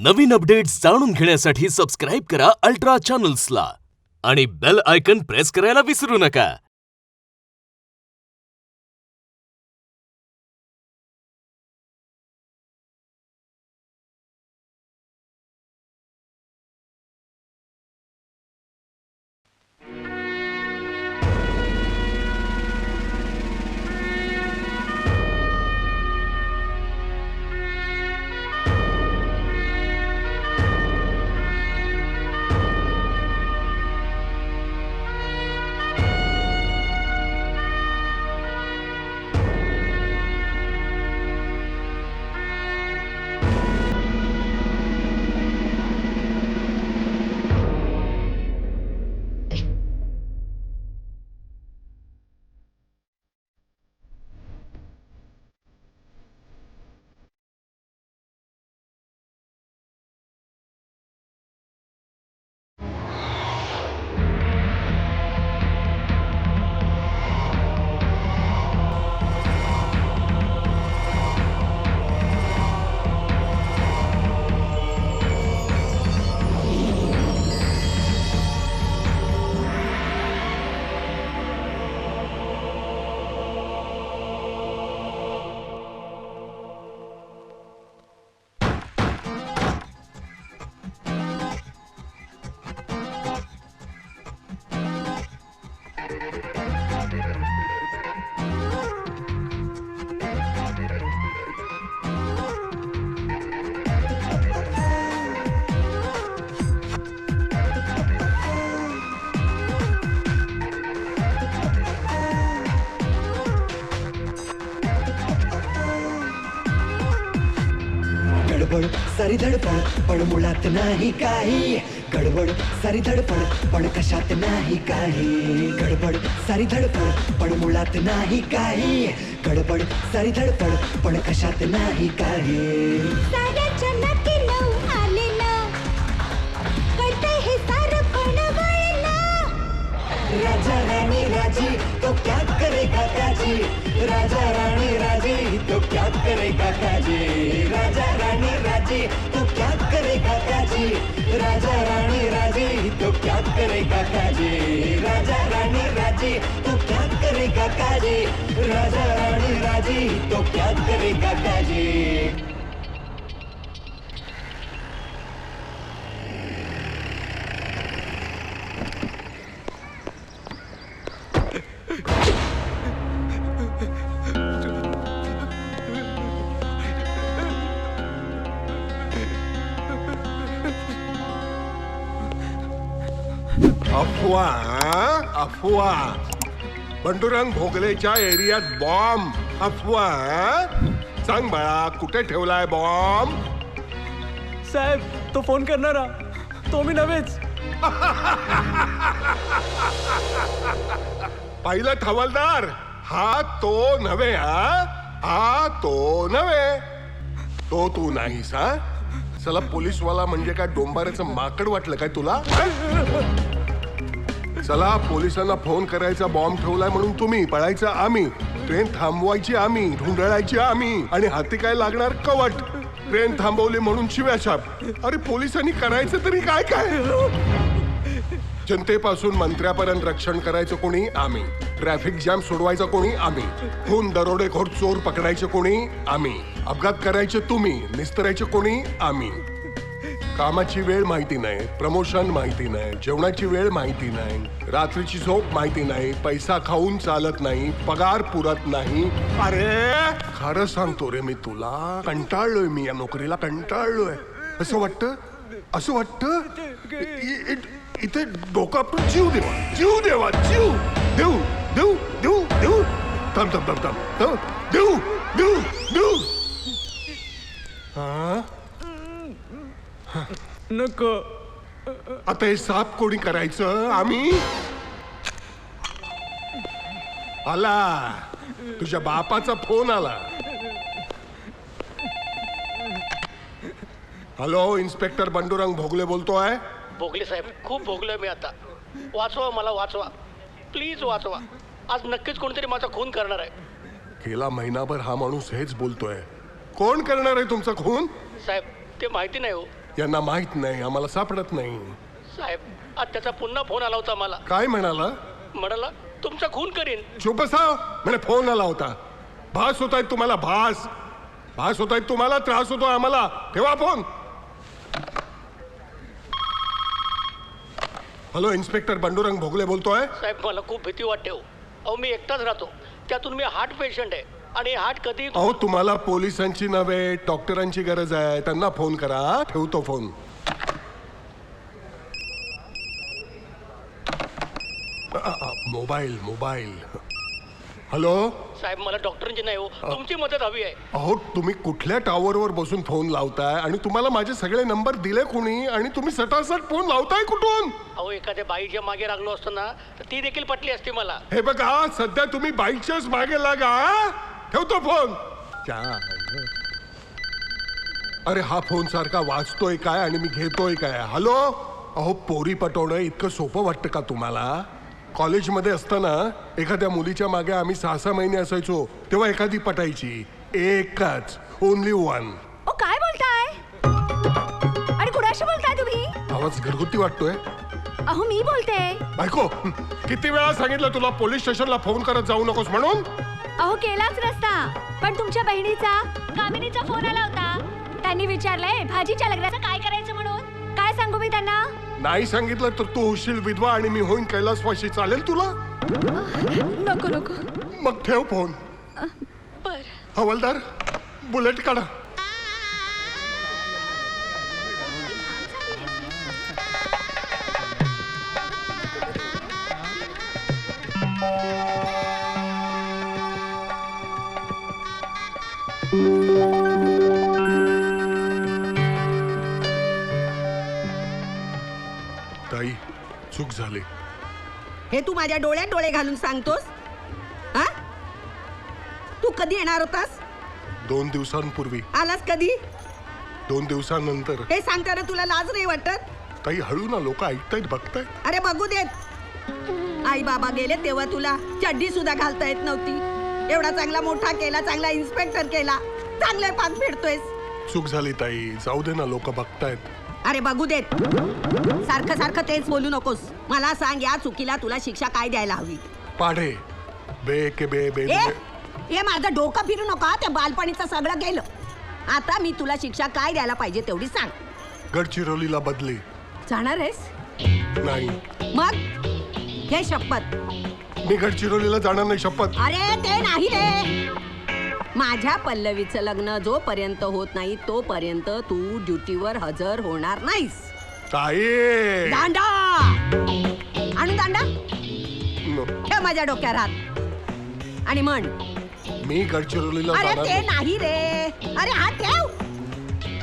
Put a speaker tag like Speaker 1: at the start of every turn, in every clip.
Speaker 1: नवीन updates जाणून घेण्यासाठी subscribe करा अल्ट्रा चॅनल्सला आणि बेल आयकन प्रेस करायला विसरू नका.
Speaker 2: गडबड सारी धडपड पण मुळात नाही काही. गडबड सारी धडपड पण कशात नाही काही. गडबड सारी धडपड पण मुळात नाही काही. गडबड सारी धडपड पण कशात नाही काही.
Speaker 3: साऱ्याच्या नाकीनं आले ना, कळतंय हे सारं पण वळलं.
Speaker 2: राजा राणी राजी तो क्या करेगा काजी. राजा राणी राजी तो क्या करेगा काजी. राजा राणी राजी तो क्या करेगा काजी. राजा राणी राजी तो क्या करेगा काजी. राजा राणी राजी तो क्या करेगा काजी. राजा राणी राजी तो क्या करेगा काजी.
Speaker 4: अफवा अफवा. बंडुरंग भोगलेच्या एरियात बॉम्ब. अफवा. सांग बाळा, कुठे ठेवलाय बॉम्ब?
Speaker 5: साहेब, तो फोन करणारा तो मी नव्हेच.
Speaker 4: पाहिलं हवालदार, हा तो नव्हे. हा तो नव्हे. तो तू नाहीस. चला, पोलीसवाला म्हणजे काय डोंबाऱ्याचं माकड वाटलं काय तुला? चला, पोलिसांना फोन करायचा बॉम्ब ठेवलाय म्हणून तुम्ही पळायचं आम्ही. ट्रेन थांबवायची आम्ही, ढुंढळायची आम्ही आणि हाती काय लागणार कवट. ट्रेन थांबवली म्हणून शिव्याछाप. अरे, पोलिसांनी करायचं तरी काय काय? जनतेपासून मंत्र्यापर्यंत रक्षण करायचं कोणी? आम्ही. ट्रॅफिक जॅम सोडवायचा कोणी? आम्ही. खून दरोडेखोर चोर पकडायचे कोणी? आम्ही. अपघात करायचे तुम्ही, निस्तरायचे कोणी? आम्ही. कामाची वेळ माहिती नाही, प्रमोशन माहिती नाही, जेवणाची वेळ माहिती नाही, रात्रीची झोप माहिती नाही, पैसा खाऊन चालत नाही, पगार पुरत नाही. अरे, खरं सांगतो रे मी तुला, कंटाळलोय मी या नोकरीला, कंटाळलोय. असं वाटतं इथे डोका जीव देवा, जीव देवा, जीव देऊ देऊ देऊ देऊ. थांब थांब थांब थांब. देऊ देऊ देऊ.
Speaker 5: नको.
Speaker 4: आता हे साफ कोणी करायचं? आम्ही. आला, तुझ्या बापाचा फोन आला. हॅलो, इन्स्पेक्टर बंडुरंग भोगले बोलतोय.
Speaker 6: भोगले साहेब, खूप भोगलोय मी आता. वाचवा मला, वाचवा प्लीज, वाचवा. आज नक्कीच कोणतरी माझा खून करणार आहे.
Speaker 4: गेला महिनाभर हा माणूस हेच बोलतोय. कोण करणार आहे तुमचा खून?
Speaker 6: साहेब, ते माहिती नाही हो,
Speaker 4: यांना माहित नाही, आम्हाला सापडत नाही.
Speaker 6: साहेब आज त्याचा पुन्हा फोन आला होता मला.
Speaker 4: काय म्हणाला?
Speaker 6: म्हणाला तुमचा खून करीन.
Speaker 4: चुप बसा. म्हणे फोन आला होता. भास होत आहेत तुम्हाला, भास होत आहेत तुम्हाला, त्रास होतो आम्हाला. ठेवा फोन. हॅलो, इन्स्पेक्टर बंडुरंग भोगले बोलतोय.
Speaker 6: साहेब मला खूप भीती वाटते हो. अहो मी एकटाच राहतो, त्यातून मी हार्ट पेशंट आहे आणि हार्ट कधी.
Speaker 4: अहो तुम्हाला पोलिसांची नव्हे डॉक्टरांची गरज आहे. त्यांना फोन करा. ठेवतो फोन. मोबाईल. हॅलो
Speaker 6: साहेब मला डॉक्टरांची नाही हो, तुमची मदत हवी आहे.
Speaker 4: अहो तुम्ही कुठल्या टॉवरवर बसून फोन लावताय आणि तुम्हाला माझे सगळे नंबर दिले कोणी आणि तुम्ही सटासट फोन लावताय कुठून?
Speaker 6: अहो एखाद्या बाईच्या मागे लागलो असतो ना तर ती देखील पटली असती मला.
Speaker 4: हे बघा सध्या तुम्ही बाईकच्याच मागे लागा. ठेवतो फोन. अरे हा फोन सारखा वाजतोय काय आणि मी घेतोय काय? हॅलो. अहो पोरी पटवणं इतकं सोपं वाटतं का तुम्हाला? कॉलेजमध्ये असताना एखाद्या मुलीच्या मागे आम्ही 6-6 महिने असायचो, तेव्हा एखादी पटायची. एकच, ओनली वन.
Speaker 3: ओ काय बोलताय आणि कुणाशी बोलताय तुम्ही?
Speaker 4: आवाज घरगुती वाटतोय.
Speaker 3: अहो मी बोलते.
Speaker 4: बायको किती वेळा सांगितलं तुला पोलीस स्टेशनला फोन करत जाऊ नकोस म्हणून?
Speaker 3: अहो केलाच नसता, पण तुमच्या बहिणीचा कामिनीचा फोन आला होता. त्यांनी विचारलंय भाजीच्या लग्नाचं काय करायचं म्हणून. काय सांगू मी त्यांना?
Speaker 4: नाही सांगितलं तर तू होशील विधवा आणि मी होईन कैलासवासी. चालेल तुला?
Speaker 3: नको नको.
Speaker 4: मग ठेव फोन.
Speaker 3: बर.
Speaker 4: हवालदार बुलेट काढा. ताई चूक झाली.
Speaker 7: हे तू माझ्या डोळ्यात डोळे घालून सांगतोस? हा? तू कधी येणार होतास?
Speaker 4: 2 दिवसांपूर्वी.
Speaker 7: आलास कधी?
Speaker 4: 2 दिवसांनंतर.
Speaker 7: हे सांगताना तुला लाज नाही वाटत?
Speaker 4: ताई हळू ना, लोक ऐकतायत बघतायत.
Speaker 7: अरे बघू देत. आई बाबा गेले तेव्हा तुला चड्डी सुद्धा घालता येत नव्हती. एवढा चांगला मोठा केला, चांगला इन्स्पेक्टर केला, चांगले पान फेडतोयस.
Speaker 4: चूक झाली ताई, जाऊ दे ना, लोक बघतायत.
Speaker 7: अरे बघू देत. सारखं सारखं तेच बोलू नकोस. मला सांग या चुकीला तुला शिक्षा काय द्यायला हवी?
Speaker 4: पाढे बे के बे बे
Speaker 7: ए, हे माझं डोकं फिरू नका. ते बालपणीचं सगळं गेलं. आता मी तुला शिक्षा काय द्यायला पाहिजे तेवढी सांग.
Speaker 4: गडचिरोलीला बदली.
Speaker 7: जाणार आहेस?
Speaker 4: नाही.
Speaker 7: मग हे शपथ.
Speaker 4: मी गडचिरोलीला जाणार नाही. शपथ.
Speaker 7: अरे ते नाही रे. माझ्या पल्लवीचं लग्न जोपर्यंत होत नाही तोपर्यंत तू ड्युटीवर हजर होणार नाहीस.
Speaker 4: ताई
Speaker 7: दांडा आणून दांडा
Speaker 4: न-
Speaker 7: ठेव माझ्या डोक्यावर हात आणि म्हण.
Speaker 4: मी गडचिरोलीला
Speaker 7: अरे
Speaker 4: जाणार
Speaker 7: ते
Speaker 4: नाही.
Speaker 7: नाही रे. अरे हात ठेव.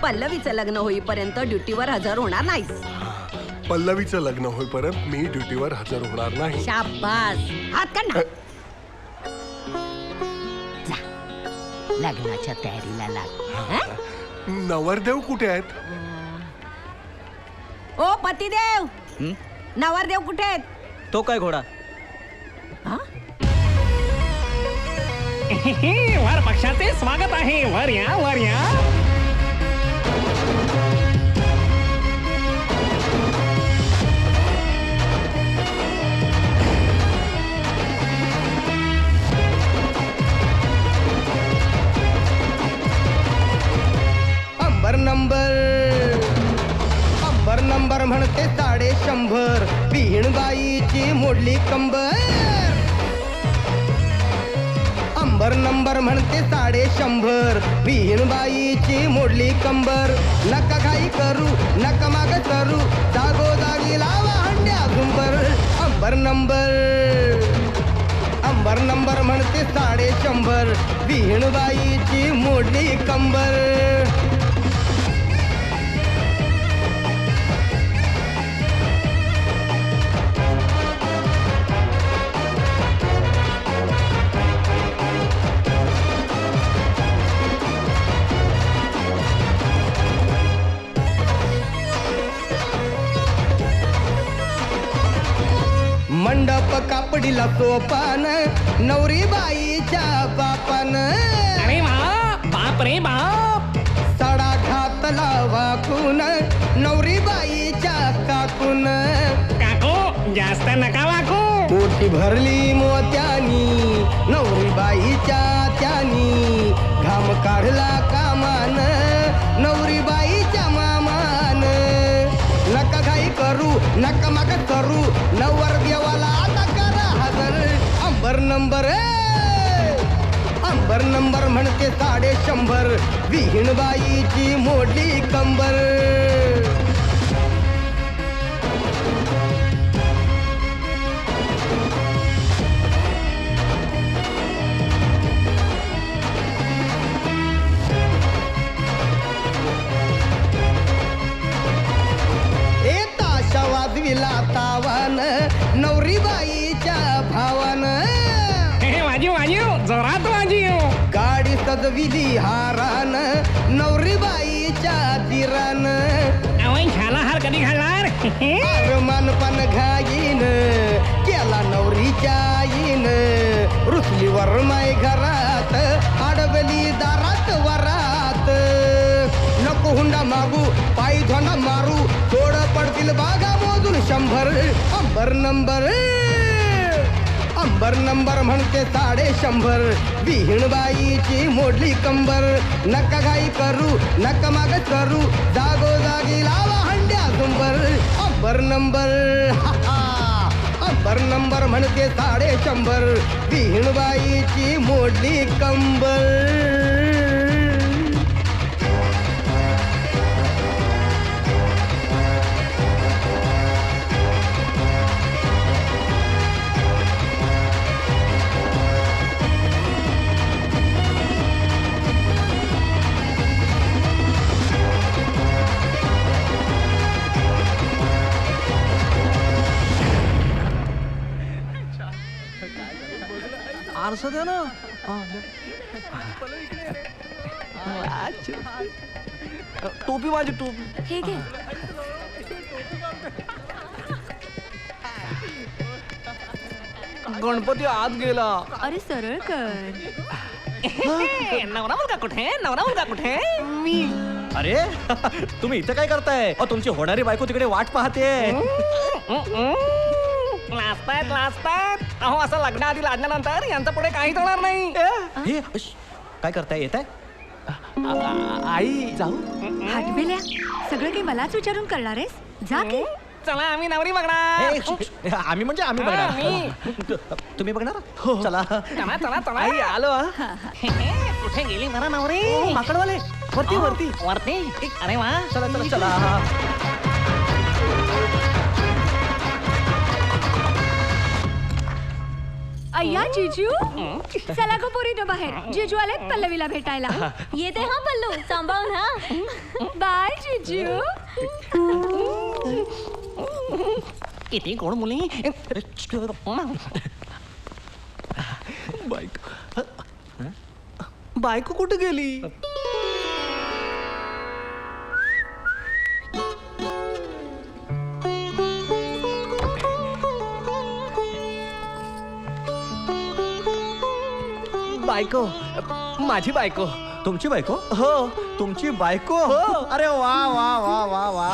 Speaker 7: पल्लवीचं लग्न होईपर्यंत ड्युटीवर हजर होणार नाहीस.
Speaker 4: पल्लवीचं लग्न होईपर्यंत मी ड्युटीवर हजर होणार नाही.
Speaker 7: शाबास. हात काढ ना. जा, लग्नाच्या तयारीला लाग. हं?
Speaker 4: नवरदेव कुठे आहेत?
Speaker 7: ओ पतिदेव. नवरदेव कुठे आहेत?
Speaker 5: तो काय घोडा?
Speaker 8: वर पक्षाचे स्वागत आहे. वर या, वर या.
Speaker 9: अंबर नंबर म्हणते 150. विहीणबाईची मोडली कंबर. अंबर नंबर म्हणते 150. विहीणबाईची मोडली कंबर. नका घाई करू, नका माग करू, जागोजागी लावा हंड्या झुंबर. अंबर नंबर म्हणते 150. विहीणबाईची मोडली कंबर. मंडप कापडीला सोपान, नवरी बाईच्या बापान.
Speaker 8: अरे वा, बाप रे बाप.
Speaker 9: सडा घातला वाकून,
Speaker 8: जास्त नका वाकू.
Speaker 9: पोटी भरली मोत्यानी नवरी बाईच्या त्यानी घाम काढला कामान नवरी बाईच्या मामान नका घाई करू नका माग करू नवर देवाला आता करा हजर अंबर नंबर म्हणते 150 विहीण बाईची मोठी कंबर. वाजविला तावान नवरी बाईच्या भावान
Speaker 8: वाजू जोरात वाजू.
Speaker 9: गाडी सजविली हारान नवरी बाईच्या दिरान
Speaker 8: ह्याला हार कधी घालणार.
Speaker 9: मानपान घाईन केला नवरीच्या आईन रुसली वरमाय घरात अडवली दारात वरात. नको हुंडा मागू पायी धोंडा मारू थोड पडतील बागा मोजून 100. अंबर नंबर म्हणते 150 विहीण बाईची मोडली कंबर. नका घाई करू नका माग करू जागोजागी लावा हंड्या झुंबर. अंबर नंबर म्हणते 150 विहीण बाईची मोडली कंबर.
Speaker 5: आरसा द्या ना. टोपी माझी टोपी.
Speaker 3: हे घे.
Speaker 5: गणपती आत गेला.
Speaker 3: अरे सरळ कर.
Speaker 8: नवरा मुलगा कुठे.
Speaker 5: मी. अरे तुम्ही इथं काय करताय. तुमची होणारी बायको तिकडे वाट पाहते.
Speaker 8: लाजतायत. अहो असं लग्नाआधी लाजल्यानंतर यांचा पुढे काहीच होणार नाही.
Speaker 5: हे काय करताय. येत आहे आई. जाऊ.
Speaker 3: हाटबेल्या सगळं काही मलाच विचारून करणार आहेस. जा की.
Speaker 8: चला आम्ही नवरी बघणार.
Speaker 5: आम्ही म्हणजे आम्ही बघणार. तुम्ही बघणार. चला
Speaker 8: चला
Speaker 5: आई आलो.
Speaker 8: कुठे गेली मला नवरी.
Speaker 5: माकडवाले वरती.
Speaker 8: अरे वा.
Speaker 5: चला.
Speaker 3: अय्या जिजू. चला गो पोरीनो बाहेर. जिजू आलेत पल्लवीला भेटायला. येते हा पल्लू सांभाळून हा. बाय जिजू.
Speaker 8: किती गोड मुली.
Speaker 5: बायको कुठे गेली. बायको. माझी बायको. तुमची बायको. हो तुमची बायको. हो. अरे वा वा वा वा वा.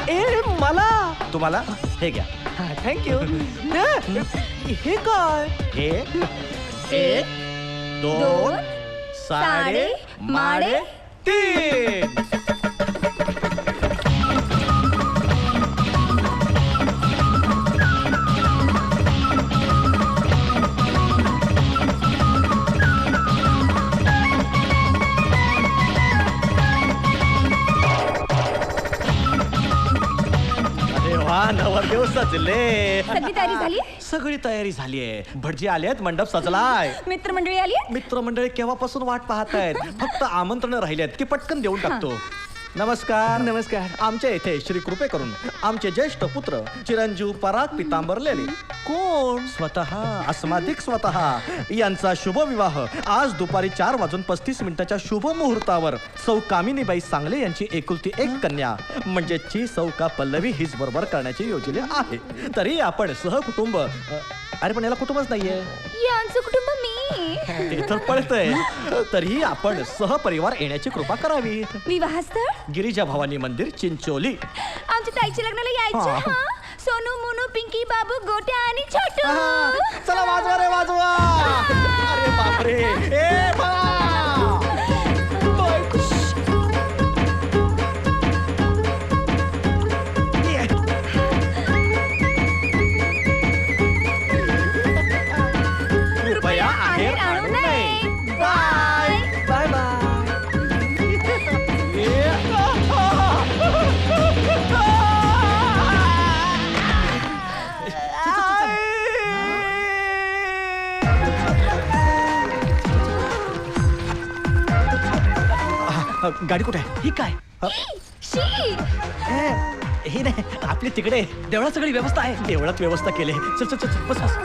Speaker 5: ए मला. तुम्हाला हे घ्या. थँक्यू. हे काय. हे 1 2 साडे माडे 3. नवरदेव सजले.
Speaker 3: सगळी तयारी झाली.
Speaker 5: सगळी तयारी झालीये. भटजी आलेत. मंडप सजलाय.
Speaker 3: मित्रमंडळी आली.
Speaker 5: मित्रमंडळी केव्हापासून वाट पाहतायत. फक्त आमंत्रण राहिलेत की पटकन देऊन टाकतो. नमस्कार. आमच्या इथे श्री कृपे करून आमचे ज्येष्ठ पुत्र चिरंजीव पराग पितांबर लेले. कोण. स्वतः अस्मादिक स्वतः यांचा शुभ विवाह आज दुपारी 4:35 शुभ मुहूर्तावर सौ कामिनीबाई सांगले यांची एकुलती एक कन्या म्हणजे सौका पल्लवी हीच बरोबर करण्याचे योजले आहे. तरी आपण सहकुटुंब. अरे पण याला कुटुंबच नाहीये.
Speaker 3: यांचं कुटुंब मी.
Speaker 5: ते तर पळतंय. तरीही आपण सहपरिवार येण्याची कृपा करावी.
Speaker 3: विवाहस्थळ
Speaker 5: गिरिजा भवानी मंदिर चिंचोली.
Speaker 3: आमच्या ताईच्या लग्नाला यायचं. हा सोनू मोनू पिंकी बाबू गोट्या आणि छोटू.
Speaker 5: चला वाजवा रे वाजवा. अरे बापरे. ए बाळा. कृपया आहेर आणू नये. Bye bye bye. गाडी कुठे आहे? ही काय?
Speaker 3: शी.
Speaker 5: हे नाही आपली तिकडे देवळात सगळी व्यवस्था आहे. देवळात व्यवस्था केली. चल चल चल बस बस.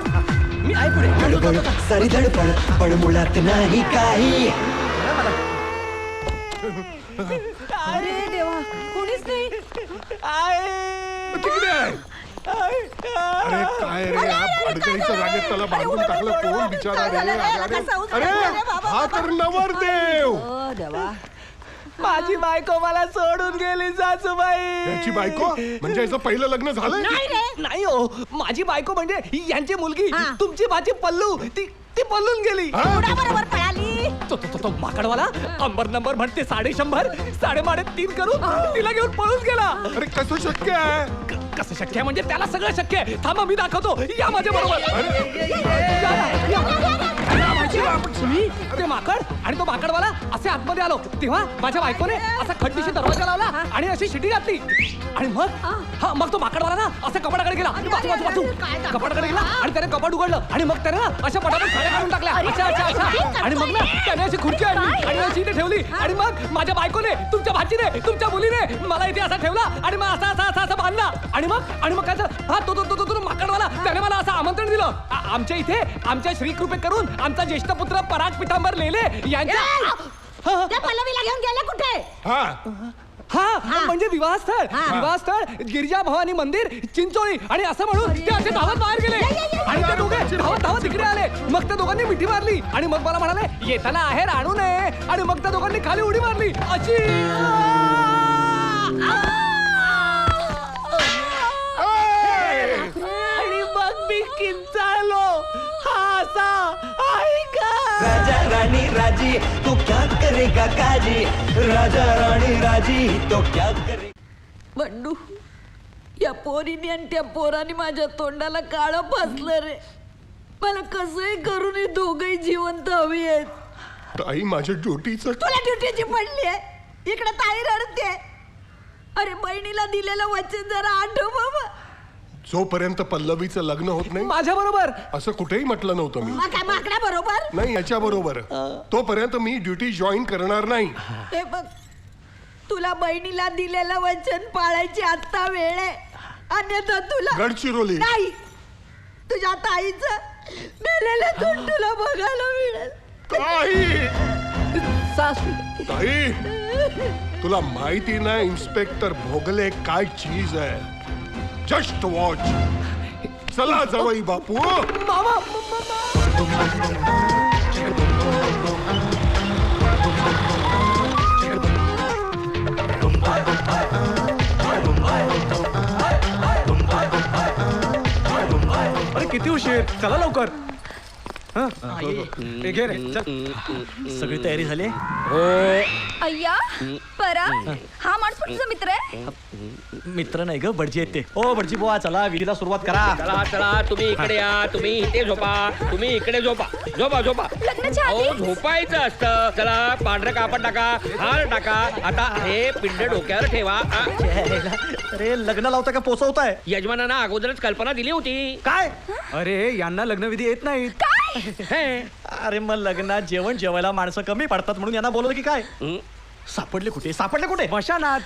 Speaker 5: मी आहे पुढे.
Speaker 2: सारी धडपड पण मुळात नाही काही.
Speaker 7: अरे देवा कोणीच नाही.
Speaker 4: तिकडे आहे. अरे काय रे या अडचणीच्या जागेत त्याला बांधून टाकलं कोण बिचारा रे. अरे हा तर नवरदेव.
Speaker 7: देवा
Speaker 8: माझी बायको मला सोडून गेली सासूबाई.
Speaker 4: याची बायको म्हणजे याचं पहिलं लग्न झालं.
Speaker 8: नाही हो, माझी बायको म्हणजे ही यांची मुलगी. तुमची भाची पल्लू ती पल्लून गेली.
Speaker 7: बरोबर पळाली.
Speaker 8: तो माकडवाला अंबर नंबर म्हणते 150 साडेमाडे 3 करून तिला घेऊन पळून गेला.
Speaker 4: अरे कसं शक्य आहे.
Speaker 8: कसं शक्य आहे म्हणजे त्याला सगळं शक्य आहे. थांबा मी दाखवतो. या माझ्या बरोबर. तुम्ही ते माकड आणि तो माकडवाला असे आतमध्ये आलो तेव्हा माझ्या बायकोने असा खड्डीशी दरवाजा लावला आणि अशी शिटी घातली आणि मग तो माकडवाला ना असं कपाटाकडे गेला. वाचू कपाटाकडे गेला आणि त्याने कपाट उघडलं आणि मग त्याने ना अशा पटापट साड्या काढून टाकल्या. अच्छा आणि मग ना त्याने अशी खुर्ची आणली आणि अशी इथे ठेवली आणि मग माझ्या बायकोने तुमच्या भाचीने तुमच्या मुलीने मला इथे असा ठेवला आणि मग असा बांधला आणि मग काय झालं. तो माकडवाला त्याने मला असं आमंत्रण दिलं आमच्या इथे आमच्या श्रीकृपे करून आमचा ज्येष्ठ पुत्र पराग पितांबर लेले यांच्या.
Speaker 7: पल्लवीला घेऊन गेले कुठे?
Speaker 8: हा म्हणजे विवाहस्थळ गिरिजा भवानी मंदिर चिंचोळी आणि असं म्हणून ते असे धावत बाहेर गेले आणि ते दोघे धावत इकडे आले. मग त्या दोघांनी मिठी मारली आणि मग मला म्हणाले येताना आहेर आणू नये आणि मग त्या दोघांनी खाली उडी मारली अशी. आणि मग मी किंचाळलो.
Speaker 2: राजा रानी राजी तो क्या करेगा काजी. राजा राणी राजी तो क्या करे.
Speaker 7: बंडू या पोरीने आणि त्या पोराने माझ्या तोंडाला काळं फासलं रे. मला कसंही करून हे दोघही जिवंत हवी आहेत.
Speaker 4: ताई माझ्या ड्युटीचं.
Speaker 7: तुला ड्युटीची पडली आहे. इकडे ताई रडते. अरे बहिणीला दिलेलं वचन जरा आठव बाबा.
Speaker 4: जोपर्यंत पल्लवीचं लग्न होत नाही
Speaker 8: माझ्या बरोबर
Speaker 4: असं कुठेही म्हटलं नव्हतं मी.
Speaker 7: काय माकडा बरोबर
Speaker 4: नाही याच्या बरोबर तोपर्यंत मी ड्युटी जॉईन करणार नाही.
Speaker 7: हे बघ तुला बहिणीला दिलेलं वचन पाळायची आता वेळ आहे. अन्यथा तुला
Speaker 4: गडचिरोली
Speaker 7: नाही तुझ्या ताईचं मेलेलं तोंड तुला बघायला मिळेल.
Speaker 4: ताई तुला माहिती नाही इन्स्पेक्टर भोगले काय चीज आहे. Just watch. चला जावई बापू.
Speaker 8: अरे किती उशीर. चला लवकर. घे रे चल.
Speaker 5: सगळी तयारी झाली.
Speaker 3: अय्या पराग हा माणूस पण तुझा मित्र आहे.
Speaker 5: मित्र नाही ग भटजी आहेत ते. ओ भटजी बुवा चला विधीला सुरुवात करा.
Speaker 10: चला तुम्ही इकडे या. तुम्ही इथे झोपा. तुम्ही इकडे झोपा.
Speaker 3: लग्नाच्या आधी
Speaker 10: झोपायचं असतं. चला पांढरं कापड टाका. हार टाका. आता हे पिंड डोक्यावर ठेवा.
Speaker 5: अरे लग्न लावता का पोचवताय?
Speaker 10: यजमानांना अगोदरच कल्पना दिली होती.
Speaker 5: काय?
Speaker 8: अरे यांना लग्नविधी येत नाहीत.
Speaker 5: अरे मग लग्नात जेवण जेवायला माणसं कमी पडतात म्हणून यांना बोलवलं की काय? सापडले कुठे?
Speaker 8: स्मशानात.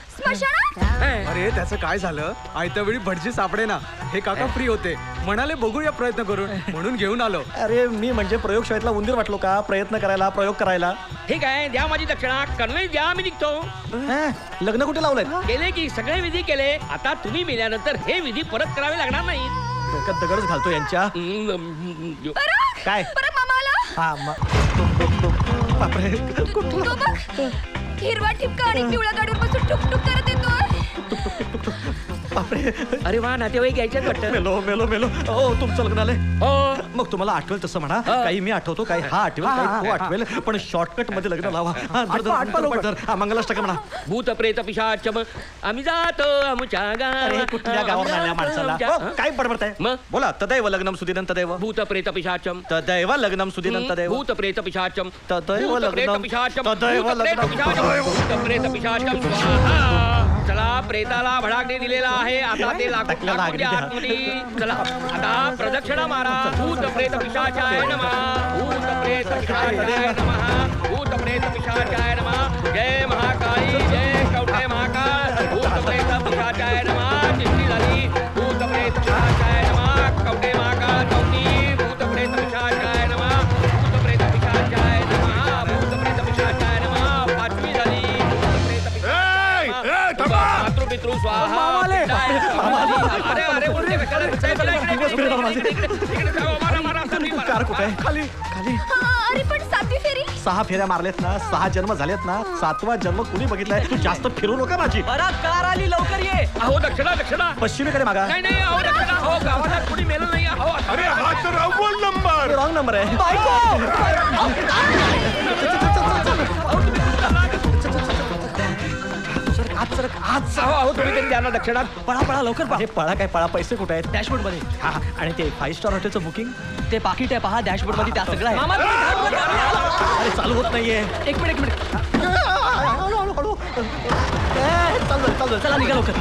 Speaker 8: अरे त्याचं काय झालं आयत्या वेळी भटजी सापडे ना. हे काका फ्री होते म्हणाले बघूया प्रयत्न करून म्हणून घेऊन आलो.
Speaker 5: अरे मी म्हणजे प्रयोगशाळेतला उंदीर वाटलो का प्रयत्न करायला प्रयोग करायला?
Speaker 10: ठीक आहे द्या माझी दक्षिणा. कन्व्हेन्स द्या मी निघतो.
Speaker 5: लग्न कुठे लावलंय?
Speaker 10: केले की सगळे विधी केले. आता तुम्ही मेल्यानंतर हे विधी परत करावे लागणार नाहीत.
Speaker 5: डोक्यात दगडच घालतो यांच्या. काय
Speaker 3: मामा आला.
Speaker 5: हा बापरे
Speaker 3: तो बघ हिरवा ठिपका आणि पिवळ्या गाडीवर बसून टुक टुक करत येतोय.
Speaker 5: बापरे,
Speaker 10: अरे वा नातेवाईक यायच्यात वाटतं.
Speaker 5: मेलो मेलो मेलो. हो तुमचं लग्न आलंय.
Speaker 10: हो
Speaker 5: मग तुम्हाला आठवेल तसं म्हणा. काही मी आठवतो, काही हा आठवेल, काही तो आठवेल, पण शॉर्टकट मध्ये लग्न लावा. मंगलाष्टक म्हणा.
Speaker 10: भूत प्रेत पिशाचम आम्ही जातो आमच्या
Speaker 5: अरे कुठल्या गावावर आल्या माणसाला? हो, काय बडबडताय?
Speaker 10: मग?
Speaker 5: बोला. तदैव लग्नम सुदिनं तदैव.
Speaker 10: भूत प्रेत पिशाचम
Speaker 5: तदैव लग्नम सुदिनं तदैव.
Speaker 10: भूत प्रेत पिशाचम
Speaker 5: तदैव
Speaker 10: भूत प्रेत
Speaker 5: लग्नम.
Speaker 10: पिशाचम
Speaker 5: तदैव
Speaker 10: भूत प्रेत
Speaker 5: लग्नम.
Speaker 10: पिशाचम भूत प्रेत पिशाचम स्वाहा. चला प्रेताला भडाकणे दिलेला आहे, आता ते लागू
Speaker 5: टाकलेला
Speaker 10: टाकून द्या
Speaker 5: आग्नी
Speaker 10: आतमध्ये. चला आता प्रदक्षिणा मारा. भूत प्रेत पिशाचाय नमः. भूत प्रेत पिशाचाय नमः. भूत प्रेत पिशाचाय नमः. जय महाकाली जय कवठे महाकाल. भूत प्रेत पिशाचाय नमः. चिठ्ठी झाली. भूत प्रेत पिशाचाय नमः. कवठे महाकाल चौथी. भूत प्रेत पिशाचाय नमः. भूत प्रेत पिशाचाय नमः. भूत प्रेत पिशाचाय नमः. पाचवी झाली. भूत प्रेत पिशाचाय नमः. मातृपितृ स्वाहा. अरे अरे उलटे कशाला दिसताय?
Speaker 5: कार कुठे आहे? खाली खाली.
Speaker 3: अरे पण 7वी फेरी
Speaker 5: 6 फेऱ्या मारल्यात ना, 6 जन्म झालेत ना, 7वा जन्म कुणी बघितलाय? तू जास्त फिरू नका माझी.
Speaker 10: कार आली लवकर ये. अहो दक्षिणा दक्षिणा.
Speaker 5: पश्चिमेकडे मागा.
Speaker 10: नाही नाही अहो दक्षिणा. अहो गावाला कुणी मेलं नाही. अहो
Speaker 4: अरे हा तर अव्वल नंबर.
Speaker 5: रॉंग नंबर आहे. आज
Speaker 10: अहो अहो तुम्ही तरी द्या ना दक्षिणा.
Speaker 5: पळा पळा लवकर पळा. हे पळा काय पळा, पैसे कुठे आहेत? डॅशबोर्ड मध्ये. हा आणि ते 5 स्टार हॉटेलचं बुकिंग
Speaker 8: ते पाकिट आहे पहा डॅशबोर्ड मध्ये, त्या सगळं आहे.
Speaker 5: अरे चालू होत नाहीये.
Speaker 8: एक मिनिट
Speaker 5: हळू हळू हळू. चालू
Speaker 8: चला निघा लवकर.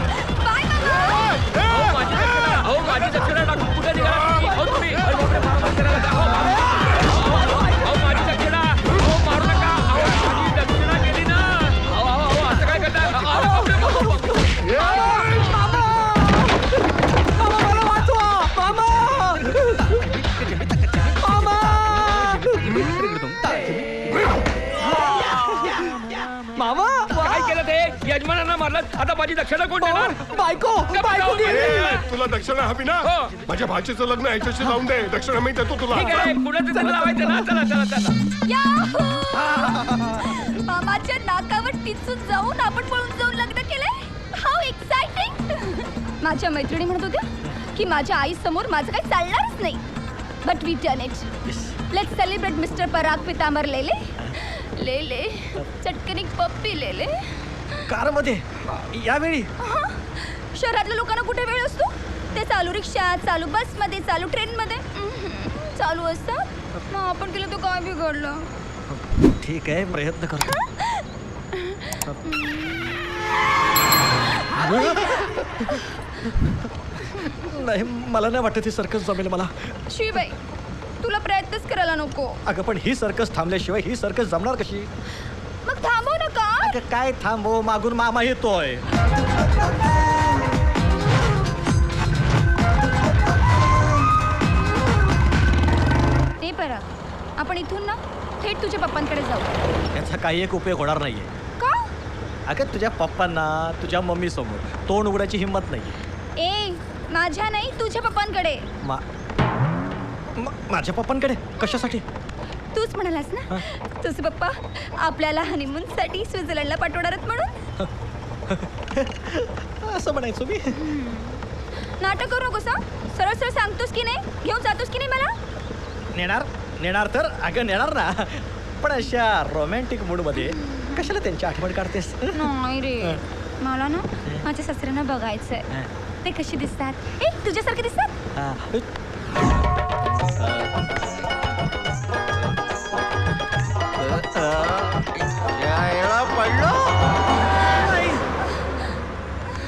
Speaker 10: अहो माझी दक्षिणा. अहो माझी दक्षिणा टाकून कुठे निघाला तुम्ही? अहो तुम्ही अहो, बापरे, मारामारी करायला लागला. अहो माझी दक्षिणा. अहो मारू नका. अहो माझी दक्षिणा गेली ना. अहो अहो अहो असं काय करताय? अहो, अहो, बापरे, बापरे.
Speaker 8: मामा
Speaker 10: काय केलं ते? यजमानांना मारलं. आता माझी दक्षिणा कोण देणार?
Speaker 8: बायको बायको गेली.
Speaker 4: अरे, तुला दक्षिणा हवी ना?
Speaker 10: हो.
Speaker 4: माझ्या भाचीचं लग्न याच्याशी लावून दे. दक्षिणा मी देतो तुला.
Speaker 10: ठीक आहे कुणाचं तरी लावायचं ना. चला चला चला.
Speaker 3: याहू! मामाच्या नाकावर टिचून जाऊन आपण पळून जाऊन लग्न केलंय. How exciting. माझ्या मैत्रिणी म्हणत होत्या की माझ्या आई समोर माझं काही चालणारच नाही. But we done it. Let's celebrate mister Parag Pitambar Lele. Lele चटकन एक पप्पी लेले.
Speaker 5: कार मध्ये यावेळी
Speaker 3: शहरातल्या लोकांना कुठे वेळ असतो? ते चालू रिक्षा, चालू बस मध्ये, चालू ट्रेन मध्ये चालू असतात. मग आपण केलं तो काय बिघडलं?
Speaker 5: ठीक आहे, प्रयत्न करतो. नाही मला नाही वाटत ही सर्कस जमेल मला.
Speaker 3: शिवाय तुला प्रयत्नच करायला नको.
Speaker 5: अगं पण ही सर्कस थांबल्याशिवाय ही सर्कस जमणार कशी?
Speaker 3: मग थांबव नका.
Speaker 5: अगं काय थांबव, मागून मामा येतोय.
Speaker 3: ते पराग आपण इथून ना थेट तुझ्या पप्पांकडे जाऊ.
Speaker 5: याचा काही एक उपयोग होणार नाहीये.
Speaker 3: का?
Speaker 5: अगं तुझ्या पप्पांना तुझ्या मम्मी समोर तोंड उघडायची हिंमत नाहीये.
Speaker 3: ए माझ्या नाही तुझ्या पप्पांकडे.
Speaker 5: माझ्या पप्पांकडे कशासाठी?
Speaker 3: तूच म्हणालास ना तुझे पप्पा आपल्याला हनीमून साठी स्वित्झर्लंडला पाठवणार आहेत म्हणून.
Speaker 5: असं म्हणायचो मी.
Speaker 3: नाटक करू नकोस हा. सरळ सरळ सांगतोस की नाही? घेऊन जातोस की नाही मला?
Speaker 5: नेणार तर अगं नेणार ना, पण अशा रोमॅन्टिक मूड मध्ये कशाला त्यांची आठवण काढतेस?
Speaker 3: नाही रे, मला ना माझ्या सासऱ्यांना बघायचंय. ते कशी दिसतात? ए तुझ्यासारखे दिसतात?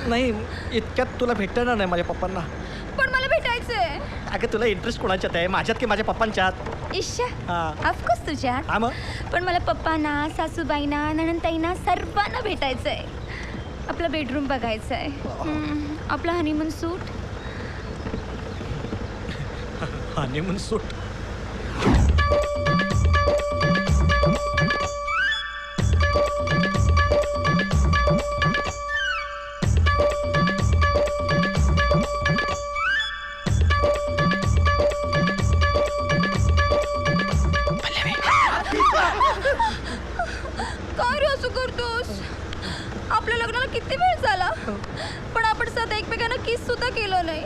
Speaker 3: नाही इतक्यात तुला भेटणार नाही माझ्या पप्पांना. पण मला भेटायचंय.
Speaker 5: अगं तुला इंटरेस्ट कोणाच्यात आहे, माझ्यात की माझ्या पप्पांच्यात?
Speaker 3: इश्शा
Speaker 5: हा.
Speaker 3: ऑफकोर्स तुझ्यात.
Speaker 5: हा मग
Speaker 3: पण मला पप्पांना, सासूबाईंना, नणंदताईंना सर्वांना भेटायचंय. आपला बेडरूम बघायचंय. आपला हनीमून सूट.
Speaker 5: हनीमून सूट.
Speaker 3: काय रे असं करतोस? आपल्या लग्नाला किती वेळ झाला पण आपण साधा एकमेकांना किस सुद्धा केलं नाही.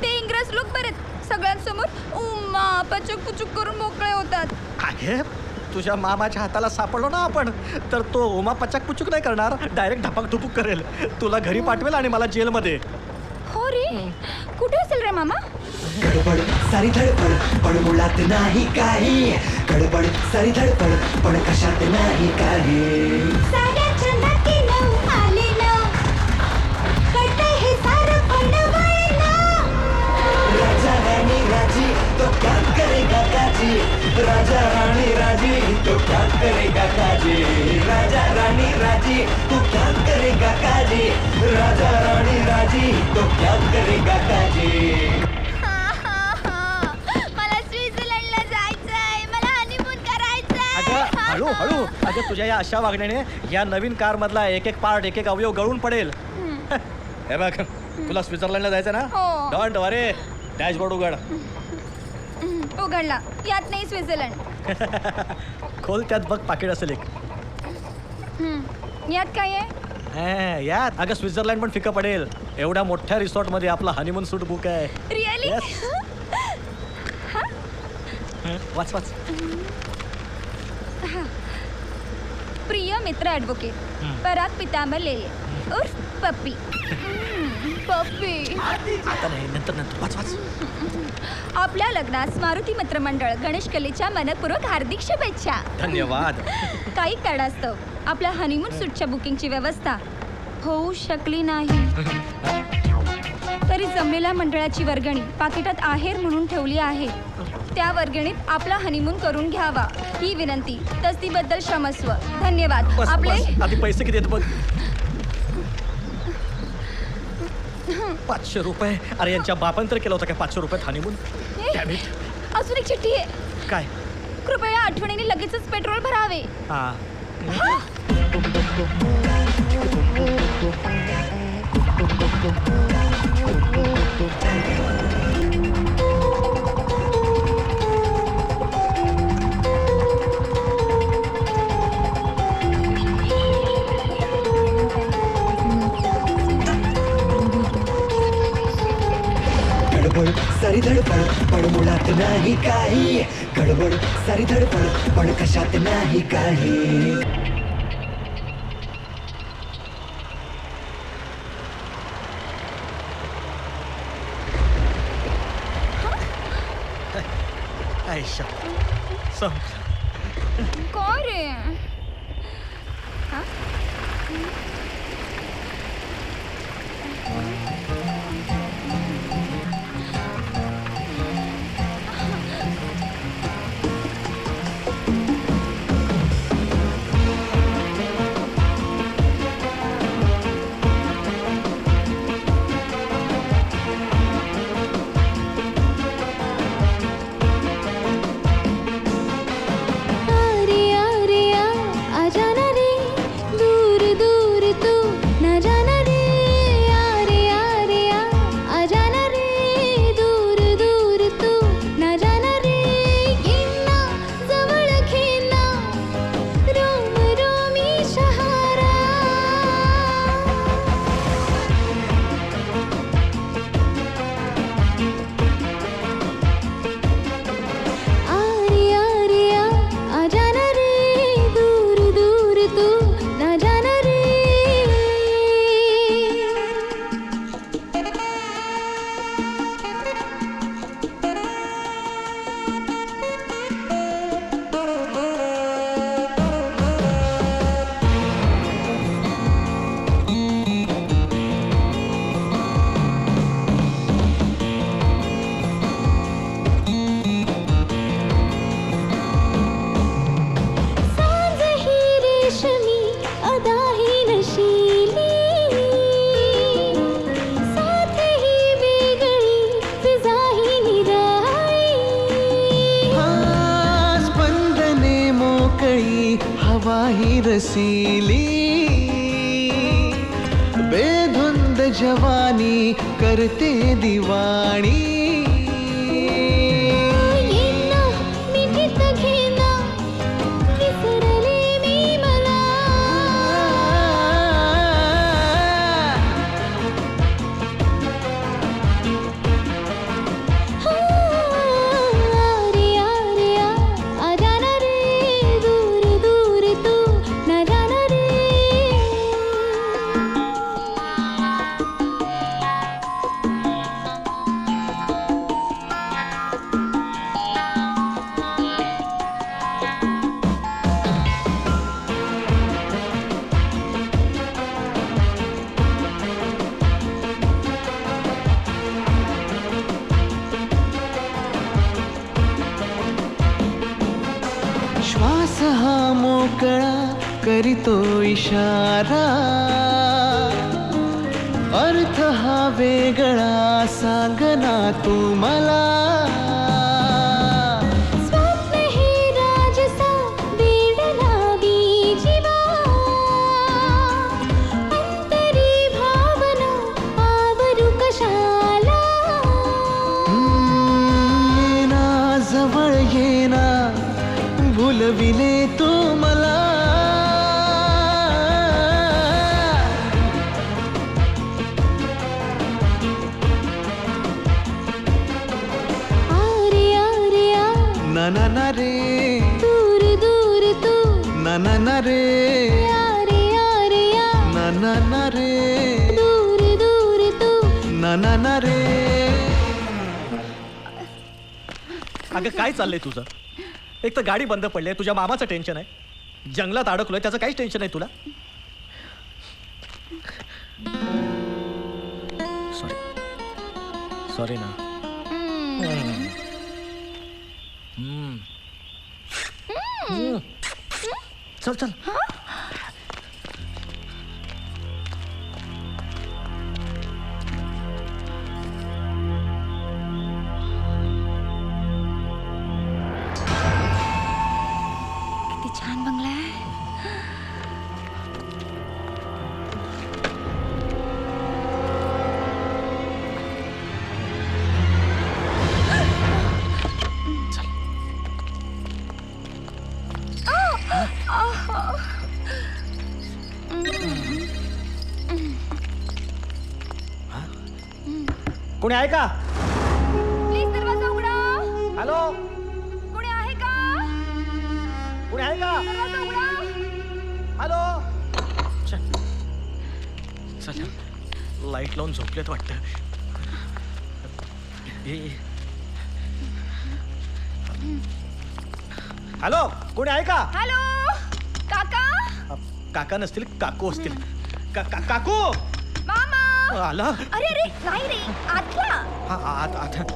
Speaker 3: ते इंग्रज लोक बरेच सगळ्यांसमोर उम्मा पचक पुचक करून मोकळे होतात.
Speaker 5: अगे तुझ्या मामाच्या हाताला सापडलो ना आपण तर तो उमा पचक पुचक नाही करणार, डायरेक्ट धपक धुपूक करेल. तुला घरी पाठवेल आणि मला जेलमध्ये.
Speaker 3: हो रे, कुठे असेल रे मामा?
Speaker 2: गडबड सारी धडपड पण मुळात नाही काही. गडबड सारी धडपड पण कशात नाही काही. राजा राणी राजी तो क्या करेगा काजी. राजा राणी राजी तो क्या करेगा काजी. राजा राणी राजी तो क्या करेगा काजी. राजा राणी राजी तो क्या करेगा काजी.
Speaker 3: मला स्वित्झर्लंडला जायचंय, मला हनीमून करायचंय.
Speaker 5: अगं हळू हळू. अगं तुझ्या या अशा वागण्याने या नवीन कार मधला एक एक पार्ट एक एक अवयव गळून पडेल. हे बघ तुला स्वित्झर्लंडला जायचं ना?
Speaker 3: हो.
Speaker 5: Don't worry. डॅशबोर्ड उघड.
Speaker 3: उघडला. यात नाही स्वित्झर्लंड.
Speaker 5: खोल, त्यात बघ पाकिट असेल एक.
Speaker 3: यात काय आहे?
Speaker 5: यात अगं स्वित्झर्लंड पण फिकं पडेल. एवढ्या मोठ्या रिसॉर्ट मध्ये आपला हनीमून सूट बुक आहे.
Speaker 3: रिअली?
Speaker 5: Yes. वाच वाच.
Speaker 3: प्रिय मित्र ॲडव्होकेट पराग पितांबर लेले उर्फ पप्पी. पप्पी.
Speaker 5: आता नाही, नंतर नंतर. वाच वाच.
Speaker 3: आपल्या लग्नास मारुती मित्रमंडळ गणेश कलेच्या मनपूर्वक हार्दिक शुभेच्छा.
Speaker 5: धन्यवाद.
Speaker 3: काही कारणास्तव आपल्या हनीमून सूटच्या बुकिंगची व्यवस्था होऊ शकली नाही. तरी जमलेल्या मंडळाची वर्गणी पाकिटात आहेर म्हणून ठेवली आहे. त्या वर्गणीत आपला हनीमून करून घ्यावा ही विनंती. तस्तीबद्दल क्षमस्व. धन्यवाद.
Speaker 5: बस,
Speaker 3: आपले
Speaker 5: बस. आधी पैसे किती आहेत बघ. 500 रुपये. अरे यांच्या बापान तर केलं होतं काय 500 रुपयात हनीमून? Damn it.
Speaker 3: अजून एक चिठ्ठी आहे.
Speaker 5: काय?
Speaker 3: कृपया आठवणीने लगेचच पेट्रोल भरावे.
Speaker 5: हा.
Speaker 2: गडबड सारी धडपड पण मुळात नाही काही. गडबड सारी धडपड पण कशात नाही काही.
Speaker 5: आयशा संपलं.
Speaker 3: काय रे?
Speaker 2: हवाही रसीली बेधुंद जवानी करते दिवाणी करीतो इशारा अर्थ हा वेगळा सांगना तू मला
Speaker 3: स्वप्न हे राजसा वेड लागी जीवा अंतरी भावना आवरू कशाला
Speaker 2: येना जवळ येना भुलविले तू मला
Speaker 3: आरे आरे आ
Speaker 2: ना ना ना रे
Speaker 3: दूर दूर तू
Speaker 2: ना ना ना रे
Speaker 3: आरे आरे आ
Speaker 2: ना ना ना रे
Speaker 3: दूर दूर तू
Speaker 2: ना ना ना रे
Speaker 5: अगं काय चाललंय तुझं? एक तर गाडी बंद पडली आहे, तुझ्या मामाचं टेन्शन आहे, जंगलात अडकलोय त्याचं काहीच टेन्शन आहे तुला. सॉरी सॉरी ना. चल चल.
Speaker 3: किती छान बंगला आहे.
Speaker 5: कोणी आहे का?
Speaker 3: प्लीज दरवाजा उघडा.
Speaker 5: हॅलो,
Speaker 3: कोणी आहे का?
Speaker 5: कोणी आहे का?
Speaker 3: दरवाजा उघडा.
Speaker 5: हॅलो. चल लाईट लावून झोपलेत वाटतं. हॅलो, कोणी आहे का?
Speaker 3: हॅलो काका.
Speaker 5: काका नसतील, काकू असतील. काकू
Speaker 3: मामा.
Speaker 5: आला.
Speaker 3: अरे अरे नाही रे आतला.
Speaker 5: हा आत आत.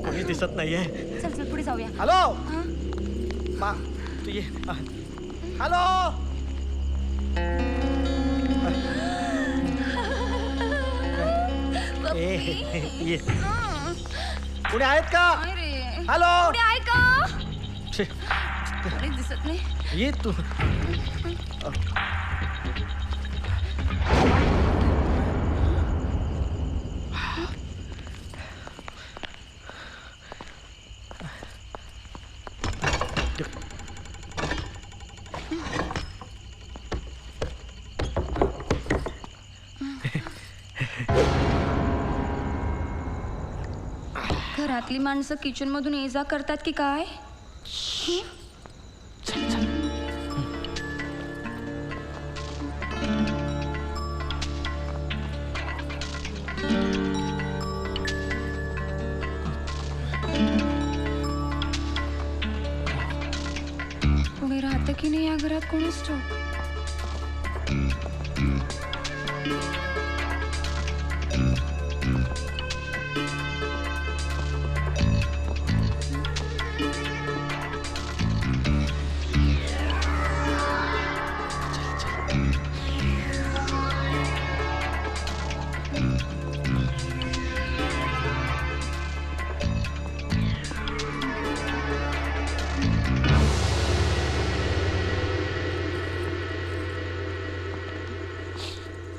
Speaker 5: कोणी दिसत नाहीये.
Speaker 3: चल चल पुढे जाऊया.
Speaker 5: हॅलो मा तू ये. हॅलो. ए, ये. कोणी आहेत का?
Speaker 3: नाही रे.
Speaker 5: हॅलो.
Speaker 3: कोणी आहे का?
Speaker 5: छे,
Speaker 3: कोणीच दिसत नाही.
Speaker 5: ये तू.
Speaker 3: घरातली माणसं किचन मधून ये जा करतात की काय? कोणी राहतं की नाही या घरात कोणीच ठाऊक.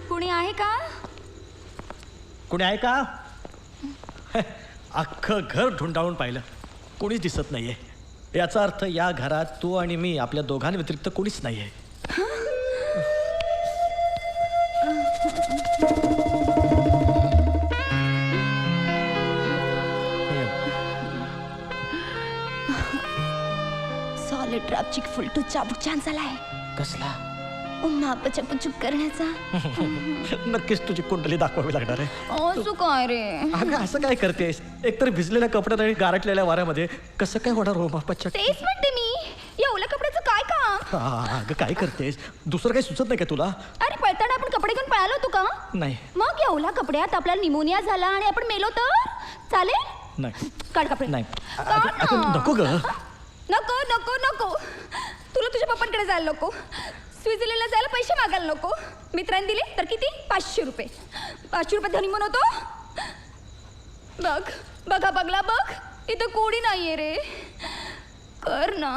Speaker 3: कोणी आहे का?
Speaker 5: कोणी आहे का? अख्खं घर ढुंडाळून पाहिलं, कोणीच दिसत नाहीये. याचा अर्थ या घरात तू आणि मी, आपल्या दोघांव्यतिरिक्त कोणीच नाहीये.
Speaker 3: सॉलिड ट्रॅपची फुलटू चाबूक छान झालाय.
Speaker 5: कसला?
Speaker 3: मापचपूचूक करण्याचा.
Speaker 5: नक्कीच तुझी कुंडली दाखवावी लागणार आहे.
Speaker 3: असं काय रे?
Speaker 5: अगं असं काय करतेस? एकतर भिजलेल्या कपड्यात आणि गारटलेल्या वाऱ्यामध्ये कसं काय होणार हो मापाच्या?
Speaker 3: तेच म्हणते मी, या ओल्या कपड्याचं काय काम?
Speaker 5: अगं काय करतेस? दुसरं काही सुचत नाही का तुला?
Speaker 3: अरे पळताना आपण कपडे घेऊन पळालो होतो का?
Speaker 5: नाही.
Speaker 3: मग या ओल्या कपड्यात आपल्याला निमोनिया झाला आणि आपण मेलो तर चालेल?
Speaker 5: नाही.
Speaker 3: काढ कपडे.
Speaker 5: नाही.
Speaker 3: काढ ना.
Speaker 5: नको ग.
Speaker 3: नको नको नको, तुला तुझ्या पप्पांकडे जायला नको. स्वित्झर्लंडला जायला पैसे मागायला नको. मित्रांनी दिले तर किती? 500 रुपये. 500 रुपये धनी म्हणतो. बघ बघा बघला बघ, इथं कोणी नाहीये रे. कर ना,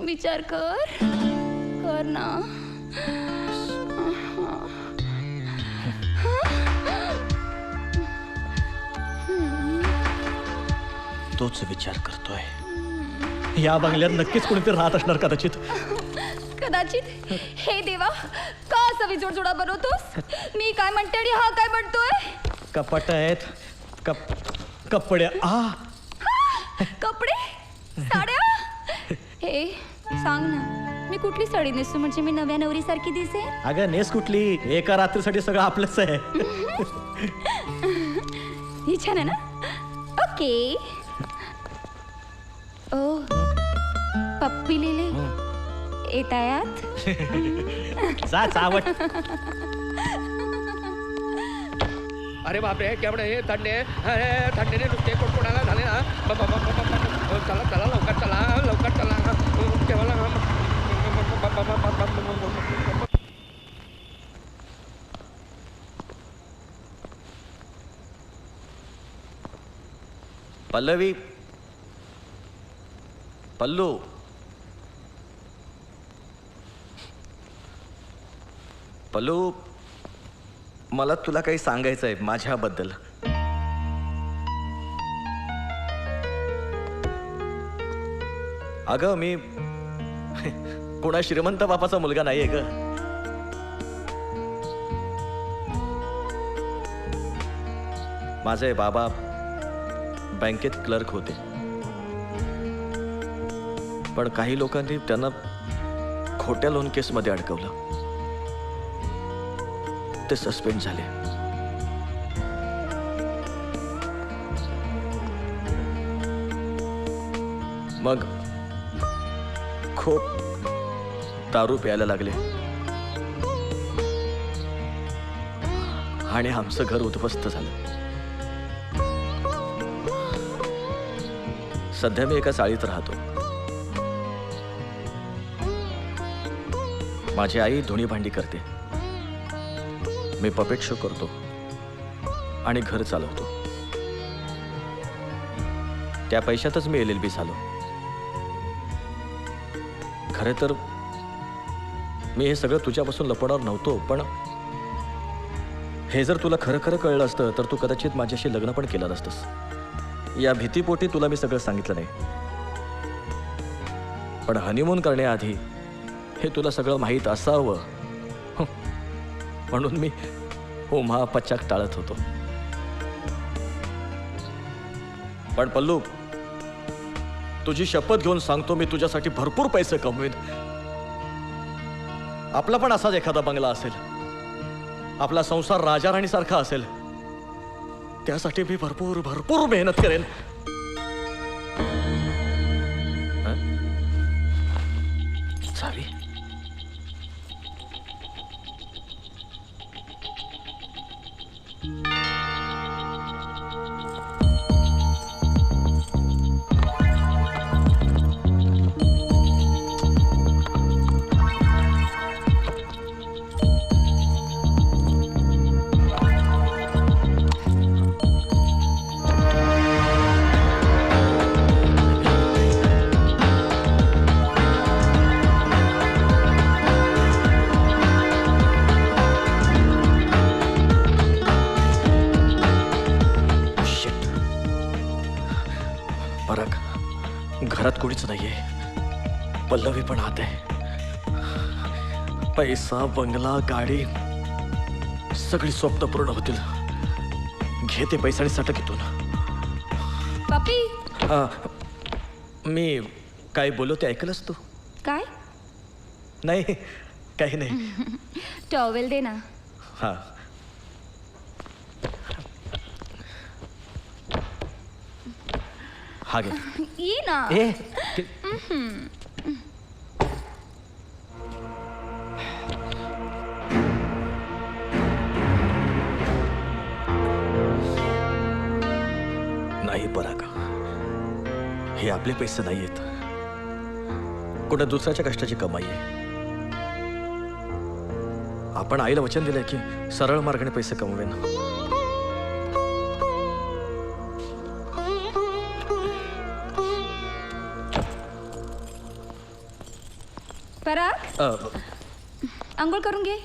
Speaker 3: विचार कर ना.
Speaker 5: तोच विचार करतोय. या बंगल्यात नक्कीच कोणीतरी राहत असणार कदाचित.
Speaker 3: हे देवा, का असा विजोड जोडा बनवतोस? मी काय म्हणते आणि हा काय म्हणतोय?
Speaker 5: कपाट आहेत, कपड्या.
Speaker 3: कपडे, साड्या. हे सांग ना, मी कुठली साडी नेसू म्हणजे मी नव्या नवरीसारखी दिसे?
Speaker 5: अगं नेस कुठली, एका रात्रीसाठी सगळं आपलंच आहे.
Speaker 3: ही छान आहे ना. ओके. ओ पप्पी लिहिले येतायात.
Speaker 5: जा चावट.
Speaker 10: अरे बापरे, केवढे हे थंडे, अरे थंडीने नुसते कोटकोडाला झाले ना. चला चला लवकर चला केवळ.
Speaker 5: पल्लवी, पल्लू, पल्लू, मला तुला काही सांगायचं आहे माझ्याबद्दल. अगं मी कोणा श्रीमंत बापाचा मुलगा नाहीये ग. माझे बाबा बँकेत क्लर्क होते, पण काही लोकांनी त्यांना खोट्या लोन केसमध्ये अडकवलं. ते सस्पेंड झाले. मग खूप दारू प्यायला लागले आणि आमचं घर उद्ध्वस्त झालं. सध्या मी एका चाळीत राहतो. माझी आई धुणी भांडी करते, मी पपेट शो करतो आणि घर चालवतो. त्या पैशातच मी LLB झालो. खरे तर मी हे सगळं तुझ्यापासून लपवणार नव्हतो, पण हे जर तुला खरं खरं कळलं असतं तर तू कदाचित माझ्याशी लग्न पण केलं नसतंस. या भीतीपोटी तुला मी सगळं सांगितलं नाही, पण हनीमून करण्याआधी हे तुला सगळं माहीत असावं म्हणून मी उम्हा पचाक टाळत होतो. पण पल्लू, तुझी शपथ घेऊन सांगतो, मी तुझ्यासाठी भरपूर पैसे कमवीन. आपला पण असाच एखादा बंगला असेल, आपला संसार राजा राणीसारखा असेल. त्यासाठी मी भरपूर भरपूर मेहनत करेन. चावी घरात कोणीच नाहीये. पल्लवी पण आत आहे. पैसा, बंगला, गाडी, सगळी स्वप्न पूर्ण होतील. घेते पैसा आणि सटक इथून.
Speaker 3: पापी,
Speaker 5: मी काय बोललो ते ऐकलंस तू?
Speaker 3: काय?
Speaker 5: नाही, काही नाही.
Speaker 3: टॉवेल दे ना.
Speaker 5: हा, हा घे.
Speaker 3: ये ना.
Speaker 5: नाही पराग, हे आपले पैसे नाही आहेत, कुठे दुसऱ्याच्या कष्टाची कमाई आहे. आपण आईला वचन दिलंय की सरळ मार्गाने पैसे कमवेन.
Speaker 3: पराग, आंघोळ करून घे.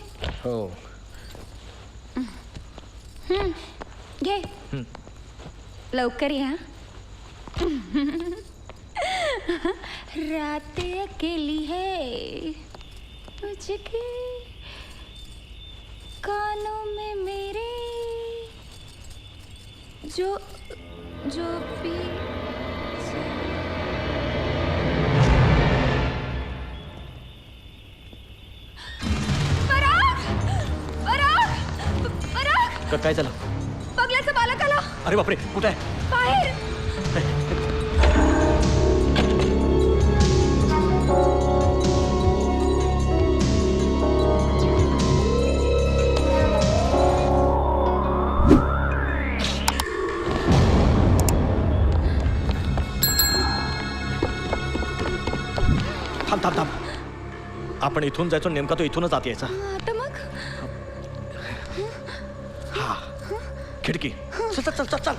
Speaker 5: हो.
Speaker 3: घे. लवकर या. रातें अकेली है मुझके कानों में मेरे जो जो भी पराग, पराग, पराग,
Speaker 5: काय झालं?
Speaker 3: बगल्याचा बालक आला.
Speaker 5: अरे बापरे, कुठे आहे?
Speaker 3: बाहेर.
Speaker 5: थांब थांब थांब. आपण इथून जायचो, नेमका तो इथूनच आत यायचा.
Speaker 3: आता मग
Speaker 5: हा, खिडकी. चल चल चल चल चल.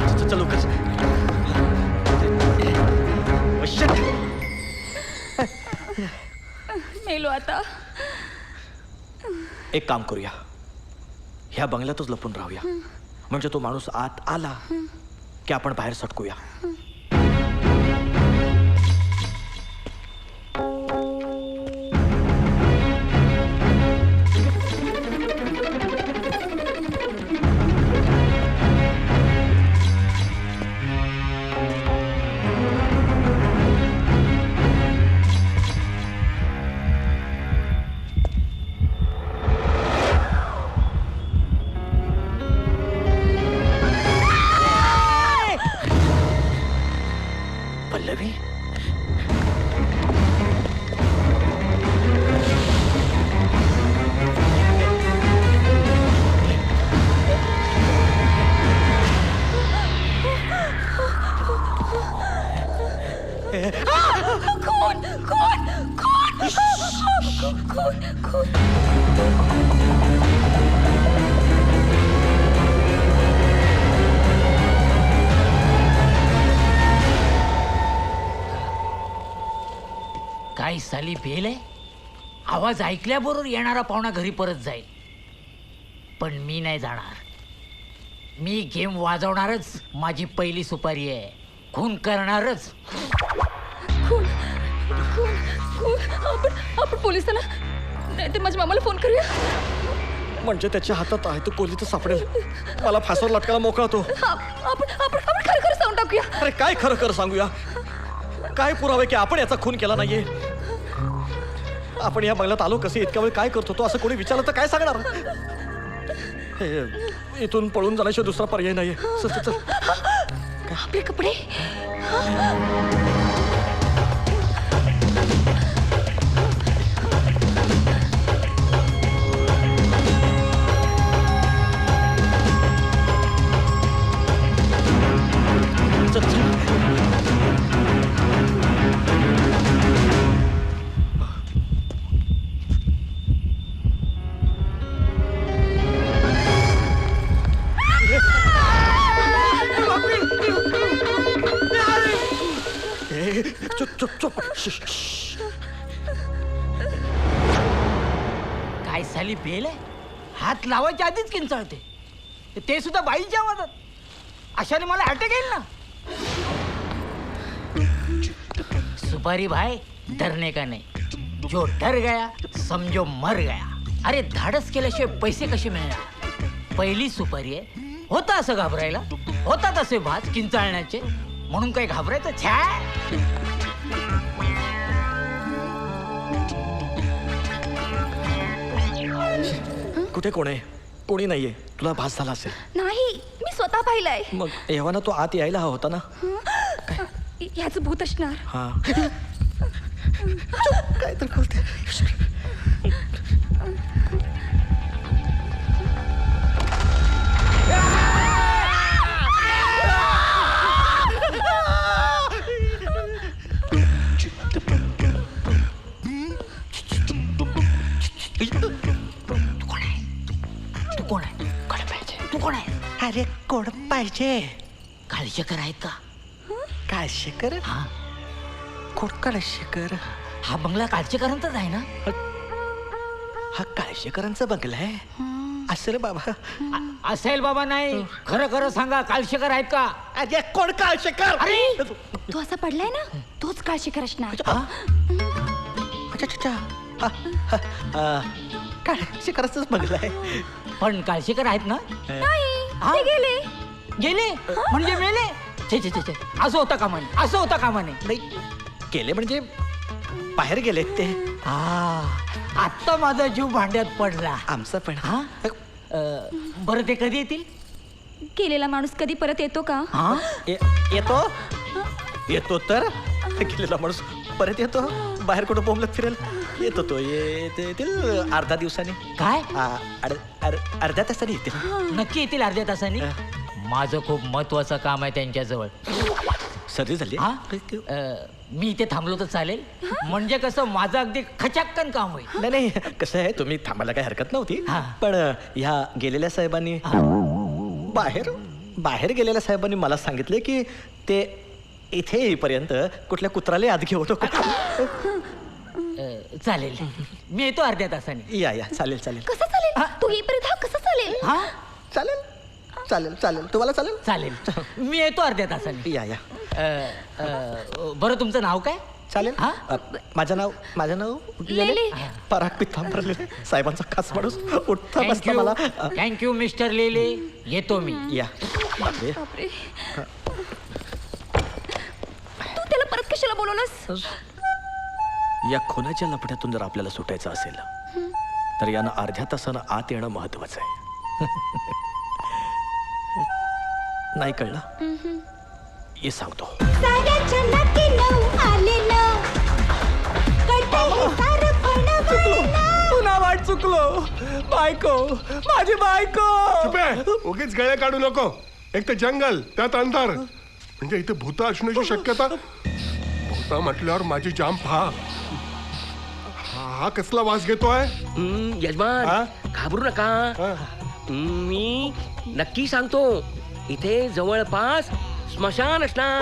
Speaker 5: चल चल लवकर.
Speaker 3: मेलो आता.
Speaker 5: एक काम करूया, ह्या बंगल्यातच लपून राहूया. म्हणजे तो माणूस आत आला की आपण बाहेर सटकूया. पल्लवी,
Speaker 3: खून, खून, खून, खून, खून.
Speaker 11: काही साली भेल आहे. आवाज ऐकल्याबरोबर येणारा पाहुणा घरी परत जाईल, पण मी नाही जाणार. मी गेम वाजवणारच. माझी पहिली सुपारी आहे. खून करणारच.
Speaker 3: खून, खून, खून. आपण पोलिसांना नाही तर माझ्या मामाला फोन करूया.
Speaker 5: म्हणजे त्याच्या हातात आहे तो कोली तर सापडेल. मला फासावर लटकायला मोकळा तो.
Speaker 3: आपण खरं खरं सांगून टाकूया.
Speaker 5: अरे काय खरं खरं सांगूया? काय पुरावे की आपण याचा खून केला नाहीये? आपण या बंगल्यात आलो कसे, इतक्या वेळ काय करतो तो, असं कोणी विचारलं तर काय सांगणार? हे, इथून पळून जाण्याशिवाय दुसरा पर्याय नाहीये. चल चल चल.
Speaker 3: आपले कपडे.
Speaker 5: चुप चुप चुप.
Speaker 11: काय साली भेल आहे. हात लावायच्या आधीच किंचाळते. ते सुद्धा बाईच्या आवाजात. अशाने मला अटॅक येईल ना. सुपारी भाई डरने का नहीं, जो डर गया समझो मर गया. अरे धाडस केल्याशिवाय पैसे कसे मिळणार? पहिली सुपारी आहे. होता असं घाबरायला, होता तसे भात किंचाळण्याचे, म्हणून काही घाबरायचं छाय.
Speaker 5: कुठे कोण आहे? कोणी नाहीये. तुला भास झाला असेल.
Speaker 3: नाही, मी स्वतः पाहिलंय.
Speaker 5: मग एव्हा ना तो आत यायला हवा होता ना.
Speaker 3: ह्याचं भूत असणार.
Speaker 5: हा, काय तर बोलते. अरे कोण पाहिजे?
Speaker 11: काळशेकर आहेत का?
Speaker 5: काळशेकर?
Speaker 11: हा
Speaker 5: कोण काळशेकर?
Speaker 11: हा बंगला काळशेकरांचाच आहे ना?
Speaker 5: हा काळशेकरांचा बंगला आहे? असेल बाबा.
Speaker 11: असेल बाबा नाही, खरं खरं सांगा, काळशेकर आहेत का?
Speaker 5: अरे कोण काळशेकर?
Speaker 11: अरे
Speaker 3: तो असा पडलाय ना, तोच काळशेकर असणार.
Speaker 5: काळशेकरांचाच बंगला आहे.
Speaker 11: पण काळशेकर आहेत ना?
Speaker 3: नाही,
Speaker 11: हा?
Speaker 3: ते गेले.
Speaker 11: गेले म्हणजे मेले? छे छे छे छे, असं होता कामा नये, असं होता कामा नये.
Speaker 5: नाही गेले म्हणजे बाहेर गेलेत ते.
Speaker 11: आत्ता माझा जीव भांड्यात पडला.
Speaker 5: आमचा पण.
Speaker 11: हा बरं, ते कधी येतील?
Speaker 3: गेलेला माणूस कधी परत येतो का?
Speaker 11: हा
Speaker 5: येतो येतो तर गेलेला माणूस परत येतो. बाहेर कुठं बोंबलत फिरेल? येतो तो. येतील अर्धा दिवसाने.
Speaker 11: काय?
Speaker 5: अर्ध्या तासाने येतील.
Speaker 11: नक्की येतील अर्ध्या तासाने? माझं खूप महत्वाचं काम आहे त्यांच्याजवळ.
Speaker 5: सर्दी झाली?
Speaker 11: हा मी इथे थांबलो तर चालेल? म्हणजे कसं माझं अगदी खचाक्कन काम होईल.
Speaker 5: नाही नाही, कसं आहे, तुम्ही थांबायला काही हरकत नव्हती.
Speaker 11: हा.
Speaker 5: पण ह्या गेलेल्या साहेबांनी बाहेर गेलेल्या साहेबांनी मला सांगितले की ते इथे येईपर्यंत कुठल्या कुत्राले आत घेऊ नको.
Speaker 11: चालेल, मी येतो अर्ध्या तासाने.
Speaker 5: या चालेल चालेल
Speaker 3: कसं चालेल? तू येईपर्यंत हा कसं चालेल?
Speaker 11: हा
Speaker 5: चालेल चालेल चालेल. तुम्हाला चालेल?
Speaker 11: चालेल, मी येतो अर्ध्या तासाने.
Speaker 5: या
Speaker 11: बरं, तुमचं नाव काय?
Speaker 5: चालेल.
Speaker 11: हा?
Speaker 5: माझं नाव
Speaker 3: लेले.
Speaker 5: पराग पितांबर लेले. साहेबांचा खास माणूस. उठता बसता मला.
Speaker 11: थँक्यू मिस्टर लेले. येतो मी.
Speaker 5: या.
Speaker 3: बापरे. तू त्याला परत कशाला बोलवलंस?
Speaker 5: या खुनाच्या लफड्यातून जर आपल्याला सुटायचं असेल तर यानं अर्ध्या तासानं आत येणं महत्वाचं आहे. नाही कळलं? हे सांगतो.
Speaker 8: पुन्हा वाट चुकलो. बायको, माझी बायको.
Speaker 4: उगीच गळे काढू नको. एक तर जंगल, त्यात अंधार, म्हणजे इथे भूत असण्याची शक्यता. भूता म्हटल्यावर माझी जाम पहा. हा कसला वास घेतोय?
Speaker 10: यजमान, घाबरू नका. मी नक्की सांगतो, इथे जवळपास स्मशान असणार.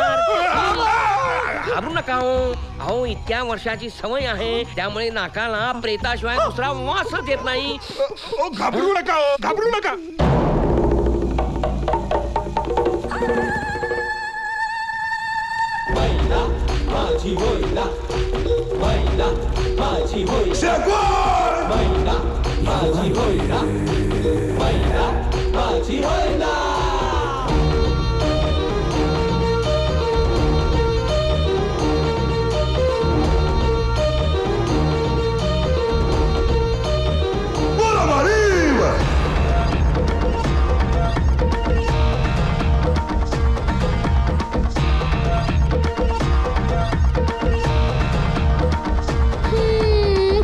Speaker 10: घाबरू नका हो. अहो, इतक्या वर्षाची सवय आहे, त्यामुळे नाकाला प्रेताशिवाय दुसरा वासच येत नाही.
Speaker 4: घाबरू नका, घाबरू नका.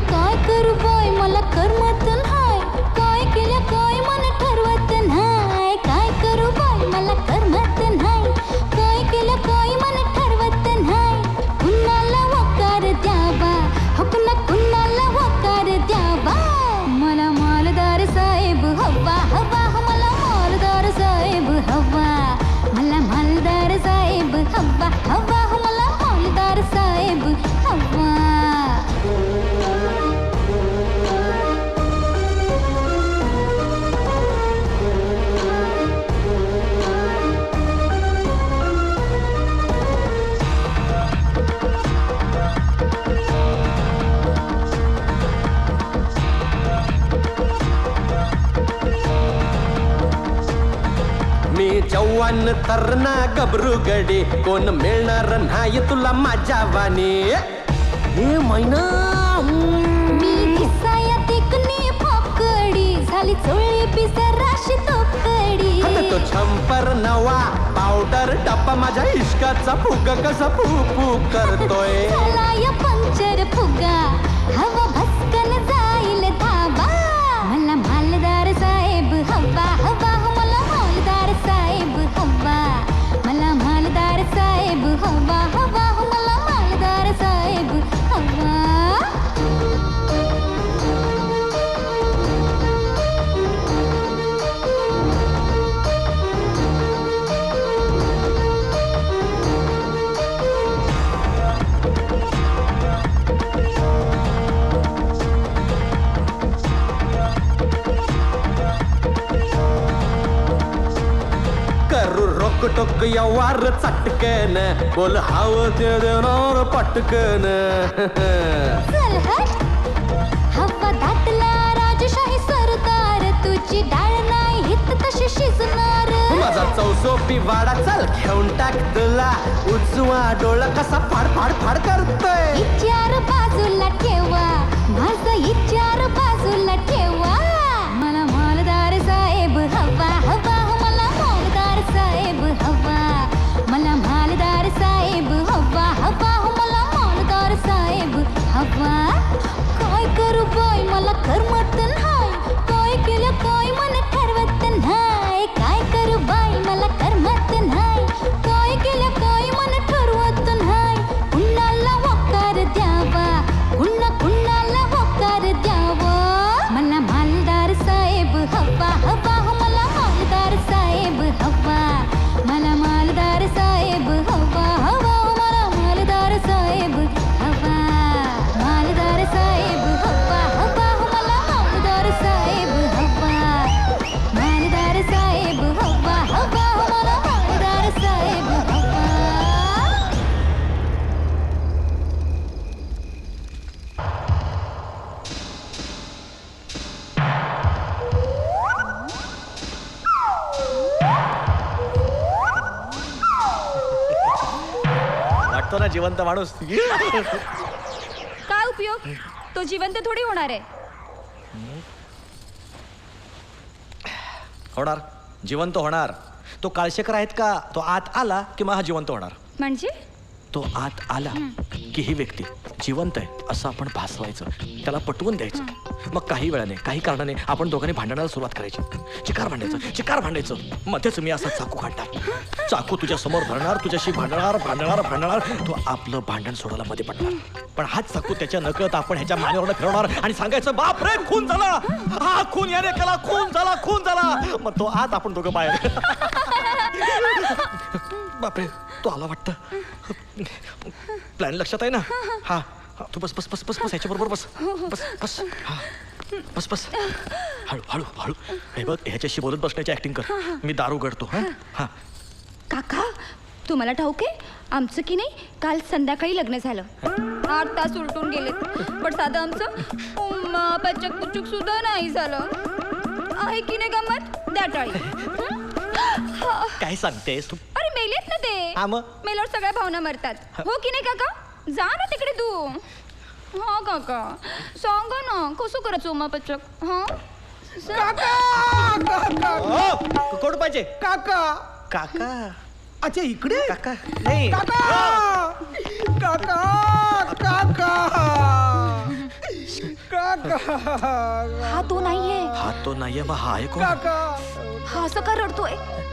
Speaker 3: काय करू बाय, मला करमत नाही. काय केलं काय मला ठरवत नाही. काय करू बाय, मला करमत नाही. काय केलं काय मला ठरवत नाही. कुणाला होकार द्यावा, हुकना कुणाला होकार द्यावा. मला मालदार साहेब हवा हवा. मला मालदार साहेब हवा. मला मालदार साहेब हवा हवा. मला मालदार साहेब हवा.
Speaker 9: मी जवान तरणा गबरू गडे, कोण मिळणार नाही तुला माझ्या वाणी. हे मैना
Speaker 3: मी दिसाया देखणी फाकडी, झाली चोळी पिसराशी तोकडी.
Speaker 9: तो छंपर नवा पावडर डब्बा माझ्या इश्काचा फुग कसा फू फू करतोय.
Speaker 3: झाला या पंक्चर फुगा, हवा भस्कन जाईल धाबा. मला मालदार साहेब हवा हवा. मला मालदार साहेब हवा. मला मालदार साहेब हवा हवा. मला मालदार साहेब हवा.
Speaker 5: व्यवहार चटकन बोल हवं ते देणार पटकन
Speaker 3: चल हट हवा दाटला राजशाही सरदार तुझी डाळ नाही हित तशी शिजणार
Speaker 5: माझा चौसोपी वाडा चल घेऊन टाक तुला उजवा डोळा कसा फाड फाड फाड करतोय
Speaker 3: विचार बाजूला ठेवा माझा विचार बाजूला ठेवा मला मालदार साहेब हवा हवा मला मालदार साहेब हवा मला मालदार साहेब हवा हवा मला मालदार साहेब हवा काय करू बाय मला करमत नाही काय केलं काय मन ठरवत नाही काय करू बाय मला करमत नाही काय केलं काय मन ठरवत नाही कुणाला होकार द्यावा कुणाला होकार द्यावा मला मालदार साहेब हवा हवा मला मालदार साहेब हवा मला मालदार साहेब हवा हवा मला मालदार साहेब हवा मालदार साहेब हवा हवा मला मालदार साहेब हवा मालदार साहेब हवा हवा मला मालदार साहेब हवा
Speaker 5: वाटतो ना जिवंत माणूस
Speaker 3: काय उपयोग तो जिवंत थोडी होणार आहे
Speaker 5: होणार जिवंत होणार तो काळशेकर आहेत का तो आत आला की मग हा जिवंत होणार
Speaker 3: म्हणजे
Speaker 5: तो आत आला की ही व्यक्ती जिवंत आहे असं आपण भासवायचं त्याला पटवून द्यायचं मग काही वेळाने काही कारणाने आपण दोघांनी भांडणाला सुरुवात करायची चिकार भांडायचं मध्येच मी असा चाकू काढणार चाकू तुझ्या समोर धरणार तुझ्याशी भांडणार तो आपलं भांडण सोडायला मध्ये पडणार पण हाच चाकू त्याच्या नकळत आपण ह्याच्या मानेवर फिरवणार आणि सांगायचं बाप रे खून झाला हा खून याने केला खून झाला मग तो आत आपण दोघं बाहेर बापरे तो आला वाटतं प्लॅन लक्षात आहे ना हा तू बस बस बस बस बस ह्याच्या बरोबर बस बस बस हा बस बस हळू हळू हळू हे बघ ह्याच्याशी बोलत बसण्याची ऍक्टिंग कर मी दारू उघडतो हा हा
Speaker 3: काका तुम्हाला ठाऊक आहे आमचं की नाही काल संध्याकाळी लग्न झालं 8 तास उलटून गेलेत पण साधं आमचं पचक पुचक सुद्धा नाही झालं आहे की नाही गंमत द्या टाळी
Speaker 5: काय सांगतेस तू
Speaker 3: अरे मेलेत ना ते
Speaker 5: हा मग
Speaker 3: मेल्यावर सगळ्या भावना मरतात हो की नाही काका जा ना तिकडे तू हा काका सांगा ना कसं करायचं उमापचक हा
Speaker 5: कोण पाहिजे
Speaker 8: काका
Speaker 5: काका
Speaker 8: अच्छा इकडे
Speaker 5: काका नाही
Speaker 8: काका काका काका काका
Speaker 3: हा तो नाहीये
Speaker 5: हा तो नाहीये मग हा आहे कोण
Speaker 8: काका
Speaker 3: हा असं का रडतोय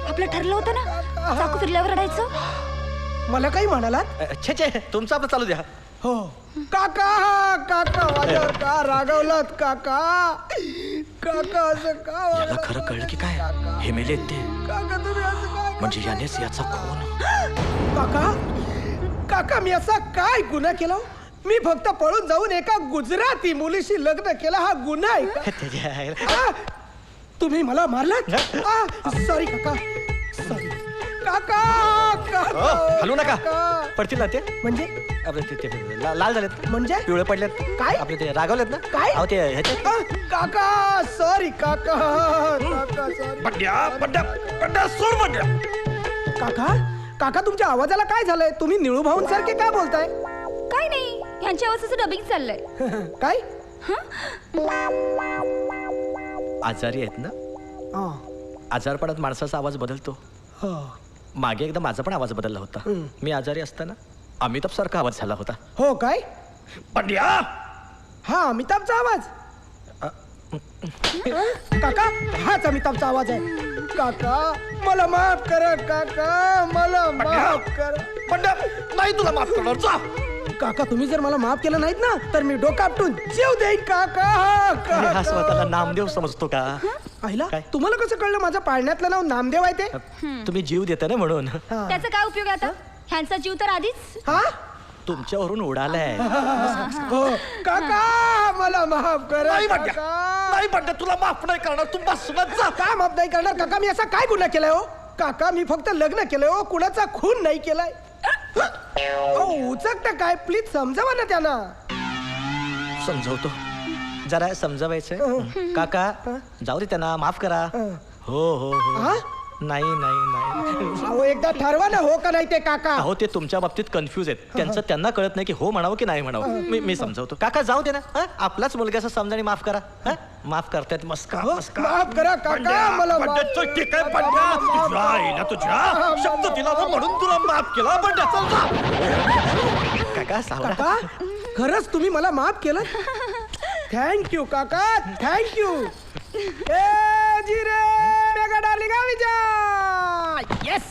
Speaker 3: आपलं ठरलं होतं ना चाकू फिरल्यावर रडायचं
Speaker 8: मला काही म्हणालात
Speaker 5: छे छे तुमचं आपलं चालू द्या
Speaker 8: हो काका काका माझ्यावर का रागवलात काका काका असं का
Speaker 5: याला खरं कळलं की काय हे मेले ते
Speaker 8: काका तुम्ही असं काय
Speaker 5: म्हणजे यानेच याचा खून
Speaker 8: काका काका मी असा काय गुन्हा केला मी फक्त पळून जाऊन एका गुजराती मुलीशी लग्न केलं हा गुन्हा आहे का?
Speaker 5: त्याच्या आईला-
Speaker 8: आ, तुम्ही मला मारलात सॉरी काका सॉरी काका काका
Speaker 5: हलू नका
Speaker 8: काका.
Speaker 5: पडतील ना ते
Speaker 8: म्हणजे
Speaker 5: आपले ते लाल झालेत
Speaker 8: म्हणजे
Speaker 5: पिवळे पडलेत
Speaker 8: काय?
Speaker 5: आपले ते रागवलेत ना
Speaker 8: काय?
Speaker 5: अहो ते ह्याच्यात
Speaker 8: आ, काका सॉरी काका काका सॉरी काका काका तुमच्या आवाजाला काय झालंय तुम्ही निळू भाऊंसारखे काय बोलताय
Speaker 3: काय नाही ह्यांच्या आवाजाचं डबिंग चाललंय
Speaker 8: काय
Speaker 5: आजारी आहेत ना
Speaker 8: हा,
Speaker 5: आजारपणात माणसाचा आवाज बदलतो
Speaker 8: हा.
Speaker 5: मागे एकदा माझा पण आवाज बदलला होता मी आजारी असताना अमिताभ सारखा आवाज झाला होता
Speaker 8: हो काय हा अमिताभचा आवाज काका हाच अमिताभचा आवाज आहे काका मला माफ करा काका मला माफ करा
Speaker 5: नाही तुला माफ करणार जा
Speaker 8: काका तुम्ही जर मला माफ केलं नाहीत ना तर मी डोकं आपटून जीव देईन काका
Speaker 5: अरे हा स्वतःला नामदेव समजतो का
Speaker 8: पाहिला
Speaker 5: काय?
Speaker 8: तुम्हाला कसं कळलं माझं पाळण्यातलं नाव नामदेव आहे ते
Speaker 5: तुम्ही जीव देता ना म्हणून
Speaker 8: हा.
Speaker 3: त्याचा काय उपयोग आहे आता ह्यांचा जीव तर आधीच
Speaker 8: हा
Speaker 5: तुमच्यावरून उडालाय
Speaker 8: हो काका मला माफ करा काका.
Speaker 5: नाही म्हणते तुला माफ नाही करणार तू बसणार जा
Speaker 8: का माफ नाही करणार काका मी असा काय गुन्हा केलाय हो
Speaker 12: काका मी फक्त लग्न केलंय हो, कुणाचा खून नाही केलाय. उचकता काय, प्लीज समजावा ना त्यांना.
Speaker 5: समजवतो, जरा समजावायचं. काका जाऊ दे, त्यांना माफ करा. हो हो हो. नाही नाही नाही.
Speaker 12: अहो एकदा ठरवा ना, हो का नाही ते काका.
Speaker 5: अहो ते तुमच्या बाबतीत कन्फ्यूज आहेत. त्यांचं त्यांना कळत नाही की हो म्हणावं की नाही म्हणावं. मी समजवतो. काका जाऊ दे ना. आपलाच मुलगा असं समजा आणि माफ करा. माफ करतायत. मस्का मस्का.
Speaker 12: माफ करा काका, मला
Speaker 5: ठीक आहे तुझ्या शब्द दिला म्हणून तुला माफ केला. काका सावरा.
Speaker 12: काका खरंच तुम्ही मला माफ केलं. थँक्यू काका, थँक्यू. मेगा डार्लिंग विजय. येस.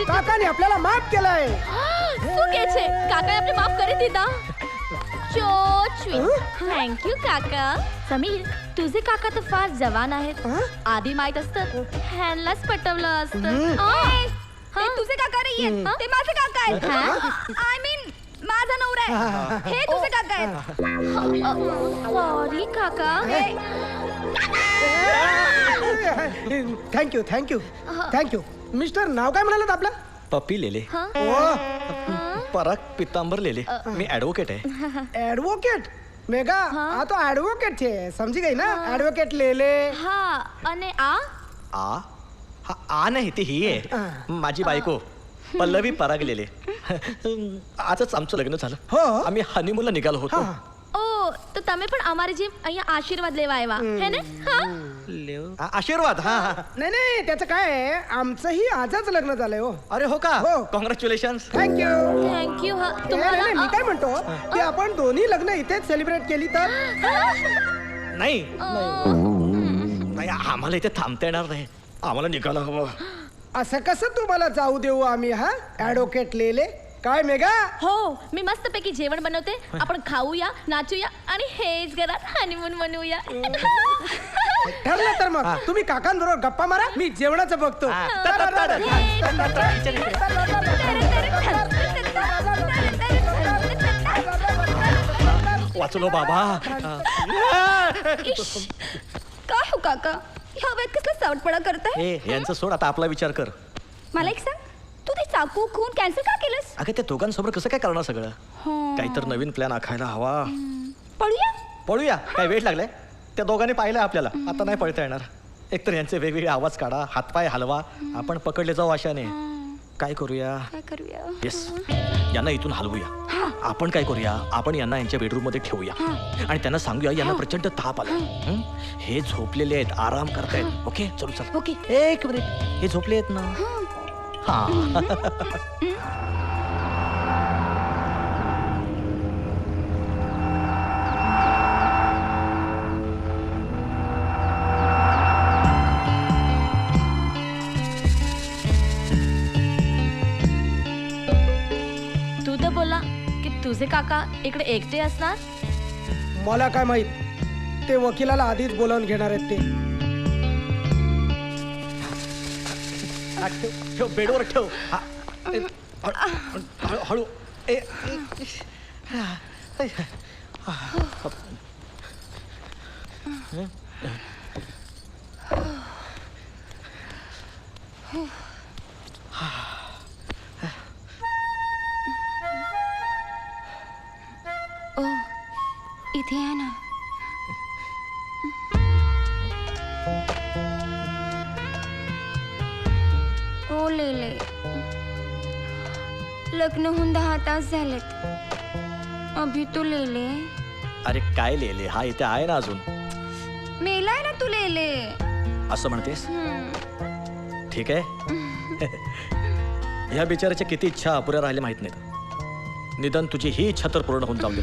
Speaker 12: काकाने आपल्याला माफ केलंय.
Speaker 3: શું કે છે કાકાએ આપણે માફ કરી દીધા. So sweet. Thank you काका. समीर तुझे काका तर फार जवान आहेत. आधी माहित असतं ह्यांनाच पटवलं असतं. ते तुझे काका नाहीयेत, ते माझे काका आहेत. आय मीन माझा नवरा आहे. हे तुझे काका आहेत. सॉरी काका.
Speaker 12: Thank you thank you thank you. मिस्टर नाव काय म्हणालात आपलं?
Speaker 5: पप्पी लेले. पराग पितांबर लेले. मी ऍडव्होकेट आहे.
Speaker 12: એડવોકેટ મેગા આ તો એડવોકેટ છે, સમજી ગઈ ને? એડવોકેટ લેલે.
Speaker 3: हा અને आ
Speaker 5: आ नाही ती ही आहे माझी बायको पल्लवी पराग लेले. आजच आमचं लग्न झालं.
Speaker 12: हो.
Speaker 5: आम्ही हनीमूनला निघालो होतो.
Speaker 3: ઓ તો તમે પણ અમારી જેમ અહીંયા આશીર્વાદ લેવા આવ્યા હે ને? હા
Speaker 5: आशीर्वाद. हा हा.
Speaker 12: नाही नाही त्याचं काय आहे, आमचंही आजच लग्न झालंय हो.
Speaker 5: अरे हो का?
Speaker 12: हो.
Speaker 5: कॉंग्रॅच्युलेशन.
Speaker 12: थँक्यू.
Speaker 3: थँक्यू. हा
Speaker 12: नाही
Speaker 3: तुम्हाला
Speaker 12: मी काय म्हणतो की आपण दोन्ही लग्न इथेच सेलिब्रेट केली तर.
Speaker 5: नाही नाही आम्हाला इथे थांबता येणार नाही. आम्हाला निघायला हवं.
Speaker 12: असं कसं तुम्हाला जाऊ देऊ आम्ही? हा ऍडव्होकेट लेले. काय मेगा?
Speaker 3: हो मी मस्तपैकी जेवण बनवते. आपण खाऊया, नाचूया आणि हेच घरात हनीमून मनवूया.
Speaker 12: ठरलं तर मग तुम्ही काकांबरोबर गप्पा मारा, मी जेवणाचं बघतो.
Speaker 5: वाचलो बाबा.
Speaker 3: काय हो काका, ह्या वेळेत कसला सावटपणा करताय?
Speaker 5: यांचं सोड, आता आपला विचार कर.
Speaker 3: मला एक सांग, तू ते चाकू खून कॅन्सल का केलंस?
Speaker 5: अगं त्या दोघांसमोर कसं काय करणार सगळं? काहीतरी नवीन प्लॅन आखायला हवा.
Speaker 3: पळूया.
Speaker 5: पळूया. काय वेट लागलाय? त्या दोघांनी पाहिलंय आपल्याला, आता नाही पळता येणार. एकतर यांचे वेगवेगळे आवाज काढा, हातपाय हलवा, आपण पकडले जाऊ अशाने. काय करूया?
Speaker 3: काय करूया?
Speaker 5: येस, यांना इथून हलवूया. आपण काय करूया, आपण यांना यांच्या बेडरूम मध्ये ठेवूया आणि त्यांना सांगूया यांना प्रचंड ताप आला. हे झोपलेले आहेत, आराम करतायत. ओके चलू चल.
Speaker 3: ओके.
Speaker 5: एक मिनिट, हे झोपले आहेत ना? हा.
Speaker 3: तू तर बोला की तुझे काका इकडे एकटे असणार.
Speaker 12: मला काय माहित, ते वकिलाला आधीच बोलावून घेणार आहेत ते.
Speaker 5: ठेव बेडवर ठेव. हळू.
Speaker 3: ओ इथे आहे ना. ओ लेले, लग्न होऊन 10 तास झालेत, अभि तू लेले.
Speaker 5: अरे काय लेले, हा इथे आहे ना अजून.
Speaker 3: मेलाय ना तू लेले.
Speaker 5: असं म्हणतेस? ठीक आहे. ह्या बिचाराच्या किती इच्छा अपुऱ्या राहिल्या माहित नाहीत. निदान तुझी ही इच्छा तर पूर्ण होऊन जाऊ दे.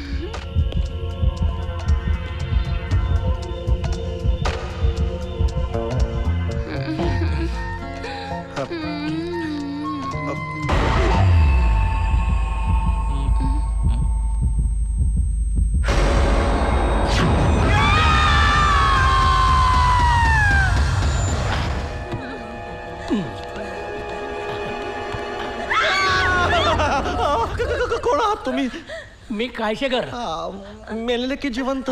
Speaker 5: कोण आहात तुम्ही?
Speaker 8: काळशेकर
Speaker 5: मेलेले की जिवंत?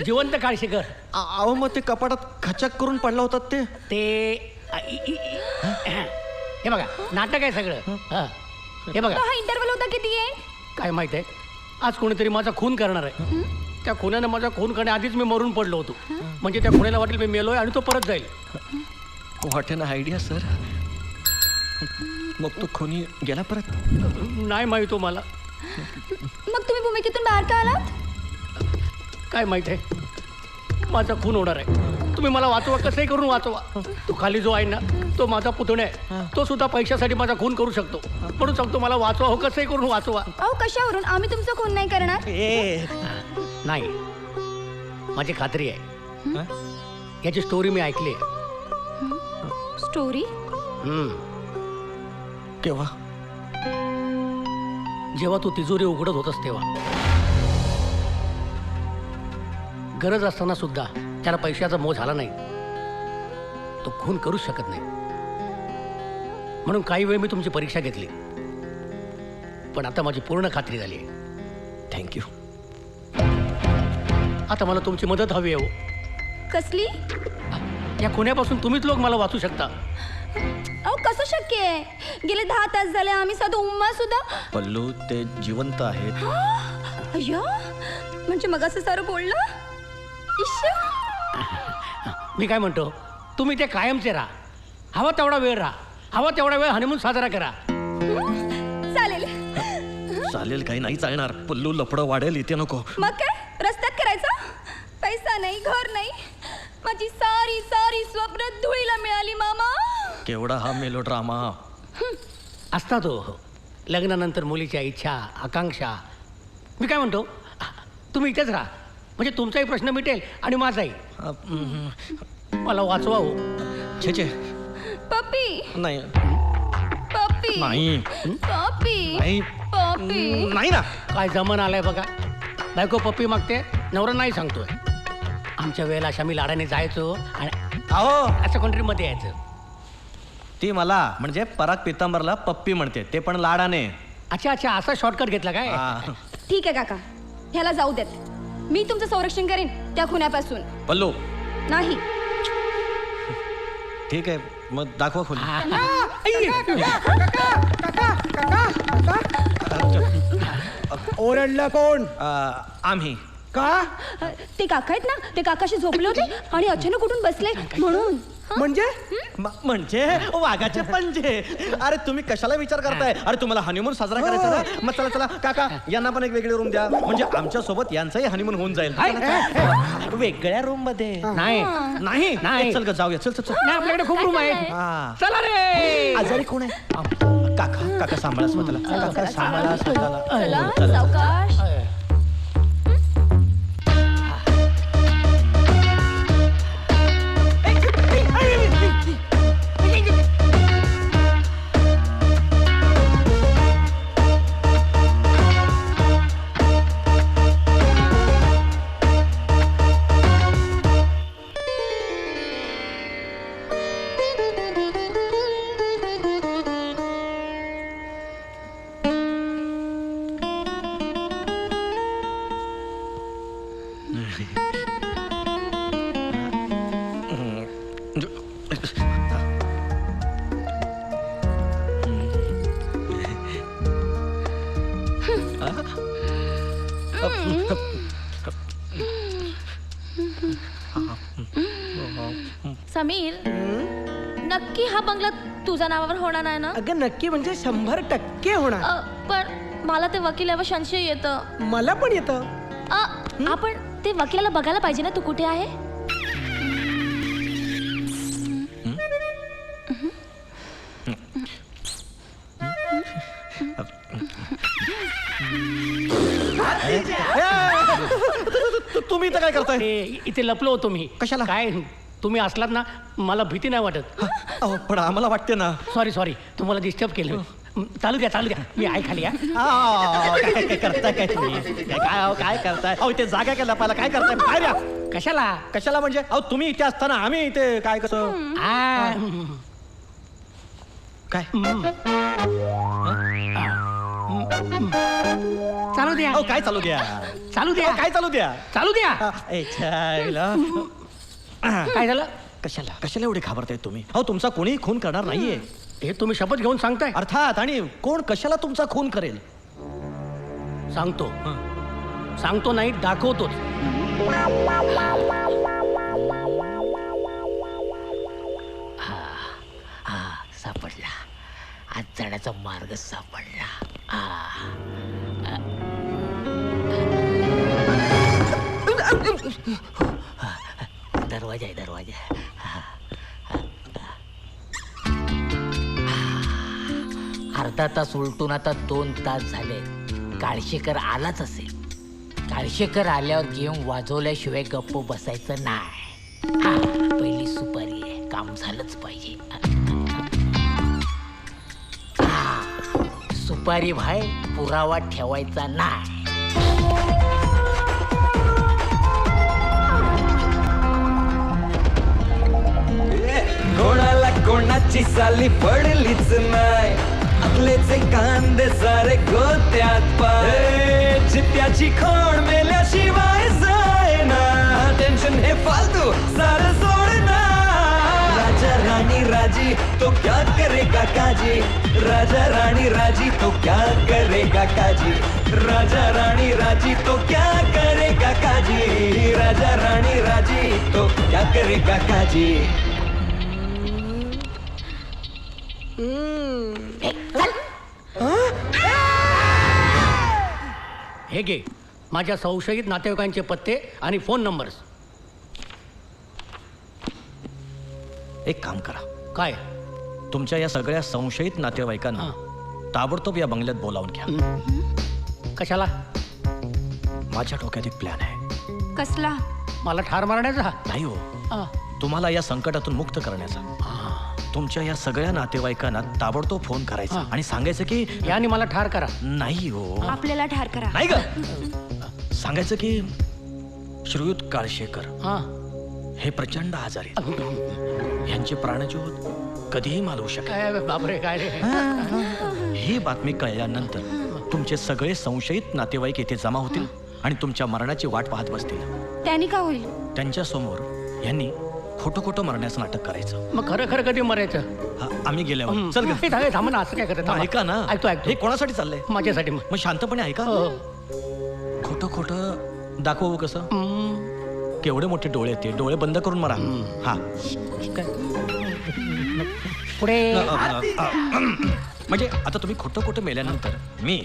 Speaker 8: जिवंत काळशेकर.
Speaker 5: अहो मग ते कपाटात खचक करून पडला होतात ते.
Speaker 8: हे बघा नाटक आहे सगळं. हे बघा
Speaker 3: हा इंटरव्हल होता किती आहे?
Speaker 8: काय माहित आहे, आज कोणीतरी माझा खून करणार आहे. त्या खुन्यानं माझा खून करण्याआधीच मी मरून पडलो होतो. म्हणजे त्या खुन्याला वाटेल मी मेलोय आणि तो परत जाईल.
Speaker 5: What N idea sir. मग तो कोणी गेला परत?
Speaker 8: नाही माहित हो मला.
Speaker 3: मग तुम्ही भूमिकेतून बाहेर का आलात?
Speaker 8: काय माहित आहे, माझा खून होणार आहे. तुम्ही मला वाचवा, कसंही करून वाचवा. तो खाली जो आहे ना, तो माझा पुतण्या आहे. तो सुद्धा पैशासाठी माझा खून करू शकतो. म्हणून सांगतो मला वाचवा, हो कसंही करून वाचवा.
Speaker 3: अहो कशावरून? आम्ही तुमचा खून नाही करणार.
Speaker 8: नाही, माझी खात्री आहे. याची स्टोरी मी ऐकली आहे.
Speaker 3: स्टोरी?
Speaker 5: केव्हा?
Speaker 8: जेव्हा तू तिजोरी उघडत होतास तेव्हा. गरज असताना सुद्धा त्याला पैशाचा मोह झाला नाही. तो खून करूच शकत नाही. म्हणून काही वेळ मी तुमची परीक्षा घेतली, पण आता माझी पूर्ण खात्री झाली आहे.
Speaker 5: थँक्यू.
Speaker 8: आता मला तुमची मदत हवी आहे.
Speaker 3: कसली?
Speaker 8: या खुन्यापासून तुम्हीच लोक मला वाचू शकता.
Speaker 3: अहो कसं शक्य आहे? गेले 10 तास झाले आम्ही साधं उम्मा सुद्धा.
Speaker 5: पल्लू ते जिवंत आहेत.
Speaker 3: अय्या, म्हणजे मग असं सारं बोललं?
Speaker 8: मी काय म्हणतो, तुम्ही ते कायमचे राहा. हवा तेवढा वेळ राहा. हवा तेवढा वेळ हनीमून साजरा करा.
Speaker 3: चालेल.
Speaker 5: चालेल काही नाही चालणार. पल्लू लफडं वाढेल, इथे नको.
Speaker 3: मग काय रस्त्यात करायचा? पैसा नाही, घर नाही, माझी सारी सारी स्वप्न धुळीला मिळाली मामा.
Speaker 5: केवढा हा मेलो ड्रामा
Speaker 8: असता तो. लग्नानंतर मुलीच्या इच्छा, आकांक्षा. मी काय म्हणतो, तुम्ही इथेच राहा. म्हणजे तुमचाही प्रश्न मिटेल आणि माझाही. मला वाचवा हो.
Speaker 5: छे छे.
Speaker 3: पप्पी
Speaker 5: नाही
Speaker 3: पप्पी
Speaker 5: नाही
Speaker 3: पप्पी
Speaker 5: नाही
Speaker 3: पप्पी.
Speaker 5: नाही ना.
Speaker 8: काय जमन आलाय बघा. बायको पप्पी मागते, नवरा नाही सांगतोय. आमच्या वेळेला अशा मी लाडाने जायचो आणि
Speaker 5: अहो
Speaker 8: असं कोणतरी मध्ये यायचं.
Speaker 5: ती मला म्हणजे पराग पितांबरला पप्पी म्हणते, ते पण लाडाने.
Speaker 8: अच्छा अच्छा, असा शॉर्टकट घेतला काय?
Speaker 3: ठीक आहे काका, ह्याला जाऊ देत. मी तुमचं संरक्षण करेन त्या खुन्यापासून.
Speaker 5: पल्लू
Speaker 3: नाही.
Speaker 5: ठीक आहे, मग दाखवा खोली.
Speaker 12: ओरडलं कोण?
Speaker 5: आम्ही.
Speaker 12: का?
Speaker 3: ते काका आहेत ना, ते काकाशी झोपले होते आणि अचानक उठून बसले म्हणून.
Speaker 12: म्हणजे
Speaker 5: म्हणजे वाघाचे पंजे. अरे तुम्ही कशाला विचार करताय? अरे तुम्हाला हनीमून साजरा करायचा ना, मग चला चला काका यांना पण एक वेगळी रूम द्या. म्हणजे आमच्या सोबत यांचाही हनीमून होऊन जाईल. वेगळ्या रूम मध्ये.
Speaker 8: नाही
Speaker 5: नाही
Speaker 8: नाही.
Speaker 5: चल ग जाऊया. चल चल चल.
Speaker 8: नाही, आपल्याकडे खूप रूम आहे. चला रे.
Speaker 5: आजारी कोण आहे? काका काका सांभाळा स्वतःला. काका सांभाळा स्वतःला.
Speaker 3: चला सावकाश.
Speaker 13: समीर, नक्की हा बंगला तुझ्या नावावर होणार नाही ना?
Speaker 12: अगं नक्की म्हणजे 100% होणार.
Speaker 13: पण मला ते वकिलावर संशय येतं.
Speaker 12: मला पण येतं.
Speaker 13: आपण ते वकिलाला बघायला पाहिजे ना, तू कुठे आहे?
Speaker 5: तुम्ही इथं काय करताय?
Speaker 8: इथे लपलो होतो मी.
Speaker 5: कशाला?
Speaker 8: काय तुम्ही असलात ना, मला भीती नाही वाटत.
Speaker 5: अहो पण आम्हाला वाटते ना.
Speaker 8: सॉरी सॉरी, तुम्हाला डिस्टर्ब केलं. चालू द्या चालू द्या, मी आहे खाली.
Speaker 5: काय करताय काय तुम्ही? काय करताय? अहो इथे जागा केला पाहिला, काय करताय? बाहेर या.
Speaker 8: कशाला?
Speaker 5: कशाला म्हणजे? अहो तुम्ही इथे असताना आम्ही इथे काय कसं?
Speaker 8: काय चालू द्या
Speaker 5: काय चालू द्या
Speaker 8: चालू द्या
Speaker 5: काय चालू द्या
Speaker 8: चालू द्या काय झालं
Speaker 5: कशाला एवढे घाबरताय तुम्ही? अहो तुमचा कोणी खून करणार नाहीये.
Speaker 8: हे तुम्ही शपथ घेऊन सांगताय?
Speaker 5: अर्थात. आणि कोण कशाला तुमचा खून करेल?
Speaker 8: सांगतो नाही दाखवतोच.
Speaker 11: सापडला. आज जाण्याचा मार्ग सापडला. दरवाजा आहे दरवाजा. अर्धा तास उलटून आता 2 तास झाले. काळशेकर आलाच असेल. काळशेकर आल्यावर गेम वाजवल्याशिवाय गप्प बसायचं नाही. पहिली सुपारी आहे. काम झालंच पाहिजे. सुपारी भाई पुरावा ठेवायचा नाही.
Speaker 2: कोणाला कोणाची साली पडलीच नाही. आपलेचे कांदे सारे गोत्यात पाय. चित्त्याची खोड मेल्याशिवाय जायना. टेन्शन हे फालतू सारं सोडना. राजा रानी राजी तो क्या करेगा काजी. राजा रानी राजी तो क्या करेगा काजी. राजा रानी राजी तो क्या करेगा काजी. राजा रानी राजी तो क्या करेगा काजी.
Speaker 8: हे घे माझ्या संशयित नातेवाईकांचे पत्ते आणि फोन नंबर्स.
Speaker 5: एक काम करा.
Speaker 8: काय?
Speaker 5: तुमच्या या सगळ्या संशयित नातेवाईकांना ताबडतोब या बंगल्यात बोलावून घ्या.
Speaker 8: कशाला?
Speaker 5: माझ्या डोक्यात एक प्लॅन आहे.
Speaker 3: कसला?
Speaker 8: मला ठार मारण्याचा?
Speaker 5: नाही हो, तुम्हाला या संकटातून मुक्त करण्याचा. तुमच्या या सगळ्या नातेवाईकांना ताबडतोब फोन करायचा आणि सांगायचं की
Speaker 8: याने मला ठार करा.
Speaker 5: नाही हो,
Speaker 3: आपल्याला ठार करा.
Speaker 5: नाही ग. सांगायचं की श्रीयुत काळशेकर हे प्रचंड आजारी आहेत. यांचे प्राणज्योत कधीही मालवू शकेल.
Speaker 8: बापरे काय रे.
Speaker 5: ही बातमी कळल्यानंतर तुमचे सगळे संशयित नातेवाईक येथे जमा होतील आणि तुमच्या मरणाची वाट पाहत बसतील.
Speaker 3: त्यांनी का होईल?
Speaker 5: त्यांच्या समोर यांनी खोटं मरण्याचं नाटक करायचं.
Speaker 8: मग खरं कधी मरायचं?
Speaker 5: आम्ही गेल्यावर. चल ग.
Speaker 8: थांब ना. असं काय करत?
Speaker 5: ऐका ना.
Speaker 8: ऐकतो.
Speaker 5: हे कोणासाठी चाललंय?
Speaker 8: माझ्यासाठी.
Speaker 5: मग शांतपणे ऐका. खोटं दाखवू कसं? केवढे मोठे डोळे ते. डोळे बंद करून मरा. हा
Speaker 8: पुढे.
Speaker 5: म्हणजे आता तुम्ही खोटं मेल्यानंतर मी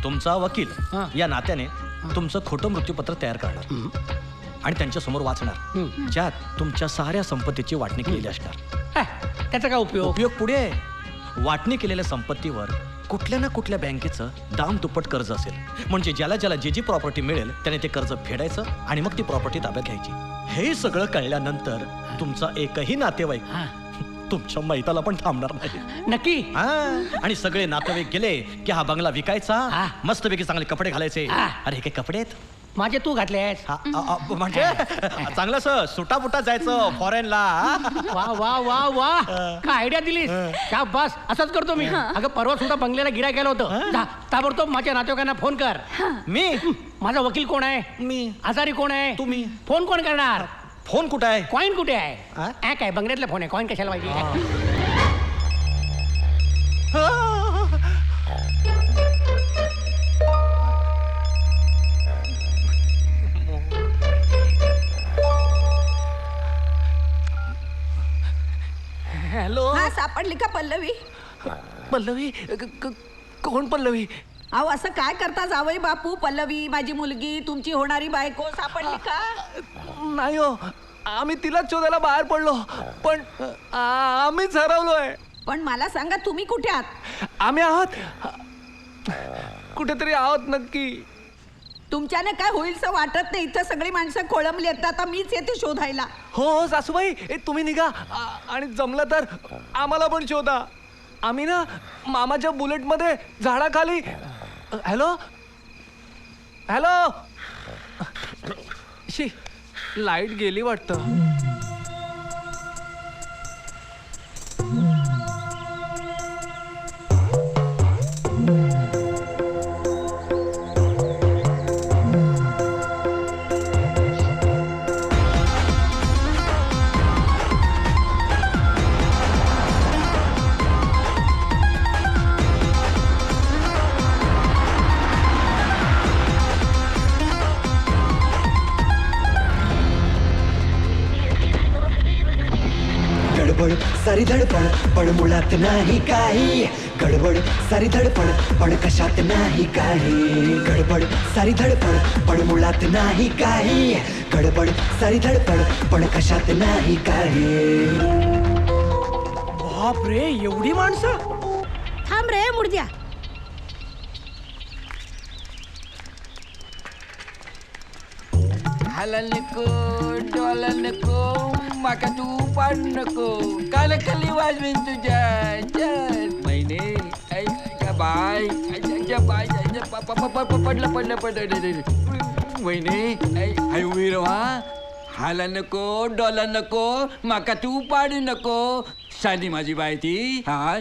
Speaker 5: तुमचा वकील या नात्याने तुमचं खोटं मृत्यूपत्र तयार करणार आणि त्यांच्या समोर वाचणार, ज्यात तुमच्या साऱ्या संपत्तीची वाटणी केलेली असणार.
Speaker 8: त्याचा काय उपयोग?
Speaker 5: उपयोग पुढे आहे. वाटणी केलेल्या संपत्तीवर कुठल्या ना कुठल्या बँकेचं दाम दुप्पट कर्ज असेल. म्हणजे ज्याला जी प्रॉपर्टी मिळेल त्याने ते कर्ज फेडायचं आणि मग ती प्रॉपर्टी ताब्यात घ्यायची. हे सगळं कळल्यानंतर तुमचा एकही नातेवाईक तुमच्या मैताला पण थांबणार नाही.
Speaker 8: नक्की.
Speaker 5: आणि सगळे नातेवाईक गेले की हा बंगला विकायचा. मस्तपैकी चांगले कपडे घालायचे. अरे हे काय कपडे आहेत
Speaker 8: माझे तू घातलेस?
Speaker 5: म्हणजे चांगलं सुटापुटा जायचं फॉरेनला.
Speaker 8: वा वा वा वा, काय आयडिया दिलीस. शाबास, असंच करतो मी. अगं परवा सुद्धा बंगल्याला गिऱ्हाईक गेलं होतं. ताबडतोब माझ्या नातेवाईकांना फोन कर.
Speaker 5: मी?
Speaker 8: माझा वकील कोण आहे?
Speaker 5: मी.
Speaker 8: आजारी कोण आहे?
Speaker 5: तुम्ही.
Speaker 8: फोन कोण करणार?
Speaker 5: फोन कुठे आहे?
Speaker 8: कॉइन कुठे आहे? काय बंगल्यातला फोन आहे, कॉइन कशाला पाहिजे?
Speaker 7: हॅलो. हा सापडली का पल्लवी?
Speaker 8: पल्लवी? कोण पल्लवी?
Speaker 7: अहो असं काय करता जावई बापू? पल्लवी माझी मुलगी, तुमची होणारी बायको सापडली का?
Speaker 8: नाही हो, आम्ही तिला शोधायला बाहेर पडलो पण आम्हीच हरवलोय.
Speaker 7: पण मला सांगा तुम्ही कुठे आहात?
Speaker 8: आम्ही आहोत कुठेतरी आहोत नक्की.
Speaker 7: तुमच्याने काय होईलच वाटत नाही. इथं सगळी माणसं खोळंबली आहेत. आता मीच येते शोधायला.
Speaker 8: हो सासूबाई, तुम्ही निघा आणि जमलं तर आम्हाला पण शोधा. आम्ही ना मामाच्या बुलेटमध्ये झाडाखाली. Hello hello. शी, लाईट गेली वाटतं.
Speaker 2: गडबड सारी धडपड पण मुळात नाही काही गडबड सारी धडपड पण कशात नाही काही गडबड सारी धडपड पण मुळात नाही काही गडबड सारी धडपड पण कशात नाही काही.
Speaker 12: बाप रे एवढी माणसं.
Speaker 7: थांब रे मुर्द्या.
Speaker 10: हाला नको डोला नको माका तू पाड नको काल खाली वाजवीन तुझ्या महिने बाय बाय पडलं पडलं पडलं महिने हाय उभी रहा. हाला नको डोला नको माका तू पाड नको साधी माझी बाय ती. हा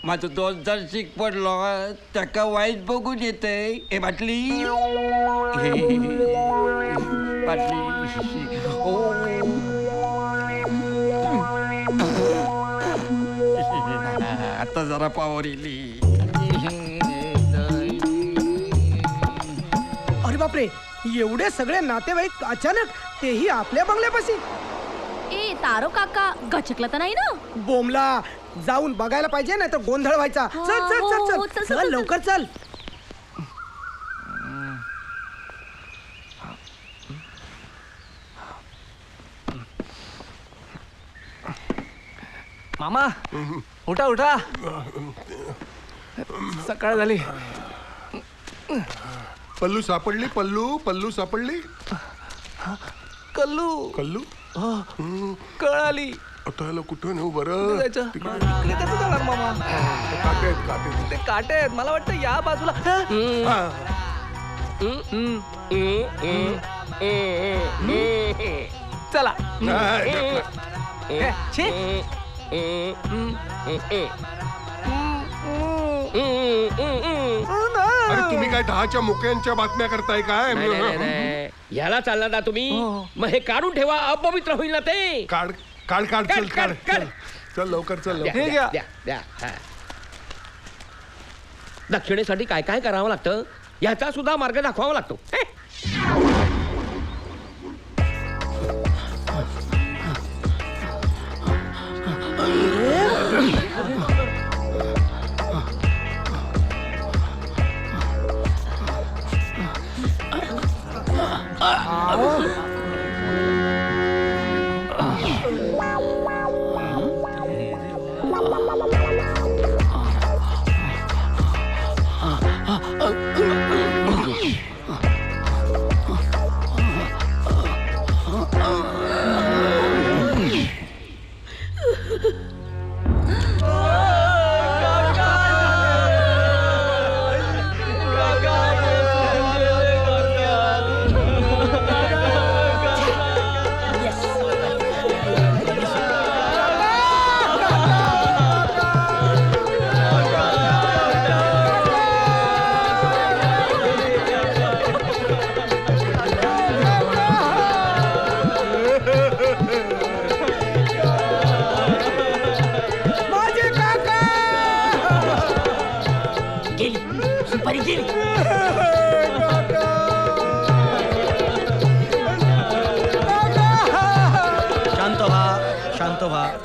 Speaker 10: माझं दोस्त जर शिक पडलो त्याका वाईट बघून येते. ए बाटली बाटली ओ आता जरा पावर येली.
Speaker 12: अरे बापरे एवढे सगळे नातेवाईक अचानक तेही आपल्या बंगल्यापाशी.
Speaker 13: ए तारो काका गचकला तर नाही ना?
Speaker 12: बोमला जाऊन बघायला पाहिजे नाही तर गोंधळ व्हायचा. चल चल
Speaker 13: हो,
Speaker 12: चल
Speaker 13: हो,
Speaker 12: चल
Speaker 13: चल,
Speaker 12: चल
Speaker 13: चल,
Speaker 12: लवकर चल.
Speaker 8: मामा उठा उठा सकाळ झाली.
Speaker 4: पल्लू सापडली. पल्लू सापडली.
Speaker 8: कल्लू
Speaker 4: कल्लू
Speaker 8: कळाली.
Speaker 4: आता याला कुठं नेऊ बरं.
Speaker 8: जायचं इकडे कसं जाणार मामा?
Speaker 4: काटे आहेत काटे.
Speaker 8: ते काटे आहेत मला वाटतं या बाजूला. चला छी.
Speaker 4: अरे तुम्ही काय दहाच्या मुक्यांच्या बातम्या करताय काय.
Speaker 10: ह्याला चालला ना तुम्ही मग हे काढून ठेवा अपवित्र होईल ना ते.
Speaker 4: काढ काढ काढ चल काढ
Speaker 10: काढ.
Speaker 4: चल लवकर चल
Speaker 10: द्या,
Speaker 4: लवकर.
Speaker 10: द्या, द्या, हा. दक्षिणेसाठी काय काय करावं लागतं याचा सुद्धा मार्ग दाखवावा लागतो.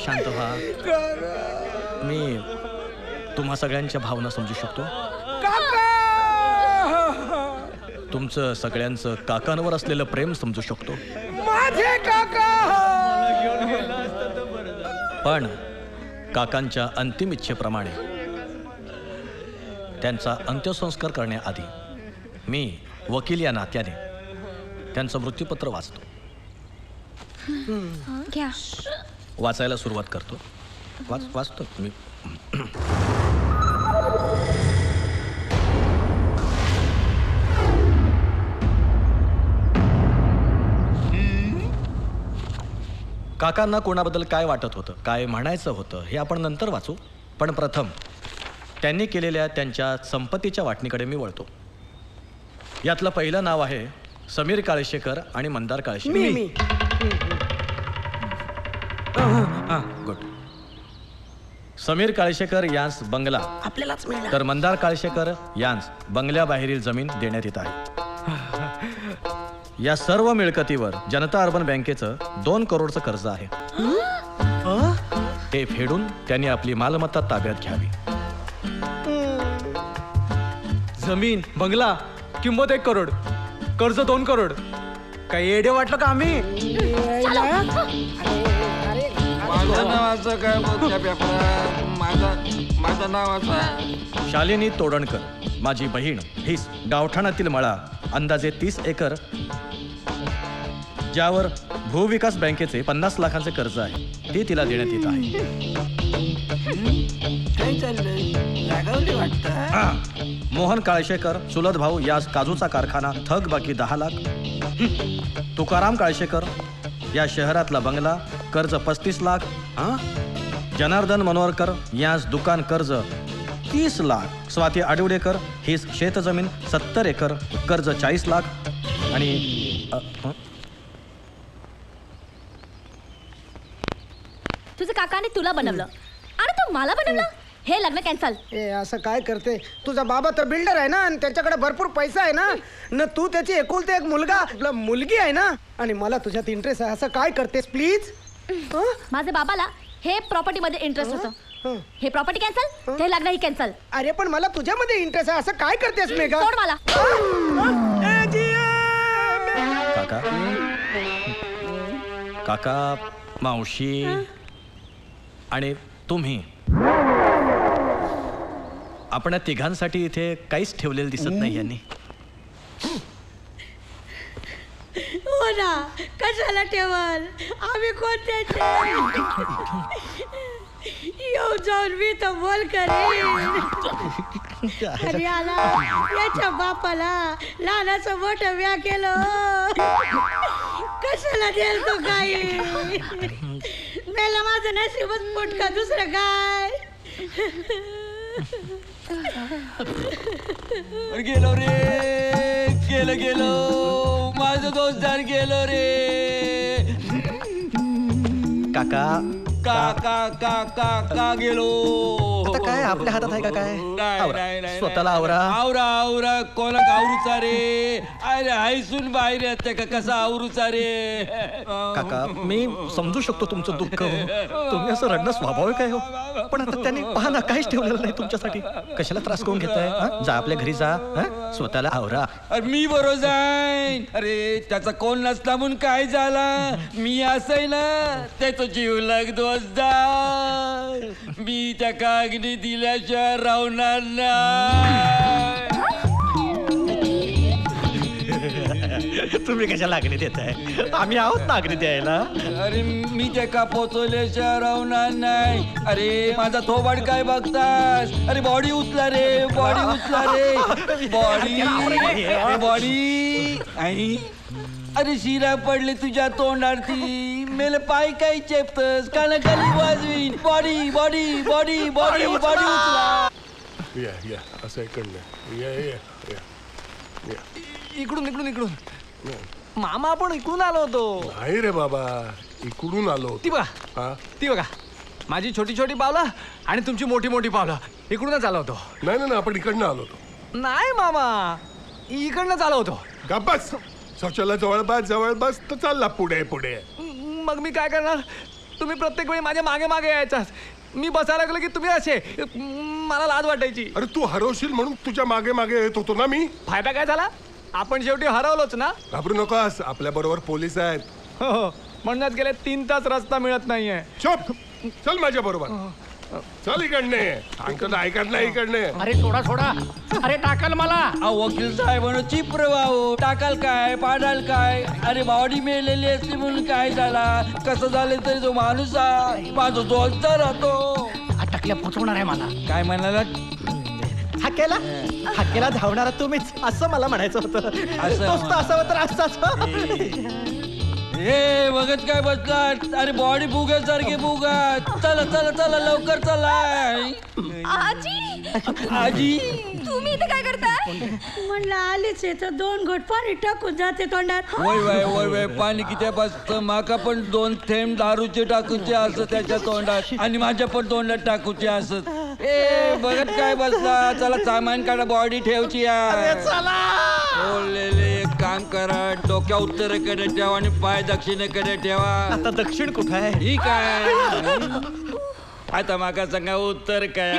Speaker 5: शांत व्हा. मी तुम्हा सगळ्यांच्या भावना समजू शकतो. तुमचं सगळ्यांचं काकांवर असलेलं प्रेम समजू शकतो.
Speaker 12: माझे काका.
Speaker 5: पण काकांच्या अंतिम इच्छेप्रमाणे त्यांचा अंत्यसंस्कार करण्याआधी मी वकील या नात्याने त्यांचं मृत्यूपत्र वाचतो.
Speaker 3: घ्या.
Speaker 5: वाचायला सुरुवात करतो. वाचतो मी. काकांना कोणाबद्दल काय वाटत होतं, काय म्हणायचं होतं हे आपण नंतर वाचू. पण प्रथम त्यांनी केलेल्या त्यांच्या संपत्तीच्या वाटणीकडे मी वळतो. यातलं पहिलं नाव आहे समीर काळशेकर आणि मंदार काळशेकर. गुड. समीर काळशेकर यांस बंगला
Speaker 12: आपल्यालाच मिळाला.
Speaker 5: तर मंदार काळशेकर यांस बंगल्याबाहेरील जमीन देण्यात येत आहे. या सर्व मिळकतीवर जनता अर्बन बँकेचं 2 करोडचं कर्ज आहे. ते फेडून त्यांनी आपली मालमत्ता ताब्यात घ्यावी. जमीन, बंगला, किंमत 1 करोड, कर्ज 2 करोड. काही येडे वाटलं का आम्ही?
Speaker 10: माझं नावाचं काय मोठ्या पेपरात माझं नावाचं
Speaker 5: शालिनी तोडणकर, माझी बहीण, हीच गावठाणातील मळा, अंदाजे 30 एकर, ज्यावर भूविकास बँकेचे 50 लाखांचे कर्ज आहे, ते तिला देण्यात येत आहे.
Speaker 10: काय चाललंय रागावली वाटतं.
Speaker 5: मोहन काळशेकर, चुलत भाऊ, यास काजूचा कारखाना, थक बाकी 10 लाख. तुकाराम काळशेकर, या शहरातला बंगला, कर्ज 35 लाख. जनार्दन मनोहरकर, यास दुकान, कर्ज 30 लाख. स्वाती आडिवडेकर, हीच शेतजमीन 70 एकर, कर्ज 40 लाख. आणि
Speaker 13: तुझ्या काकाने तुला बनवलं आणि तू मला बनवलं. हे लग्न कॅन्सल.
Speaker 12: ए असं काय करते? तुझा बाबा तर बिल्डर आहे ना आणि त्याच्याकडे भरपूर पैसा आहे ना. न तू त्याची एकुलते एक मुलगा मुलगी आहे ना, आणि मला तुझ्यात इंटरेस्ट आहे. असं काय करतेस प्लीज?
Speaker 13: माझ्या बाबाला हे प्रॉपर्टी मध्ये इंटरेस्ट होतं. हे प्रॉपर्टी कॅन्सल, ते लग्नही कॅन्सल.
Speaker 12: अरे पण मला तुझ्यामध्ये इंटरेस्ट आहे. असं काय करतेस मेघा?
Speaker 13: सोड मला.
Speaker 5: काका, काका, मावशी आणि तुम्ही, आपण तिघांसाठी इथे काहीच ठेवलेलं दिसत नाही यांनी.
Speaker 7: हो ना, कशाला ठेवल? आम्ही कोणत्याचे? येऊ जाऊन मी तर बोल करेन. अरे आला याच्या बापाला लहानाचं मोठं व्या केलं. कशाला द्याल तो काही? मेला माझं नशीबच फुटका, दुसरं काय?
Speaker 10: गेलो रे, गेलो माझं दोस्तार गेलो रे.
Speaker 5: काका,
Speaker 10: का गेलो.
Speaker 5: आता काय आपल्या हातात आहे का काय?
Speaker 10: नाही,
Speaker 5: स्वतःला आवरा.
Speaker 10: आवरा कोणा आवरूचा रे? अरे हायसून बाहेर येते का कसा आवरूचा रे?
Speaker 5: काका, मी समजू शकतो तुमचं दुःख. तुम्ही असं रडणं स्वाभाविक आहे हो. पण आता त्यांनी पहा ना, काहीच ठेवलेलं नाही तुमच्यासाठी. कशाला त्रास करून घेताय? जा आपल्या घरी जा, स्वतःला आवरा.
Speaker 10: अरे मी बरोबर जाईन. अरे त्याचा कोण नसला म्हणून काय झाला? मी असय ना त्याचा जीव लागतो. मी त्या कागणी दिल्याशिवाय राहणार ना.
Speaker 5: तुम्ही कशा लागणी देताय? आम्ही आहोत ना अग्नी द्यायला.
Speaker 10: अरे मी त्या का पोचवल्याशिवाय राहणार नाही. अरे माझा थोबाड काय बघतास? अरे बॉडी उचला रे, बॉडी उचला रे, बॉडी. अरे शिरा पडले तुझ्या तोंडारती. मेले पाय काही चेपतस, कानाखाली वाजवीन. Body body body body body उचला.
Speaker 4: या असं इकडनं या.
Speaker 8: इकडून मामा, आपण इकडून आलो होतो.
Speaker 4: नाही रे बाबा, इकडून आलो.
Speaker 8: ती बघा माझी छोटी छोटी पावलं आणि तुमची मोठी मोठी पावलं. इकडूनच आलो होतो.
Speaker 4: नाही आपण इकडनं आलो होतो.
Speaker 8: नाही मामा, इकडनंच आलो होतो.
Speaker 4: गप्पस, शौचालय जवळ बस तर चालला पुढे.
Speaker 8: मग मी काय करणार? तुम्ही प्रत्येक वेळी माझ्या मागे मागे यायचाच. मी बसायला लागलो की तुम्ही असे, मला लाज वाटायची.
Speaker 4: अरे तू हरवशील म्हणून तुझ्या मागे येत होतो ना मी.
Speaker 8: फायदा काय झाला? आपण शेवटी हरवलोच ना.
Speaker 4: घाबरू नकोस, आपल्या बरोबर पोलीस आहेत.
Speaker 8: हो, म्हणूनच गेले 3 तास रस्ता मिळत नाहीये.
Speaker 4: चुप, चल माझ्या बरोबर. चल इकडने. ऐकत नाही इकडने.
Speaker 6: अरे सोडा. अरे टाकल मला.
Speaker 10: वकील साहेबांनो चिप्र वाहो, टाकाल काय, पाडाल काय? अरे बॉडी मेलेली असली म्हणून काय झाला? कसं झालं तरी तो माणूस माझा दोस्त राहतो.
Speaker 6: टाकल्या पोचवणार आहे मला.
Speaker 10: काय म्हणाला?
Speaker 5: हाकेला धावणारा तुम्हीच, असं मला म्हणायचं होतं. दोस्त असावं तर असंच.
Speaker 10: हे बघत काय बसलात? अरे बॉडी बुगासारखी बुगात. चला लवकर चला.
Speaker 3: आजी, तुम्ही इथे काय करताय?
Speaker 7: म्हणलं आलीच आहे तर 2 घोट पाणी टाकून जाते तोंडात.
Speaker 10: वय पाणी किती बसतं? माका पण 2 थेंब दारूचे टाकूचे असत त्याच्या तोंडात, आणि माझ्या पण तोंडात टाकूचे असत. ए बघत काय बसला? चला सामान काढा, बॉडी ठेवची. बोललेले काम करा. डोक्या उत्तरेकडे ठेवा आणि पाय दक्षिणेकडे ठेवा.
Speaker 5: आता दक्षिण कुठं आहे?
Speaker 10: ठीक आहे. आता म्हाका सांगा उत्तर काय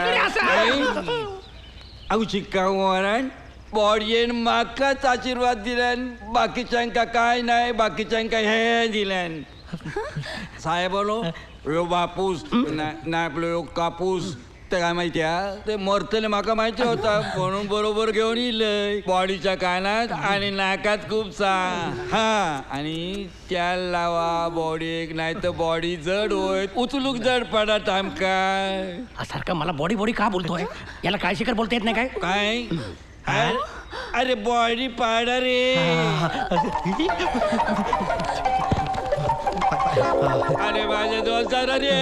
Speaker 10: हांव शिक्का वरान बॉडयेन म्हाकाच आशीर्वाद दिल्यान बाकीच्यांका काय नाही बाकीच्यांका हे दिल्यान साहेबालो ह्यो बापूस ना आपलो ह्यो कापूस ते काय माहिती ते मरतले म्हाका माहिती होता म्हणून बरोबर घेऊन येयलय बॉडीच्या कानात आणि नाकात खूप हा आणि त्या लावा बॉडीक नाही तर बॉडी जड होय उचलूक जड पडत आमका
Speaker 6: सारखा मला बॉडी बॉडी का बोलतोय याला काय शिकर बोलता येत नाही काय
Speaker 10: अरे बॉडी पाडा रे अरे माझे दोस्त रे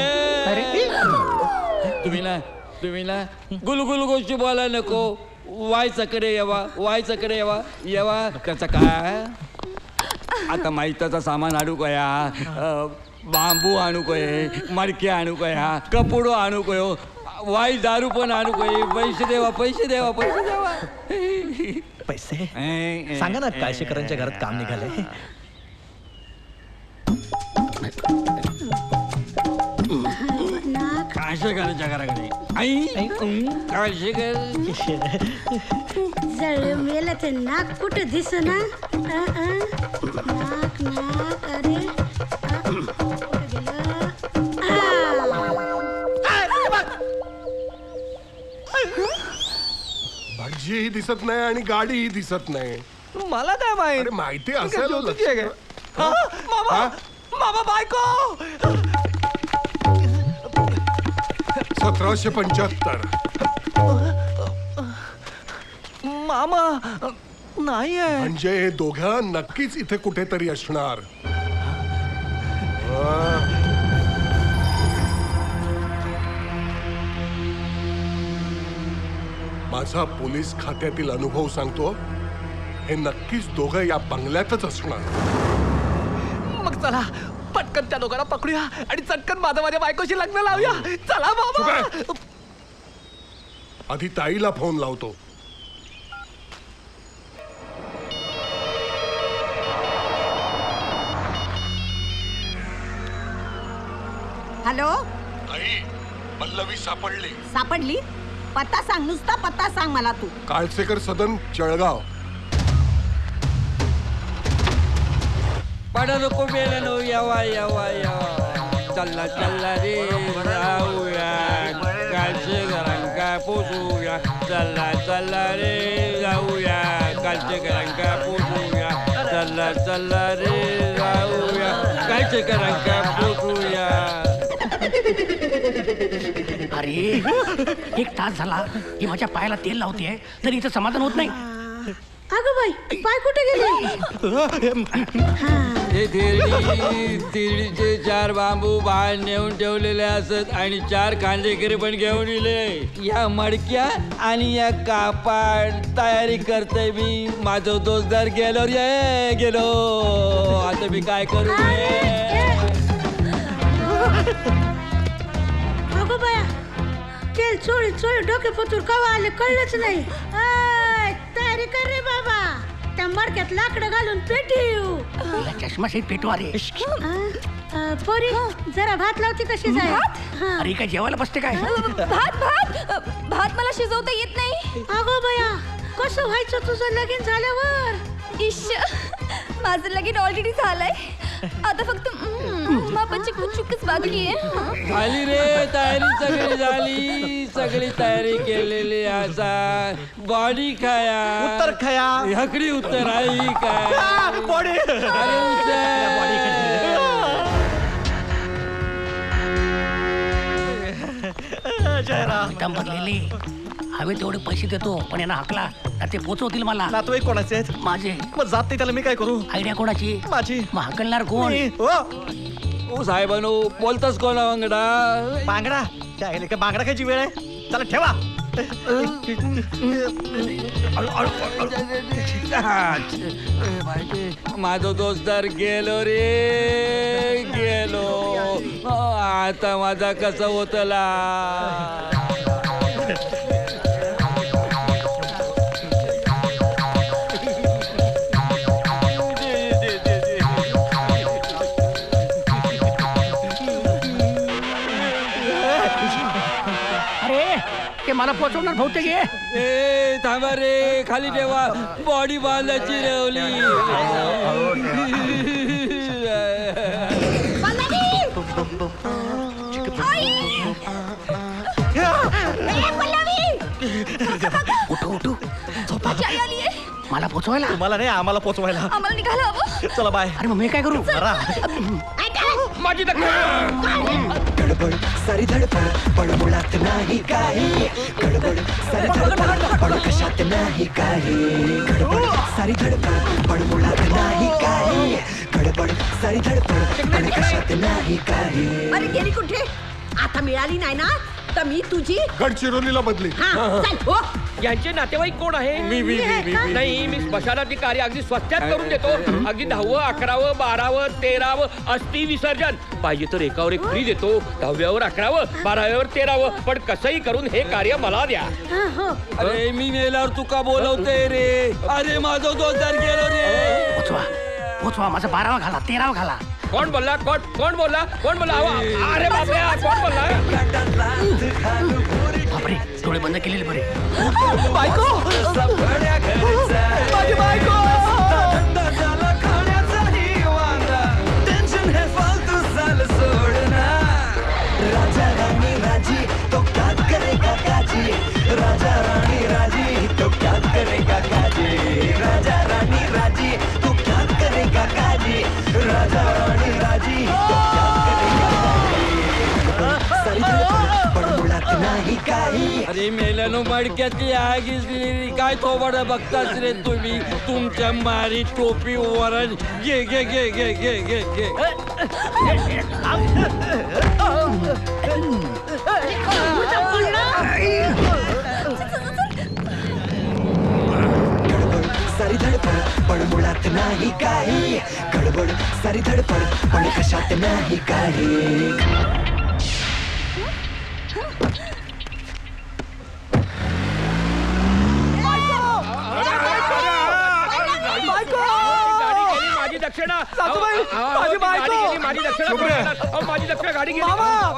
Speaker 10: तुम्ही ना गुलगुल गोष्टी बोला नको वायचाकडे येवा कसं काय आता माहिताचा सामान आणू कया बांबू आणू कये मडके आणू कया कपडो आणू कयो वाई दारू पण आणू कये पैसे देवा
Speaker 5: पैसे सांगा ना काळशेकरांच्या घरात काम निघाले
Speaker 10: काळशेकरांच्या घराकडे आई काळशेकर
Speaker 14: जळ मेलं ते नाक कुठं दिसना नाक नाक अरे
Speaker 4: भटजीही दिसत नाही आणि गाडीही दिसत नाही.
Speaker 5: मला काय माहिती?
Speaker 4: अरे माहिती असेल.
Speaker 8: मामा बायको
Speaker 4: 1775.
Speaker 5: मामा नाही आहे.
Speaker 4: म्हणजे हे दोघं नक्कीच इथे कुठेतरी असणार. माझा पोलीस खात्यातील अनुभव सांगतो हे नक्कीच दोघं या बंगल्यातच असणार.
Speaker 8: मग चला पटकन त्या दोघांना पकडूया आणि चटकन माझ्या बायकोशी लग्न लावूया. चला बाबा.
Speaker 4: आधी ताईला फोन लावतो.
Speaker 7: हॅलो
Speaker 4: आई पल्लवी
Speaker 7: सापडली पत्ता सांग नुसता पत्ता सांग मला तू.
Speaker 4: काळसेकर सदन जळगाव.
Speaker 10: पडा नको बेला यावा चल्ला रे जाऊया काळशेकरांका पोचूया चल्ला रे जाऊया काळशेकरांका पोचूया चल्ला रे जाऊया काळशेकरांका पोचूया.
Speaker 6: अरे 1 तास झाला ही माझ्या पायाला तेल लावते तरी इथं समाधान होत नाही.
Speaker 14: अगं बाई पाय कुठे गेले?
Speaker 10: हे तिरडीचे 4 बांबू बाहेर नेऊन ठेवलेले असत आणि 4 खांदेकरी पण घेऊन इले. या मडक्या आणि या कापाड तयारी करते मी. माझं दोस्तदार गेलो आता मी काय करू?
Speaker 14: अगं बाया तेल चोळी डोके पतूर कवा आले कळलंच नाही. तयारी कर रे बाबा त्या मडक्यात लाकडं घालून पेटीव.
Speaker 6: चष्मा शेत पेटवा रे.
Speaker 14: पोरी जरा भात लावती कशी जाय?
Speaker 6: अरे काय जेवायला बसते काय?
Speaker 3: भात मला शिजवता येत नाही.
Speaker 14: अगो बया कसं व्हायचं तुझं लगीन झाल्यावर?
Speaker 3: माझं लगीन ऑलरेडी झालंय. आता फक्त बापाची कुचुकच बाकी आहे.
Speaker 10: झाली रे तयारी सगळी तयारी केलेली असा. बॉडी खाया
Speaker 5: उत्तर खाया
Speaker 10: हकडी उत्तर आई काय
Speaker 5: बॉडी.
Speaker 6: भरलेले हवे तेवढे पैसे देतो पण यांना हाकला ते पोचवतील मला.
Speaker 5: नातू कोणाचे आहेत?
Speaker 6: माझे.
Speaker 5: मग जात नाही त्याला मी काय करू?
Speaker 6: आयडिया कोणाची?
Speaker 5: माझी.
Speaker 6: मग हाकलणार कोण?
Speaker 10: ओ साहेबांनो बोलताच कोणा बांगडा?
Speaker 5: बांगडा का बांगडा खायची वेळ आहे. चला ठेवा.
Speaker 10: माझं दोस्तदार गेलो आता माझा कसा होतला.
Speaker 8: ते मला पोचवणार बहुतेक आहे.
Speaker 10: ए थांबा रे, खाली ठेवा, बॉडी बांधायची रवली.
Speaker 8: उठू
Speaker 3: माझी आई आलीये.
Speaker 8: मला पोचवायला.
Speaker 5: तुम्हाला नाही, आम्हाला पोचवायला.
Speaker 3: आम्हाला निघायला हवं.
Speaker 5: चला बाय.
Speaker 8: अरे मग मी काय करू?
Speaker 10: माझी
Speaker 2: गडबड सारी धडपड पण मुळात नाही काही. गडबड सारी धडपड पण कशात नाही काही. गडबड सारी धडपड पण मुळात नाही काही. गडबड सारी धडपड पण कशात नाही काही.
Speaker 7: अरे गेली कुठे? आता मिळाली नाही ना तर मी तुझी
Speaker 4: गडचिरोलीला बदली.
Speaker 7: हा चल हो.
Speaker 10: यांचे नातेवाईक कोण आहे? नाही, मी स्मशानातली कार्य अगदी स्वच्छात करून देतो. अगदी 10व 11व 12व 13व अस्थि विसर्जन पाहिजे तर एकावर एक फ्री देतो. 10व्यावर 11व 12व्यावर 13व पण कसंही करून हे कार्य मला द्या.
Speaker 15: अरे मी मेल्यावर तुका बोलवते रे. अरे माझं 2000 गेलो रे.
Speaker 8: पोचवा माझा 12वा घाला 13वा घाला.
Speaker 10: कोण बोलला? कोण बोलला? अरे बापरे, कोण बोलला?
Speaker 8: बापरे, डोळे बंद केलेले बरे.
Speaker 2: बायको माझी बायको. टेन्शन हे फालतू साल सोडना. राजा रानी राजी तो क्या करेगा काजी. राजा रानी राजी तो क्या करेगा काजी. राजा रानी राजी तो क्या करेगा काजी. राजा रानी राजी तो क्या करेगा काजी. सारी धडपड पण मुळात नाही काही.
Speaker 15: अरे मेल्यानो मडक्यातली आग इसली काय थोबड बघताच रे तुम्ही. तुमच्या मारी टोपी वरण घे घे घे घे घे घे घे.
Speaker 2: गडबड सारी धडपड पण मुळात नाही काही. गडबड सारी धडपड पण कशात नाही काही.
Speaker 10: माझी दक्षिणा. माझी दक्षिणा. माझी दक्षिणा गाडी गेली.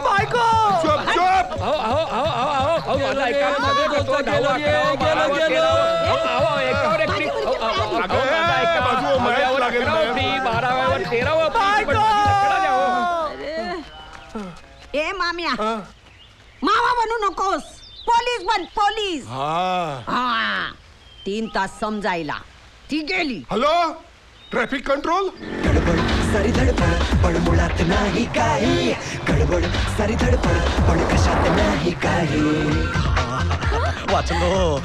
Speaker 4: बायको चुप चुप.
Speaker 10: माझा ऐका.
Speaker 7: ए माम्या मामा बनू नकोस. पोलीस बन पोलीस. हा 3 तास समजायला ती गेली.
Speaker 4: Hello traffic control.
Speaker 2: गडबड सारी धडपड पण मुळात नाही काही. गडबड सारी धडपड पण कशात नाही काही.
Speaker 5: वाचलो.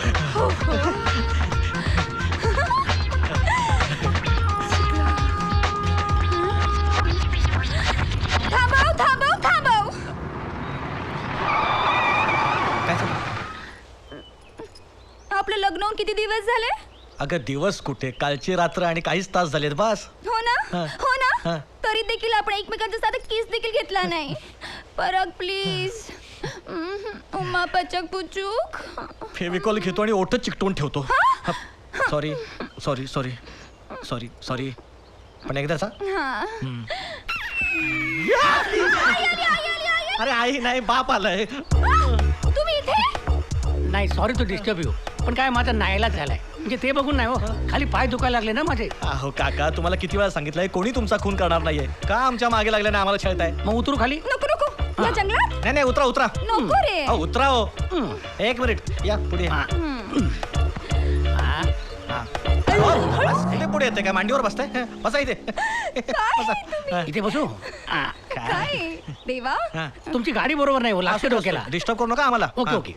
Speaker 3: थांबव. आपलं लग्न होऊन किती दिवस झाले?
Speaker 5: अगं दिवस कुठे, कालची रात्र आणि काहीच तास झालेत बस.
Speaker 3: हो ना.
Speaker 5: हा.
Speaker 3: तरी देखील आपण एकमेकांचा साधा किस देखील घेतला नाही. परत प्लीज. उमा पचक पुचूक.
Speaker 5: फेविकॉल घेतो आणि ओठ चिकटवून ठेवतो. Sorry sorry sorry sorry sorry. पण एकदाचा. अरे आई नाही, बाप आलाय.
Speaker 3: तुम्ही इथे?
Speaker 8: नाही सॉरी टू डिस्टर्ब यू, पण काय माझा नाईलाज झालाय. म्हणजे ते बघून नाही हो, खाली पाय दुखायला लागले ना माझे.
Speaker 5: अहो काका, तुम्हाला किती वेळा सांगितलंय कोणी तुमचा खून करणार नाहीये. का आमच्या मागे लागल्याने आम्हाला छळताय?
Speaker 8: मग उतरू खाली.
Speaker 3: नको या जंगलात.
Speaker 5: नाही उतरा उतरा.
Speaker 3: नको रे.
Speaker 5: उतरा हो. 1 मिनिट या पुढे. पुढे येते काय? मांडीवर बसताय? बसा इथे.
Speaker 8: इथे बसू.
Speaker 3: काय देवा,
Speaker 8: तुमची गाडी बरोबर नाही हो, लक्ष डोक्याला.
Speaker 5: डिस्टर्ब करू नका आम्हाला.
Speaker 8: ओके.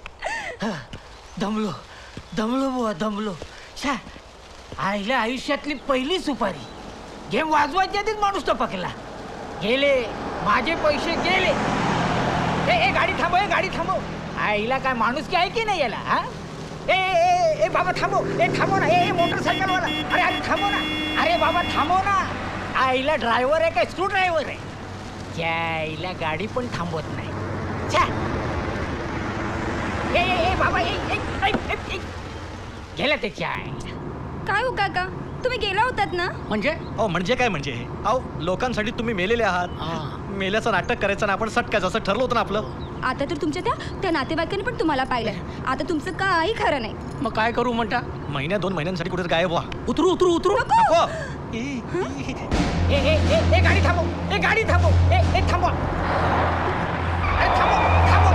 Speaker 11: दमलो बुवा दमलो. छा, आईला आयुष्यातली पहिली सुपारी. गेम वाजवायच्या आधीच माणूस तो पकला. गेले माझे पैसे गेले. ए गाडी थांबव, गाडी थांबव. आईला काय माणूस की आहे की नाही याला? हा ए बाबा थांबव. थांबव ना. मोटरसायकल वाला. अरे थांबव ना. अरे बाबा थांबव ना. आईला ड्रायव्हर आहे काय स्क्रू ड्रायव्हर आहे? त्या आईला गाडी पण थांबवत नाही. छा, बाबा गेला त्याच्या.
Speaker 3: काय हो काका, तुम्ही गेला होतात ना?
Speaker 8: म्हणजे
Speaker 5: अहो म्हणजे काय म्हणजे अहो लोकांसाठी तुम्ही मेलेले आहात. मेल्याचं नाटक करायचं ना आपण सटकायचं असं ठरलं होतं ना आपलं.
Speaker 3: आता तर तुमच्या त्या नातेवाईकांनी पण तुम्हाला पाहिलंय. आता तुमचं काही खरं नाही.
Speaker 8: मग काय करू म्हणता?
Speaker 5: महिन्या 2 महिन्यांसाठी कुठे गायब व्हा.
Speaker 8: उतरू उतरू उतरू
Speaker 5: नको.
Speaker 11: ए गाडी थांबव, ए गाडी थांबव, ए थांबवा, ए थांबव.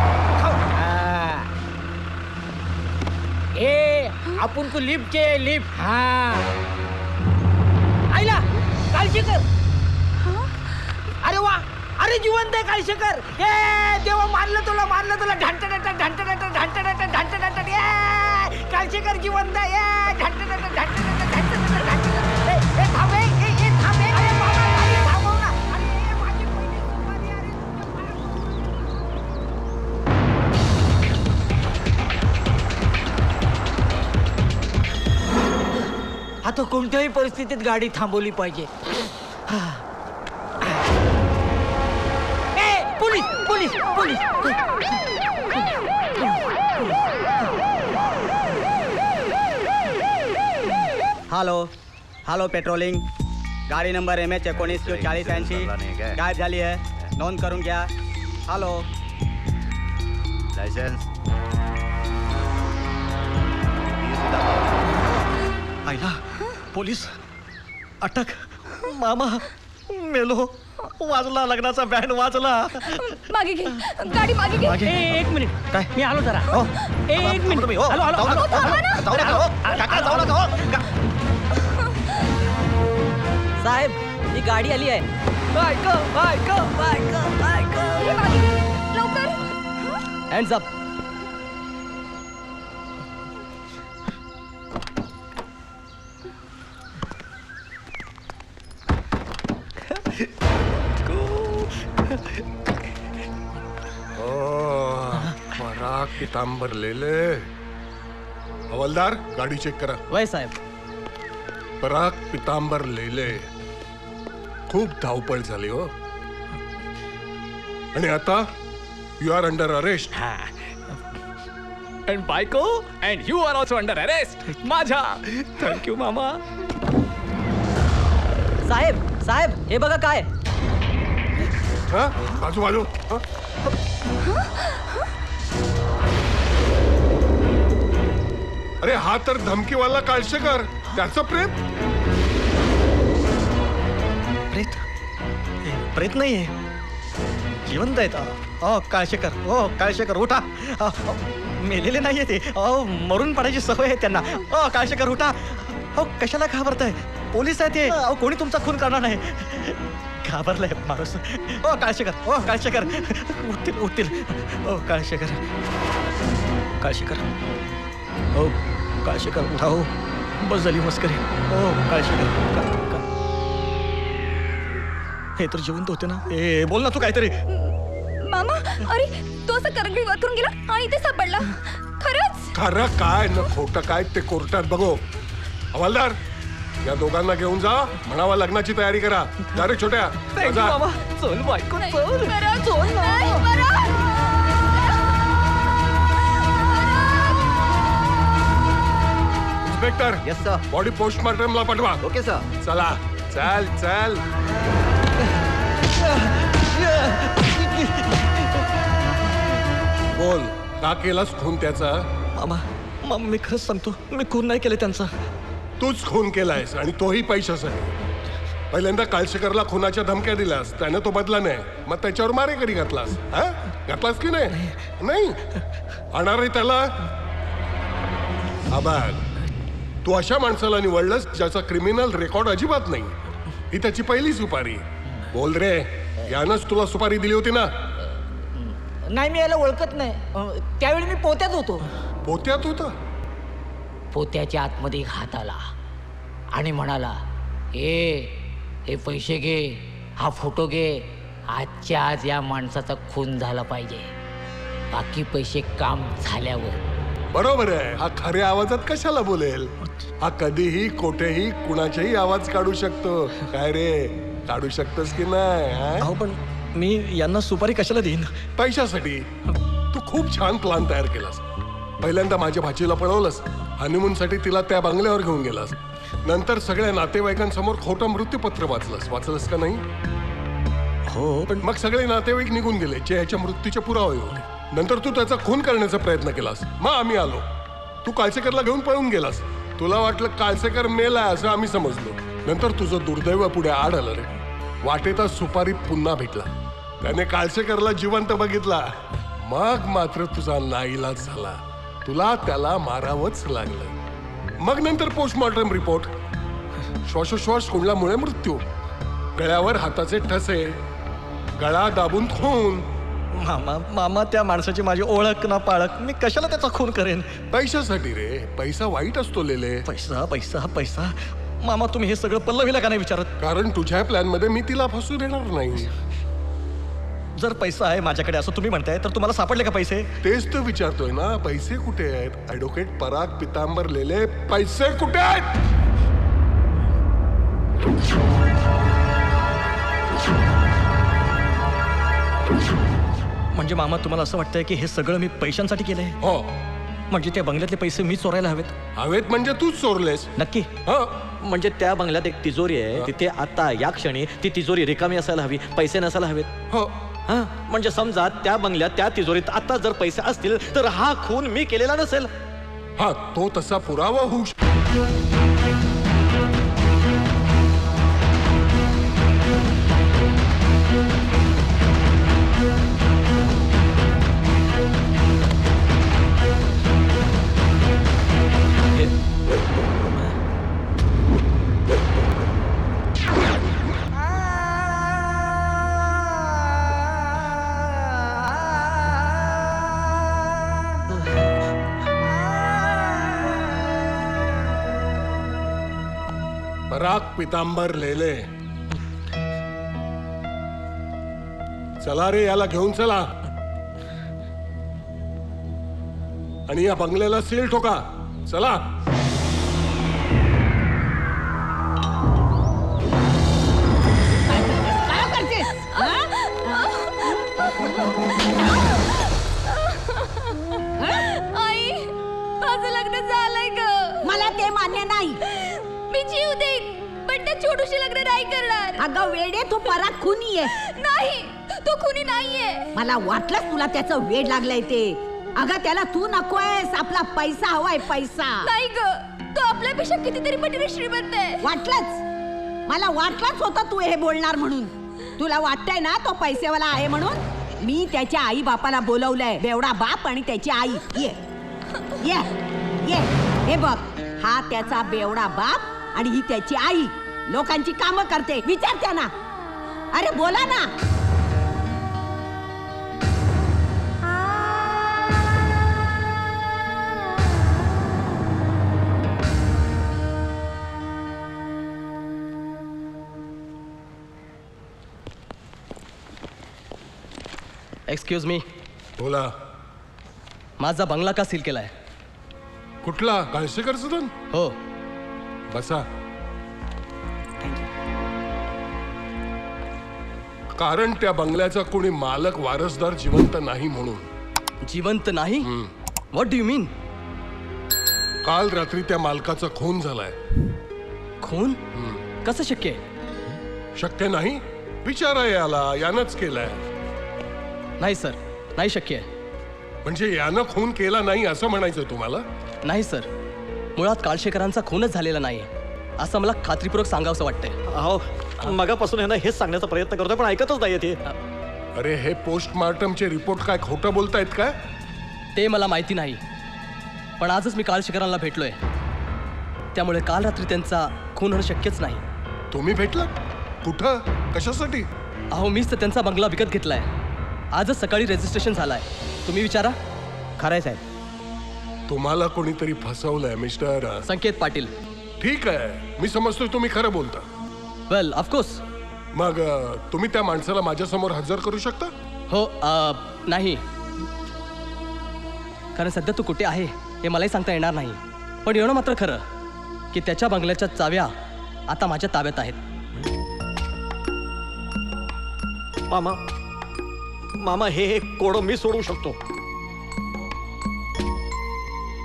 Speaker 11: ए आपण को लिफ्ट चे लिफ्ट. हा आईला काळजी कर. अरे वा, अरे जिवंत आहे काळशेकर. ए देवा मारलं तुला काळशेकर जिवंत आहे. थांब ए थांब ए. अरे बाबा, गाडी थांबव ना. अरे माझी पहिली सुपारी, अरे आता कोणत्याही परिस्थितीत गाडी थांबवली पाहिजे. Police police police.
Speaker 16: Hello patrolling. गाडी नंबर MH 194080 गायब झाली आहे. नोंद करून घ्या. हॅलो. लायसन्स.
Speaker 5: आईला पोलीस अटक. मामा मेलो. वाजला लग्नाचा बँड वाजला.
Speaker 3: मागे घे गाडी, मागे घे.
Speaker 11: एक मिनिट,
Speaker 5: काय
Speaker 11: मी आलो जरा. एक मिनिट.
Speaker 5: तुम्ही हो.
Speaker 11: आलो आलो
Speaker 5: जाऊ
Speaker 11: आलो.
Speaker 5: नका, जाऊ नका, हो. काका, जाऊ नका, हो.
Speaker 16: साहेब ही गाडी आली आहे.
Speaker 3: हे मागे घे, लवकर.
Speaker 16: Hands up.
Speaker 4: पराग पितांबर लेले. हवालदार गाडी चेक करा.
Speaker 16: वय साहेब.
Speaker 4: पराग पितांबर लेले. खूप धावपळ झाली हो. आणि आता you are under arrest.
Speaker 8: And बायको and you are also under arrest. माझ्या थँक्यू मामा.
Speaker 16: साहेब हे बघा काय.
Speaker 4: बाजू बाजू. अरे हा तर धमकीवाला काळशेकर. त्याचं प्रेत.
Speaker 5: प्रेत नाहीये, जिवंत आहेत. काळशेकर. हो काळशेकर उठा. मेलेले नाहीये ते. मरून पडायची सवय आहे त्यांना. काळशेकर उठा. हो कशाला घाबरताय? पोलीस आहे ते. कोणी तुमचा खून करणार नाही. घाबरलाय माणूस. काळशेकर. काळशेकर उठतील. काळशेकर. काळशेकर उठा. हो बस झाली मस्करी. काळशेकर. हे तर जिवंत होते ना. बोल ना तू काहीतरी.
Speaker 3: मामा, अरे तो असं करंगळी वाकरून गेला आणि ते सापडला. खरंच?
Speaker 4: खरं काय न खोटं काय ते कोर्टात बघू. हवालदार या दोघांना घेऊन जा. म्हणावा लग्नाची तयारी करा. जा रे छोट्या.
Speaker 8: चल बायको चल.
Speaker 4: इन्स्पेक्टर.
Speaker 16: Yes sir.
Speaker 4: बॉडी पोस्टमार्टमला पाठवा.
Speaker 16: Okay sir.
Speaker 4: चला. चल. बोल का केलास खून त्याचा?
Speaker 5: मामा मी खरंच सांगतो, मी खून नाही केले त्यांचा.
Speaker 4: तूच खून केलायस आणि तोही पैशासाठी. पहिल्यांदा काळशेकरला खूनाच्या धमक्या दिलास. त्याने तो बदला नाही. मग त्याच्यावर मारेकरी घातलास. घातलास की नाही? आणणार आहे त्याला. आभार. तू अशा माणसाला निवडलंस ज्याचा क्रिमिनल रेकॉर्ड अजिबात नाही. ही त्याची पहिली सुपारी. बोल रे. यानंच तुला सुपारी दिली होती ना?
Speaker 11: नाही, मी याला ओळखत नाही. त्यावेळी मी पोत्यात होतो.
Speaker 4: पोत्यात होता?
Speaker 11: पोत्याच्या आतमध्ये एक हात आला आणि म्हणाला, हे पैसे घे, हा फोटो घे. आजच्या आज या माणसाचा खून झाला पाहिजे. बाकी पैसे काम झाल्यावर.
Speaker 4: बरोबर आहे. हा खऱ्या आवाजात कशाला बोलेल? हा कधीही कोठेही कुणाचाही आवाज काढू शकतो. काय रे, काढू शकतोस की नाही?
Speaker 5: पण मी यांना सुपारी कशाला देईन?
Speaker 4: पैशासाठी. तू खूप छान प्लान तयार केलास. पहिल्यांदा माझ्या भाचीला पळवलंस, हनीमूनसाठी तिला त्या बंगल्यावर घेऊन गेलास, नंतर सगळ्या नातेवाईकांसमोर खोटं मृत्यूपत्र वाचलंस का नाही? हो, पण मग सगळे नातेवाईक निघून गेले जे ह्याच्या मृत्यूचे पुरावे होते. नंतर तू त्याचा खून करण्याचा प्रयत्न केलास, मग आम्ही आलो. तू काळसेकरला घेऊन पळून गेलास. तुला वाटलं काळसेकर मेलाय असं आम्ही समजलो. नंतर तुझं दुर्दैव पुढे आड आलं रे. वाटेतच सुपारी पुन्हा भेटला. त्याने काळसेकरला जिवंत बघितला. मग मात्र तुझा नाईलाज झाला. तुला त्याला मारावंच लागलं. मग नंतर पोस्टमॉर्टम रिपोर्ट, श्वासोश्वास कोंडल्यामुळे मृत्यू, गळ्यावर हाताचे ठसे, गळा दाबून खून.
Speaker 5: मामा त्या माणसाची माझी ओळख ना पाळख, मी कशाला त्याचा खून करेन?
Speaker 4: पैशासाठी रे. पैसा वाईट असतो लेले.
Speaker 5: पैसा पैसा पैसा. मामा तुम्ही हे सगळं पल्लवीला का नाही विचारत?
Speaker 4: कारण तुझ्या प्लॅन मध्ये मी तिला फसू देणार नाही.
Speaker 5: जर पैसा आहे माझ्याकडे असं तुम्ही म्हणताय, तर तुम्हाला सापडले का पैसे?
Speaker 4: तेच तर विचारतोय ना, पैसे कुठे आहेत? ॲडव्होकेट पराग पितांबर लेले, पैसे कुठे आहेत?
Speaker 5: म्हणजे मामा तुम्हाला असं वाटतंय की हे सगळं मी पैशांसाठी केलंय?
Speaker 4: हो.
Speaker 5: म्हणजे त्या बंगल्यातले पैसे मी चोरायला हवेत?
Speaker 4: हवेत म्हणजे तूच चोरलेस.
Speaker 5: नक्की? म्हणजे त्या बंगल्यात एक तिजोरी आहे, तिथे आता या क्षणी ती तिजोरी रिकामी असायला हवी, पैसे नसायला हवेत.
Speaker 4: हो.
Speaker 5: हा, म्हणजे समजा त्या बंगल्यात त्या तिजोरीत आता जर पैसे असतील तर हा खून मी केलेला नसेल.
Speaker 4: हा, तो तसा पुरावा होऊ पराग पितांबर लेले. चला रे, याला घेऊन चला आणि या बंगल्याला सील ठोका. चला.
Speaker 3: आई, माझं लग्न झालंय ग.
Speaker 7: मला ते मान्य नाही.
Speaker 3: मी जीव देईन पण त्या छोटूशी लग्न नाही करणार.
Speaker 7: अगं वेडे, तो पराग खुनी आहे.
Speaker 3: नाही, तो खुनी नाहीये.
Speaker 7: मला वाटलंच तुला त्याचं वेड लागलंय ते. अगं त्याला तू नकोयस, आपला पैसा हवाय, पैसा.
Speaker 3: नाही ग, तो आपल्यापेक्षा कितीतरी पटीने श्रीमंत आहे.
Speaker 7: वाटलंच, मला वाटलंच होतं तू हे बोलणार म्हणून. तुला वाटतंय ना तो पैसेवाला आहे म्हणून. मी त्याच्या आई बापाला बोलवलंय, बेवडा बाप आणि त्याची आई. ये ये ये, हे बघ, हा त्याचा बेवडा बाप आणि ही त्याची आई लोकांची कामं करते. विचार त्यांना. अरे बोला ना.
Speaker 8: Excuse me.
Speaker 4: बोला.
Speaker 8: माझा बंगला का सील केलाय?
Speaker 4: कुठला? काळसेकरचा धन?
Speaker 8: हो.
Speaker 4: बसा. कारण त्या बंगल्याचा कोणी मालक वारसदार जिवंत नाही म्हणून.
Speaker 8: जिवंत नाही? व्हॉट डू यू मीन?
Speaker 4: काल रात्री त्या मालकाचा खून झालाय.
Speaker 8: खून? कसं शक्य आहे?
Speaker 4: शक्य नाही? विचारा याला, यानंच केलाय.
Speaker 8: नाही सर, नाही शक्य आहे.
Speaker 4: म्हणजे यानं खून केला नाही असं म्हणायचं तुम्हाला?
Speaker 8: नाही सर, मुळात काळशेकरांचा खूनच झालेला नाही असं मला खात्रीपूर्वक सांगावंसं वाटतंय.
Speaker 5: अहो, मगापासून यांना हेच सांगण्याचा प्रयत्न करतोय पण ऐकतच नाहीये ते.
Speaker 4: अरे हे पोस्टमार्टमचे रिपोर्ट काय खोटं बोलतायत काय?
Speaker 8: ते मला माहिती नाही, पण आजच मी काळशेकरांना भेटलोय. त्यामुळे काल रात्री त्यांचा खून होणं शक्यच नाही.
Speaker 4: तुम्ही भेटलात? कुठं? कशासाठी?
Speaker 8: अहो, मीच तर त्यांचा बंगला विकत घेतलाय. आजच सकाळी रजिस्ट्रेशन झालाय. तुम्ही विचारा.
Speaker 5: खरंय साहेब.
Speaker 4: तुम्हाला कोणीतरी फसवलंय मिस्टर
Speaker 8: संकेत पाटील.
Speaker 4: ठीक आहे, मी समजतोय तुम्ही खरं बोलता.
Speaker 8: वेल ऑफकोर्स.
Speaker 4: मग तुम्ही त्या माणसाला माझ्यासमोर हजर करू शकता?
Speaker 8: हो. नाही, कारण सध्या तू कुठे आहे हे मलाही सांगता येणार नाही. पण एवढं मात्र खरं की त्याच्या बंगल्याच्या चाव्या आता माझ्या ताब्यात आहेत.
Speaker 5: मामा हे कोडं मी सोडू शकतो.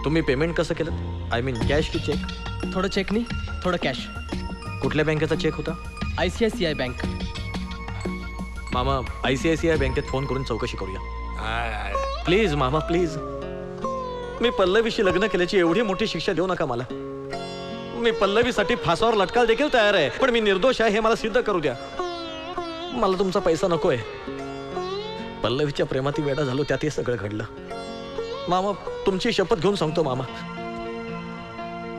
Speaker 5: तुम्ही पेमेंट कसं केलं? आय मीन कॅश की चेक?
Speaker 8: थोडं चेकनी थोडं कॅश.
Speaker 5: कुठल्या बँकेचा चेक होता?
Speaker 8: ICICI bank.
Speaker 5: मामा ICICI बँकेत फोन करून चौकशी करूया. प्लीज मामा प्लीज. मी पल्लवीशी लग्न केल्याची एवढी मोठी शिक्षा देऊ नका मला. मी पल्लवीसाठी फासावर लटकाल देखील तयार आहे, पण मी निर्दोष आहे हे मला सिद्ध करू द्या. मला तुमचा पैसा नकोय. पल्लवीच्या प्रेमात वेडा झालो त्यात हे सगळं घडलं. मामा तुमची शपथ घेऊन सांगतो मामा.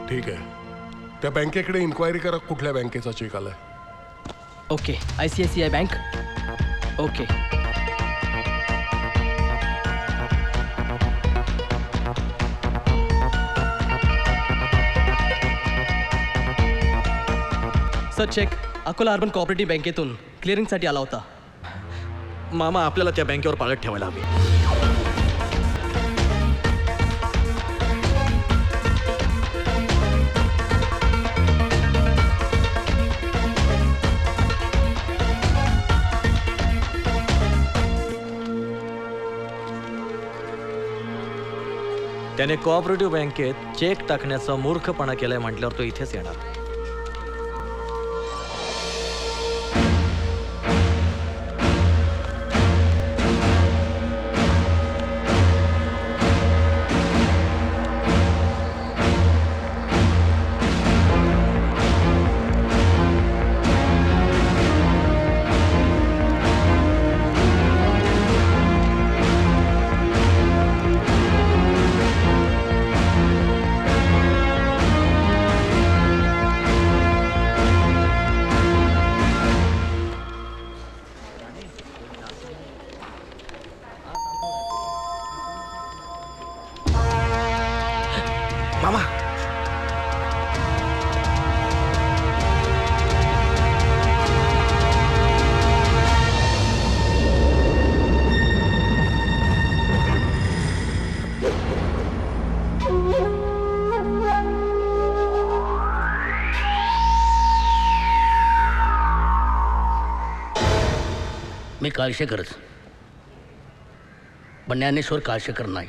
Speaker 4: ठीक आहे, त्या बँकेकडे इन्क्वायरी करा कुठल्या बँकेचा चेक आलाय.
Speaker 8: Okay. ICICI bank. Okay. Sir cheque Akola urban cooperative बँकेतून क्लिअरिंगसाठी आला होता.
Speaker 5: मामा आपल्याला त्या बँकेवर पाळत ठेवायला हवी. त्याने कोऑपरेटिव्ह बँकेत चेक टाकण्याचा मूर्खपणा केलाय म्हटल्यावर तो इथेच येणार. मामा
Speaker 6: मी काळशेकरच, पण ज्ञानेश्वर काळशेकर नाही.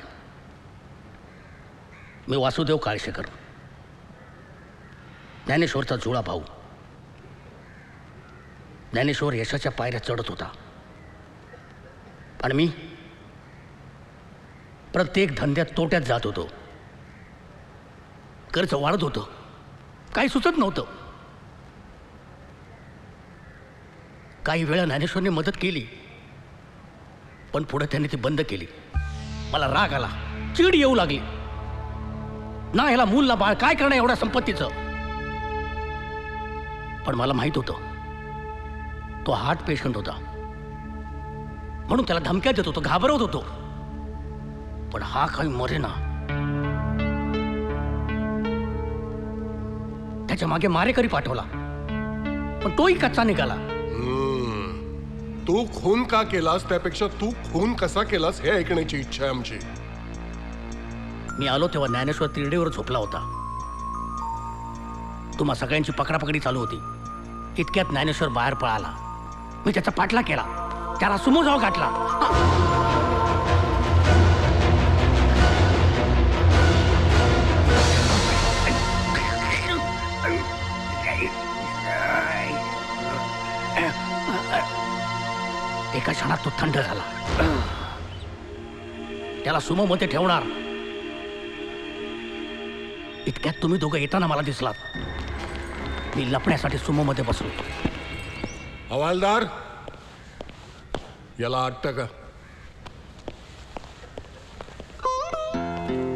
Speaker 6: मी वासुदेव काळशेकर, ज्ञानेश्वरचा जुळा भाऊ. ज्ञानेश्वर यशाच्या पायऱ्या चढत होता आणि मी प्रत्येक धंद्यात तोट्यात जात होतो. कर्ज वाढत होतं, काही सुचत नव्हतं. काही वेळा ज्ञानेश्वरने मदत केली, पण पुढे त्याने ती बंद केली. मला राग आला, चीड येऊ लागली. ना ह्याला मूल ना बाळ, काय करणं एवढ्या संपत्तीचं. पण मला माहित होतं तो हार्ट पेशंट होता, म्हणून त्याला धमक्या देत होतो, घाबरवत होतो. पण हा काही मरेना. त्याच्या मागे मारेकरी पाठवला, पण तोही कच्चा निघाला.
Speaker 4: तू खून का केलास त्यापेक्षा तू खून कसा केलास हे ऐकण्याची इच्छा आहे आमची.
Speaker 6: मी आलो तेव्हा ज्ञानेश्वर तिरडीवर झोपला होता. तुम्हा सगळ्यांची पकडापकडी चालू होती. इतक्यात ज्ञानेश्वर बाहेर पळाला. मी त्याचा पाठला केला, त्याला सुमोजाव गाठला. एका क्षणात तो थंड झाला. त्याला सुमो मध्ये ठेवणार. इतक्यात तुम्ही दोघं येताना मला दिसलात. मी लपण्यासाठी सुमो मध्ये बसलो.
Speaker 4: हवालदार, याला 8 टका.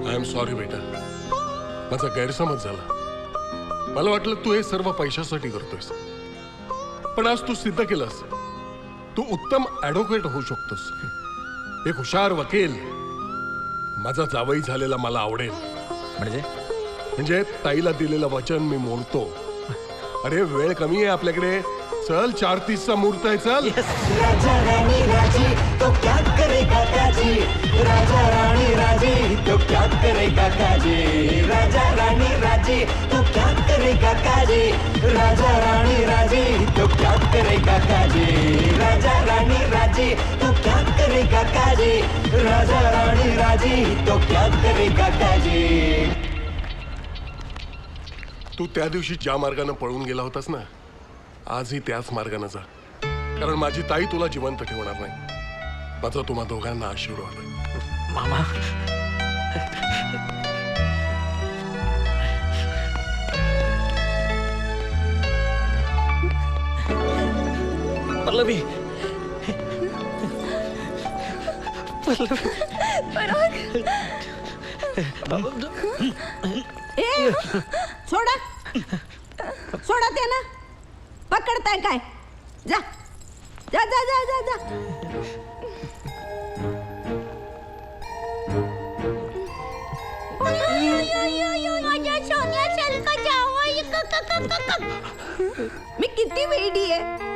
Speaker 4: आय एम सॉरी बेटा, माझा गैरसमज झाला. मला वाटलं तू हे सर्व पैशासाठी करतोयस, पण आज तू सिद्ध केलंस तू उत्तम ॲडव्होकेट होऊ शकतोस. एक हुशार वकील माझा जावई झालेला मला आवडेल. म्हणजे ताईला दिलेलं वचन मी मोडतो. अरे वेळ कमी आहे आपल्याकडे. चल 4:30चा मुहूर्त आहे. चल.
Speaker 2: राजा रानी राजी तो क्या करेगा काजी, राजा रानी राजी तो क्या करेगा काजी, राजा रानी राजी तो क्या करेगा काजी, राजा रानी राजी तो क्या करेगा काजी, राजा रानी राजी तो क्या करेगा काजी. काकाजी राजा रानी राजी तो क्या करे काकाजी.
Speaker 4: तू त्या दिवशी ज्या मार्गाने पळून गेला होतास ना, आजही त्याच मार्गाने जा. कारण माझी ताई तुला जिवंत ठेवणार नाही. माझा तुम्हा दोघांना आशीर्वाद आहे.
Speaker 5: मामा पल्लवी
Speaker 7: ए सोडा सोडा ते ना, पकडताय काय? जा जा जा जा जा जा. मी किती वेडी आहे.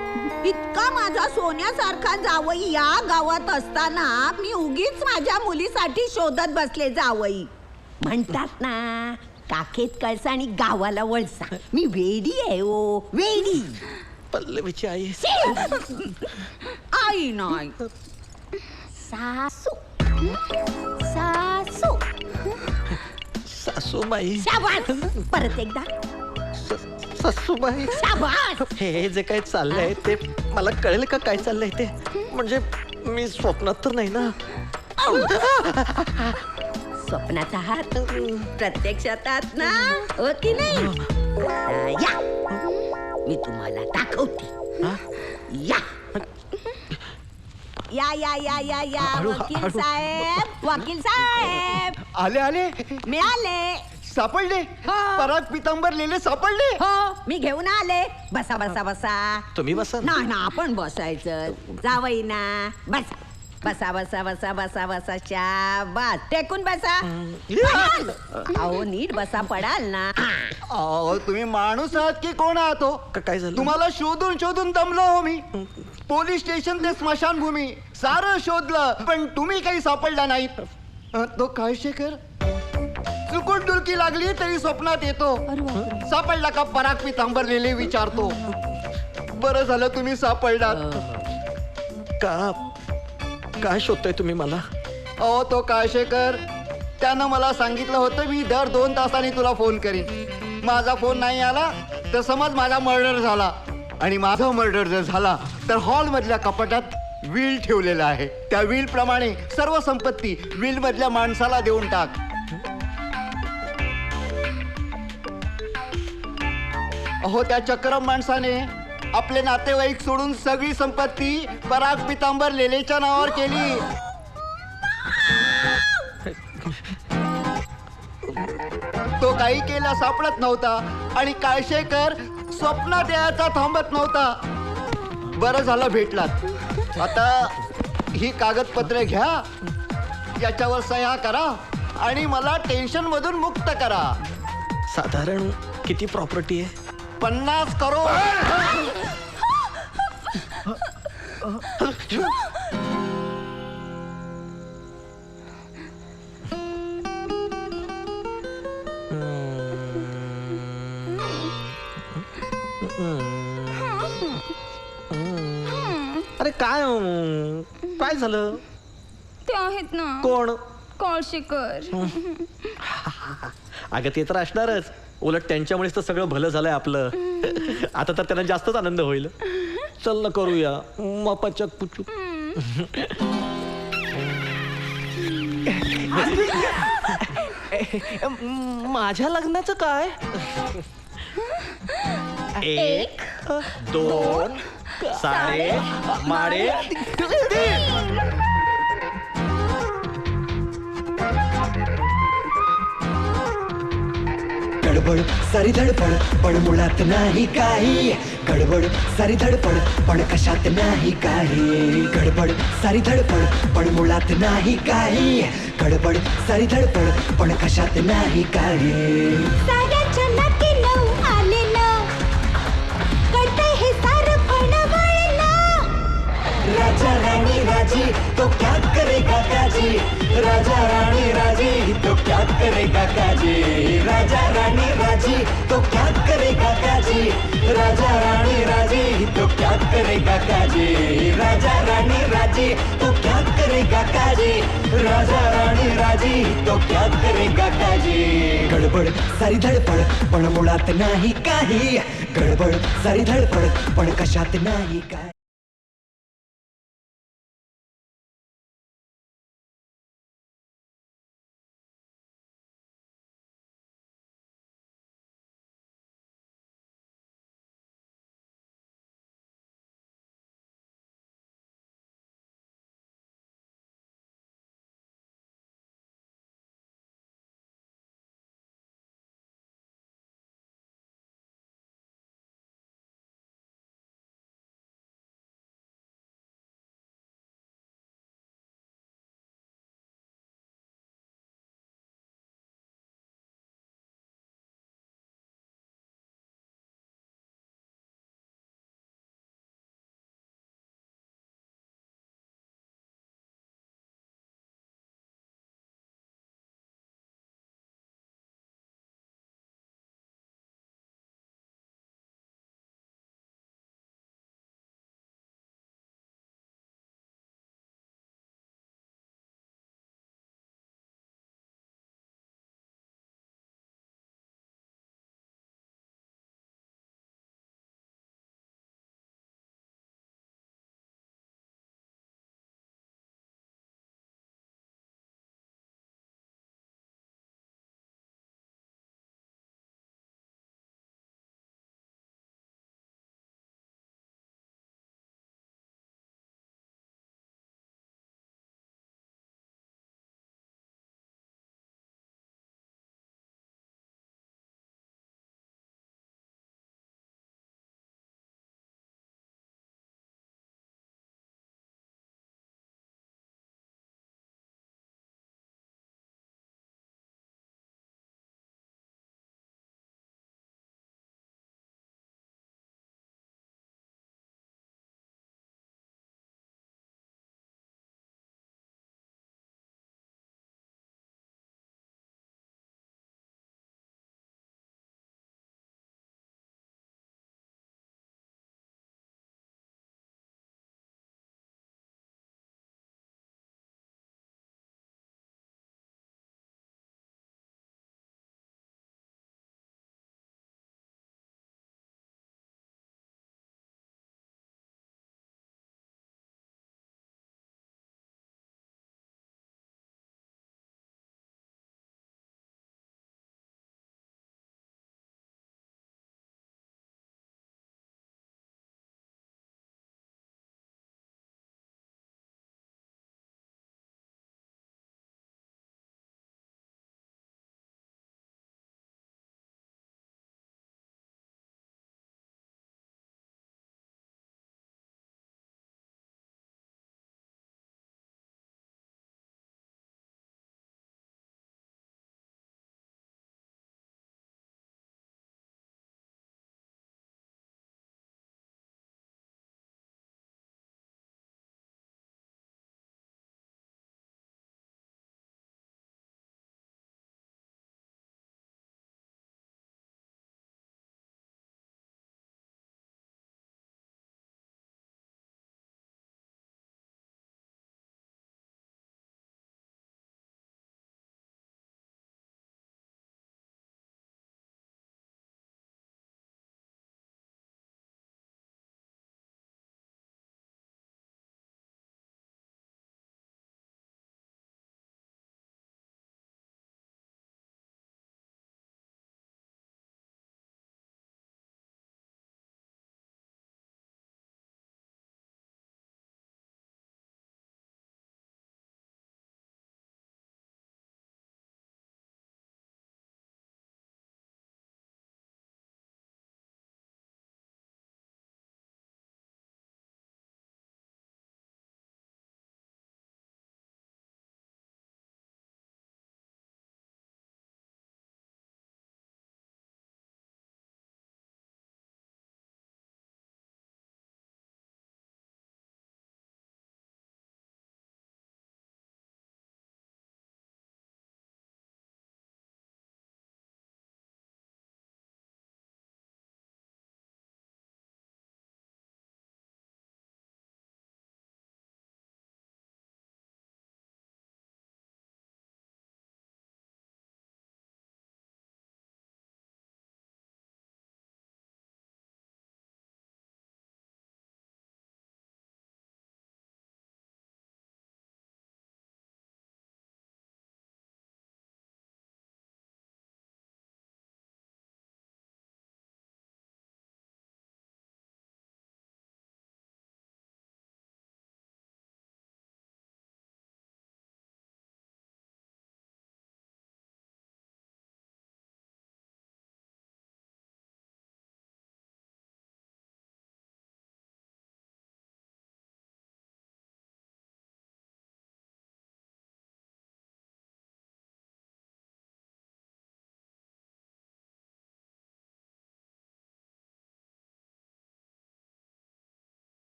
Speaker 7: इतका माझा सोन्यासारखा जावई या गावात असताना मी उगीच माझ्या मुलीसाठी शोधत बसले जावई. म्हणतात ना, काखेत कळसा आणि गावाला वळसा. मी वेडी आहे ओ, वेडी.
Speaker 5: पल्लवीची आई
Speaker 7: आई नाही, सासू. सासू
Speaker 5: सासूबाई.
Speaker 7: शाबास. परत एकदा
Speaker 5: सासूबाई.
Speaker 7: शाबास.
Speaker 5: हे जे काय चाललंय ते मला कळेल का काय चाललंय ते? म्हणजे मी स्वप्नात तर नाही ना?
Speaker 7: स्वप्नाचा हात प्रत्यक्षात आहात ना, हो की नाही? या मी तुम्हाला दाखवते. या या या या या या वकील साहेब, वकील साहेब.
Speaker 9: आले आले,
Speaker 7: मिळाले.
Speaker 9: सापडले. पराग पितांबर लेले सापडले.
Speaker 7: हो, मी घेऊन आले. बसा बसा बसा.
Speaker 5: तुम्ही बसा.
Speaker 7: नाही ना, आपण बसायचं. जावई ना, बसा बसा बसा बसा बसा बसा. शाबास. टेकून बसा. अहो नीट बसा, पडाल ना.
Speaker 9: अहो तुम्ही माणूस आहात की कोण आहात हो?
Speaker 5: काय झालं?
Speaker 9: तुम्हाला शोधून शोधून दमलो हो मी. पोलीस स्टेशन ते स्मशानभूमी सारं शोधलं, पण तुम्ही काही सापडला नाहीत. तो काळशेखर चुकून डुलकी लागली तरी स्वप्नात येतो. सापडला का पराग पितांबर लेले विचारतो. बरं झालं तुम्ही सापडलात.
Speaker 5: का काय शोधताय तुम्ही मला?
Speaker 9: अहो तो काळशेखर, त्यानं मला सांगितलं होतं मी दर 2 तासांनी तुला फोन करीन. माझा फोन नाही आला तर समज माझा मर्डर झाला. आणि माझा मर्डर जर झाला तर हॉल मधल्या कपाटात विल ठेवलेला आहे. त्या विल प्रमाणे सर्व संपत्ती विल मधल्या माणसाला देऊन टाक. अहो त्या चक्रम माणसाने आपले नातेवाईक सोडून सगळी संपत्ती पराग पितांबर लेलेच्या नावावर केली. तो काही केला सापडत नव्हता आणि काळशेकर स्वप्नात यायचा थांबत नव्हता. बरं झालं भेटलात. आता ही कागदपत्रे घ्या, याच्यावर सह्या करा आणि मला टेन्शन मधून मुक्त करा.
Speaker 5: साधारण किती प्रॉपर्टी आहे?
Speaker 9: 50 करोड.
Speaker 5: अरे काय काय झालं?
Speaker 3: ते आहेत ना.
Speaker 5: कोण?
Speaker 3: कॉळशेकर.
Speaker 5: अगं ते तर असणारच. उलट त्यांच्यामुळेच तर सगळं भलं झालंय आपलं. आता तर त्यांना जास्तच आनंद होईल. चल ना करूया मापाच्या पुचू. माझ्या लग्नाचं काय? 1 2 साडे माडे.
Speaker 2: गडबड सारी धडपड पण मुळात नाही काही. गडबड सारी धडपड पण कशात नाही काही. गडबड सारी धडपड पण मुळात नाही काही. गडबड सारी धडपड पण कशात नाही काही.
Speaker 14: साऱ्याच्या नाकीनं आलेलं कळतंय हे सारं पण वळलं.
Speaker 2: राजा रानी राजी तो क्या करेगा काजी. राजा रानी राजी तो क्या करेगा काजी. राजा रानी राजी तो क्या करेगा काजी. राजा रानी राजी तो क्या करेगा काजी. राजा रानी राजी तो क्या करेगा काजी. राजा राणी राजी तो क्या करेगा काजी गडबड सारी धडपड पण मुळात नाही काही गडबड सारी धडपड पण कशात नाही काय